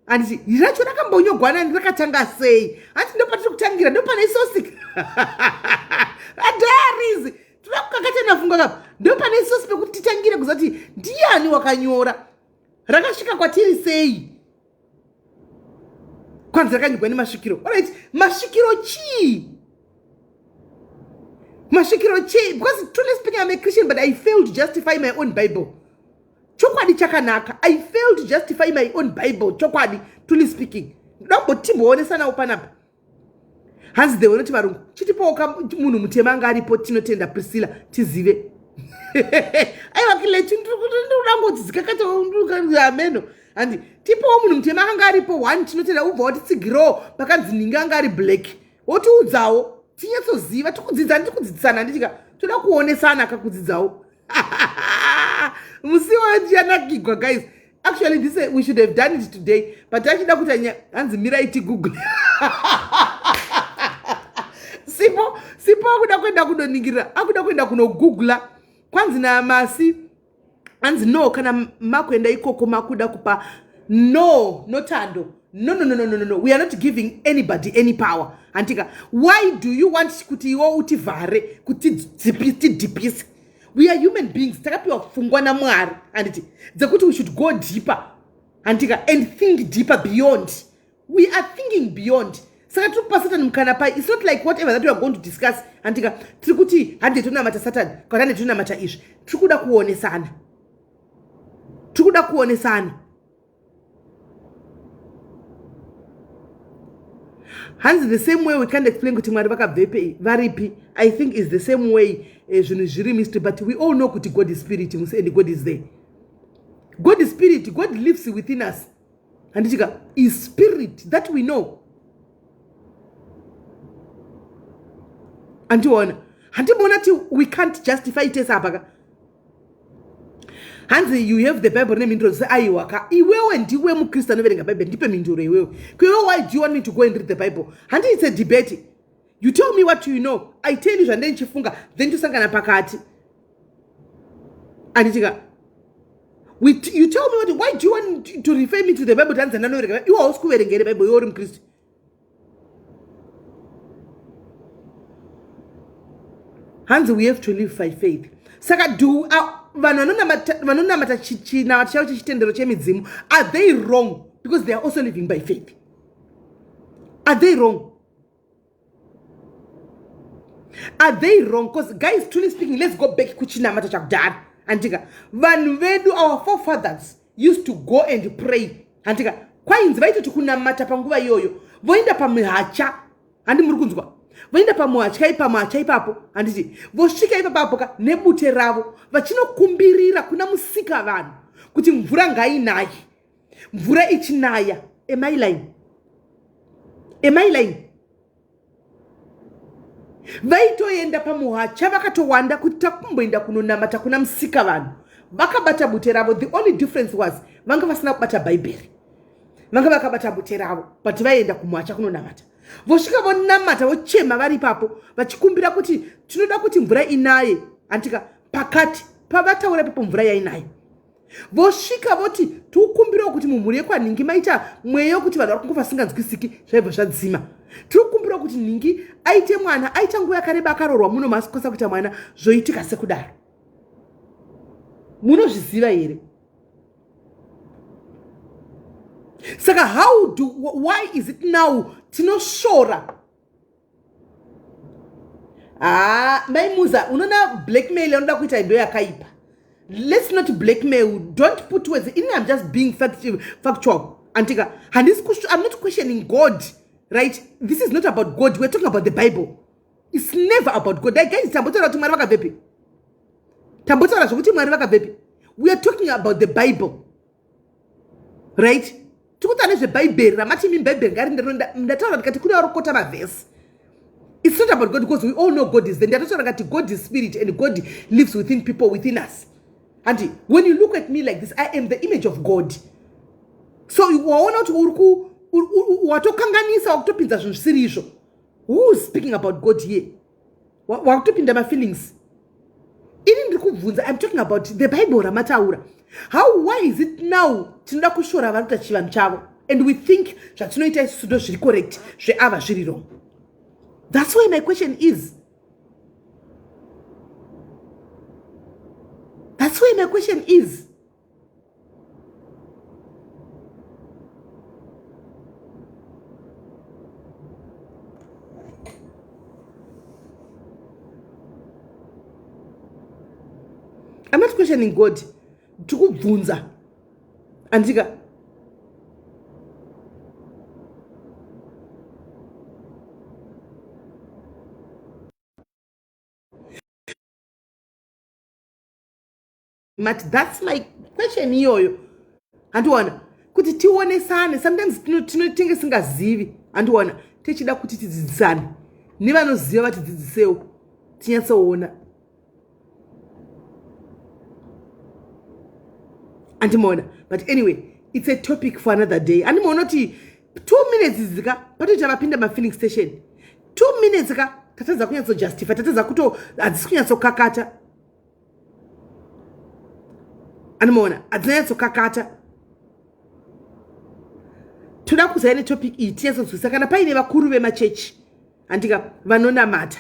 anditi racho rakambonyogwana rakatanga sei? Ati ndio patiri kutangira ndio pane isosi. Adarizi tunakakata nafunga kapa ndio pane isosi pekuti titangire kuzati ndiani wakanyora rakasvika kwatiri sei? Kwanza rakanyigwa nemasvikiro. Alright, masvikiro chi? Masvikiro chi? Because truly speaking I'm a Christian but I fail to justify my own Bible. Chokwadi chakanaka. I fail to justify my own Bible. Chokwadi truly speaking. Ndombo timuone sana upanapa. Hanzi dewe noti varungu. Chitipo oka munu mutema ngaripo tinotenda Priscilla tizive. Aiwa kile chindurango tizikakata ameno. Andi tipo munu mutema ngaripo one tinotenda ubva wati tsigiro pakanzi ninga ngari black. Woti udzawo tinyatsoziva tikudzidza ndikudzidzana nditika toda kuonesana kakudzidzawo. Musiwa ndianakigwa guys. Actually this we should have done it today but achida kuti hanzi mira iti Google. Sipo akuda kwenda kunoningira, akuda kwenda kuno Google kwanzi na masi hanzi no kana makwenda ikoko makuda kupa no notando. No. We are not giving anybody any power. Antika, why do you want kuti iwo utivhare kuti dipisi? We are human beings. Takapiwa fungwa na Mwari. Anditi, dzekuti we should go deeper. Antika, and think deeper beyond. We are thinking beyond. Saka tupa Satan mkana pai. It's not like whatever that we are going to discuss. Antika, trikuti hande tunamata Satan, kwa hande tunamata ish. Trikuda kuone sana. hands the same way we can't explain kuti mwari vakabvepi varipi. I think is the same way zvinhu zviri mystery, but we all know kuti God is spirit and God is there. God is spirit, God lives within us. And is spirit, that we know. And we can't justify it as apaga. Hanzi, you have the Bible name intro say aiwaka. Iwewe ndiwe mukristo anoverenga Bible ndipe minduro iwewe. Why do you want me to go and read the Bible? And it's a debate. You tell me what you know. I tell you and then chifunga, then you sangana pakati. And you tell me why do you want to refer me to the Bible? You are also wearing the Bible, you're Christ. Hands, we have to live by faith. Saka do are they wrong? Because they are also living by faith. Are they wrong? Are they wrong? Because guys, truly speaking, let's go back kuchina mata chakdad. Antika, vanvedu our forefathers used to go and pray. Antika, kwa invite to kuna mata panguva yoyo. Voinda pa mihacha. Andi murukunzwa. Voinda pa muhacha ipapo. Anditi, voshika ipapo nebute ravo. Vachino kumbirira kuna musika vanu. Kuti mvura ngai nayi. Mvura ichinaya. Am I lying? Am I lying? Vaitoenda pamuhacha vakatowanda kuti takumboenda kunonamata kuna musika vanhu vakabata bute ravo. The only difference was vanga vasina kubata bhaibheri, vanga vakabata bute ravo but vaenda kumuhacha kunonamata. Vosvika vonamata vochema vari papo vachikumbira kuti tinoda kuti mvura inaye. Antika pakati pavataura papo mvura yainaye vosvika voti tikukumbirawo kuti mumhuri yekwaningi maita mweyo kuti vanhu vari kungofa vasinganzwisiki zvaibva zvadzima. Tikukumbirawo kuti ningi aite mwana aita nguva yakareba akarorwa muno masikosa kuita mwana zvoitika sekudaro. Munozviziva here? Saka why is it now tinoshora? Maimuza unona blackmail unoda kuita indo yakaipa. Let's not blackmail. Don't put words in. I'm just being factual. Antika, and this question, I'm not questioning God, right? This is not about God. We're talking about the Bible. It's never about God. That guy is we are talking about the Bible, right? It's not about God because we all know God is there. God is spirit and God lives within people, within us. And when you look at me like this, I am the image of God. So you are not who is speaking about God here? My feelings. I'm talking about the Bible. Why is it now? And we think that it's correct. Wrong. That's why my question is. That's why my question is. I'm not questioning God. Tukubvunza. Andika. But that's my question here. And one, kuti tione sana. Sometimes tinotinga singazivi. And one, techida kuti tidzidzane. Nevanoziva vati dzidzisewo. Tinyatsoona. Antimona. But anyway, it's a topic for another day. Antimona ti 2 minutes zika. Pato javapinda ma filling station. 2 minutes zika. Tataza kunyatso justify. Tataza kuto adzikunyatso kakata. Antimona. Adzanyatso kakata. Toda kuzaine topic iyi tinyatso kana paine vakuru vemachechi. Antika vanonamata.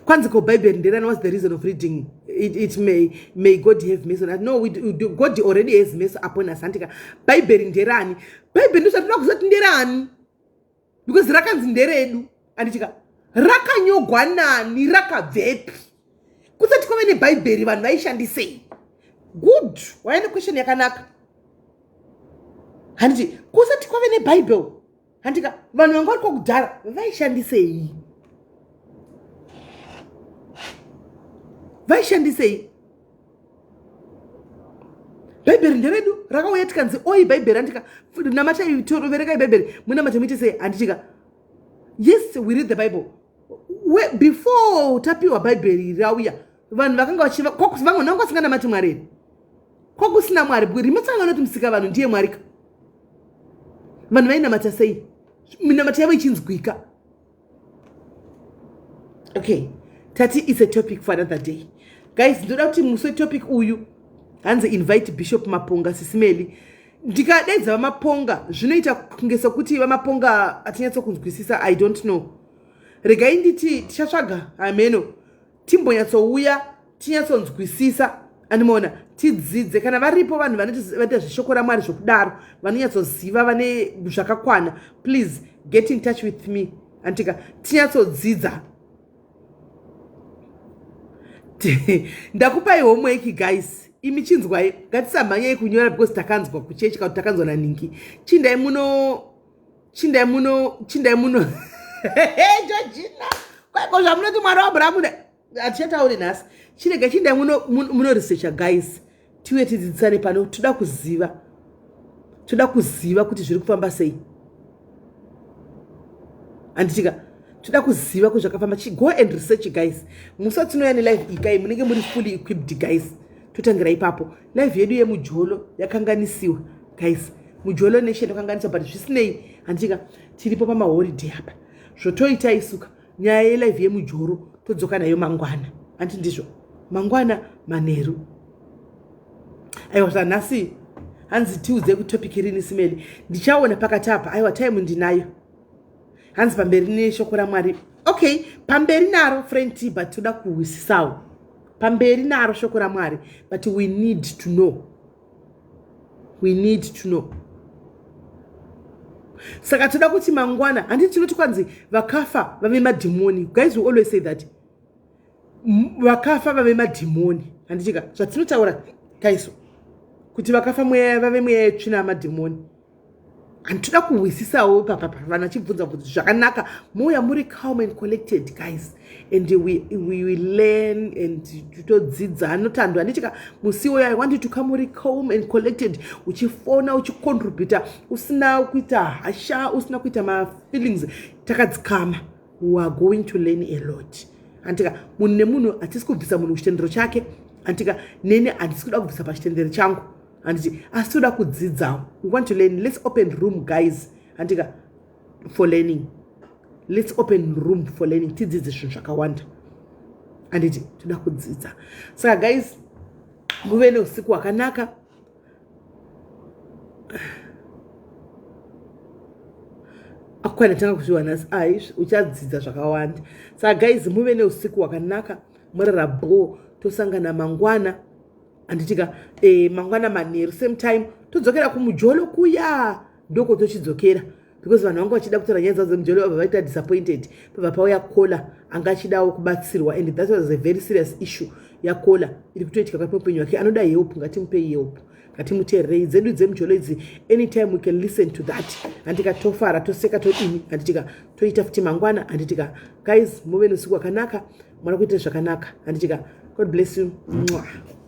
Kwanza ko Bible nderani, what's the reason of reading it? May God have mercy. No, we do. God already has mercy upon us. Antika Bible nderani. Bible ndosatira kuzoti nderani. Because rakanzi nderedu. Anditika rakanyogwa nani rakabvepi. Kusati kwave neBible vanhu vaishandisei. Good. Why the question yakanaka? handiti kusati kwave nebhaibheri handika vanhu vanga vari kwakudhara vaishandisei bhaibheri nderedu rakauya tikanzi oi bhaibheri handika namatai toverekai bhaibheri munamata muite sei handitika yes we read the bible before tapiwa bhaibheri rauya vanhu vakanga vachiva vamwe nanga vasinganamati mwari here kwakusina mwari rimatsanga noti musika vanhu ndiye mwarika vanhu vainamata sei minamata yavo ichinzwika okay tati is a topic for another day guys ndoda kuti musi topic uyu hanzi invite bishop maponga sisimeli ndikadaidza vamaponga zvinoita kunge sokuti vamaponga atinyatsokunzwisisa I don't know regai nditi tichatsvaga ameno timbonyatsouya tinyatsonzwisisa andimoona tidzidze kana varipo vanhu vanoita zveshoko ramwari zvokudaro vanonyatsoziva vane zvakakwana please get in touch with me antika tinyatsodzidza ndakupai homework guys imi chinzwai ngatisamhanyai kunyora because takanzwa kuchechi kana takanzwa naningi chindai muno Georgina kwaiko zvamunoti mwari waAbhurahamu hatichatauri nhasi chirega chindai muno researcha guys tiuye tidzidzisane pano toda kuziva kuti zviri kufamba sei anditika toda kuziva kuti zvakafamba go and research guys musati tinouya nelive ikai munenge muri fully equipped guys totangira ipapo live yedu yemuJolo yakanganisiwa guys muJolo nation yakanganiswa but zvisinei anditika tiripo pamaholiday apa zvotoita isuka nyaya yelive yemuJolo todzoka nayo mangwana anti ndizvo mangwana manheru aiwa zvanhasi hanzi tiudze kutopic rini simeli ndichaona pakati apa aiwa time ndinayo hanzi pamberi neshoko ramwari okay pamberi naro friend but toda kuhwisisawo pamberi naro shoko ramwari but we need to know saka toda kuti mangwana handiti tinoti kwanzi vakafa vave madhimoni guys we always say that vakafa vave madhimoni handitika zvatinotaura kaiso kuti vakafa vave mweya yetsvina madhimoni handitoda kuhwisisawo papapa vanhu vachibvunza bvunzo zvakanaka mouya muri calm and collected guys and we learn and todzidza anotandwa handitika musiwo I want you to come muri calm and collected uchifona uchicontributa usina kuita hasha usina kuita mafeelings takadzikama we are going to learn a lot antika munhu nemunhu hatisi kubvisa munhu kuchitendero chake antika nene handisi kuda kubvisa pachitendero changu anditi asi toda kudzidzawo we want to learn let's open room guys antika for learning let's open room for learning tidzidze zvinhu zvakawanda anditi toda kudzidza saka guys muve neusiku hwakanaka akwana tanga kuzviwana uchadzidza zvakawanda saka guys muve neusiku hwakanaka murarabo tosangana mangwana anditika mangwana manheru same time todzokera kumuJolo kuya ndoko tochidzokera because vanhu vanga vachida kutora nyaya dzavo dzemuJolo vabva vaita disappointed pabva pauya kola anga achidawo kubatsirwa and that was a very serious issue yakola iri kutoitika kapepenyu wake anoda help ngatimupei help ngatimuteererei dzedu dzemuJolo idzi anytime we can listen to that andika tofara toseka todini anditika toita futi mangwana anditika guys muve neusiku hwakanaka mwana kuita zvakanaka anditika God bless you. Mwah.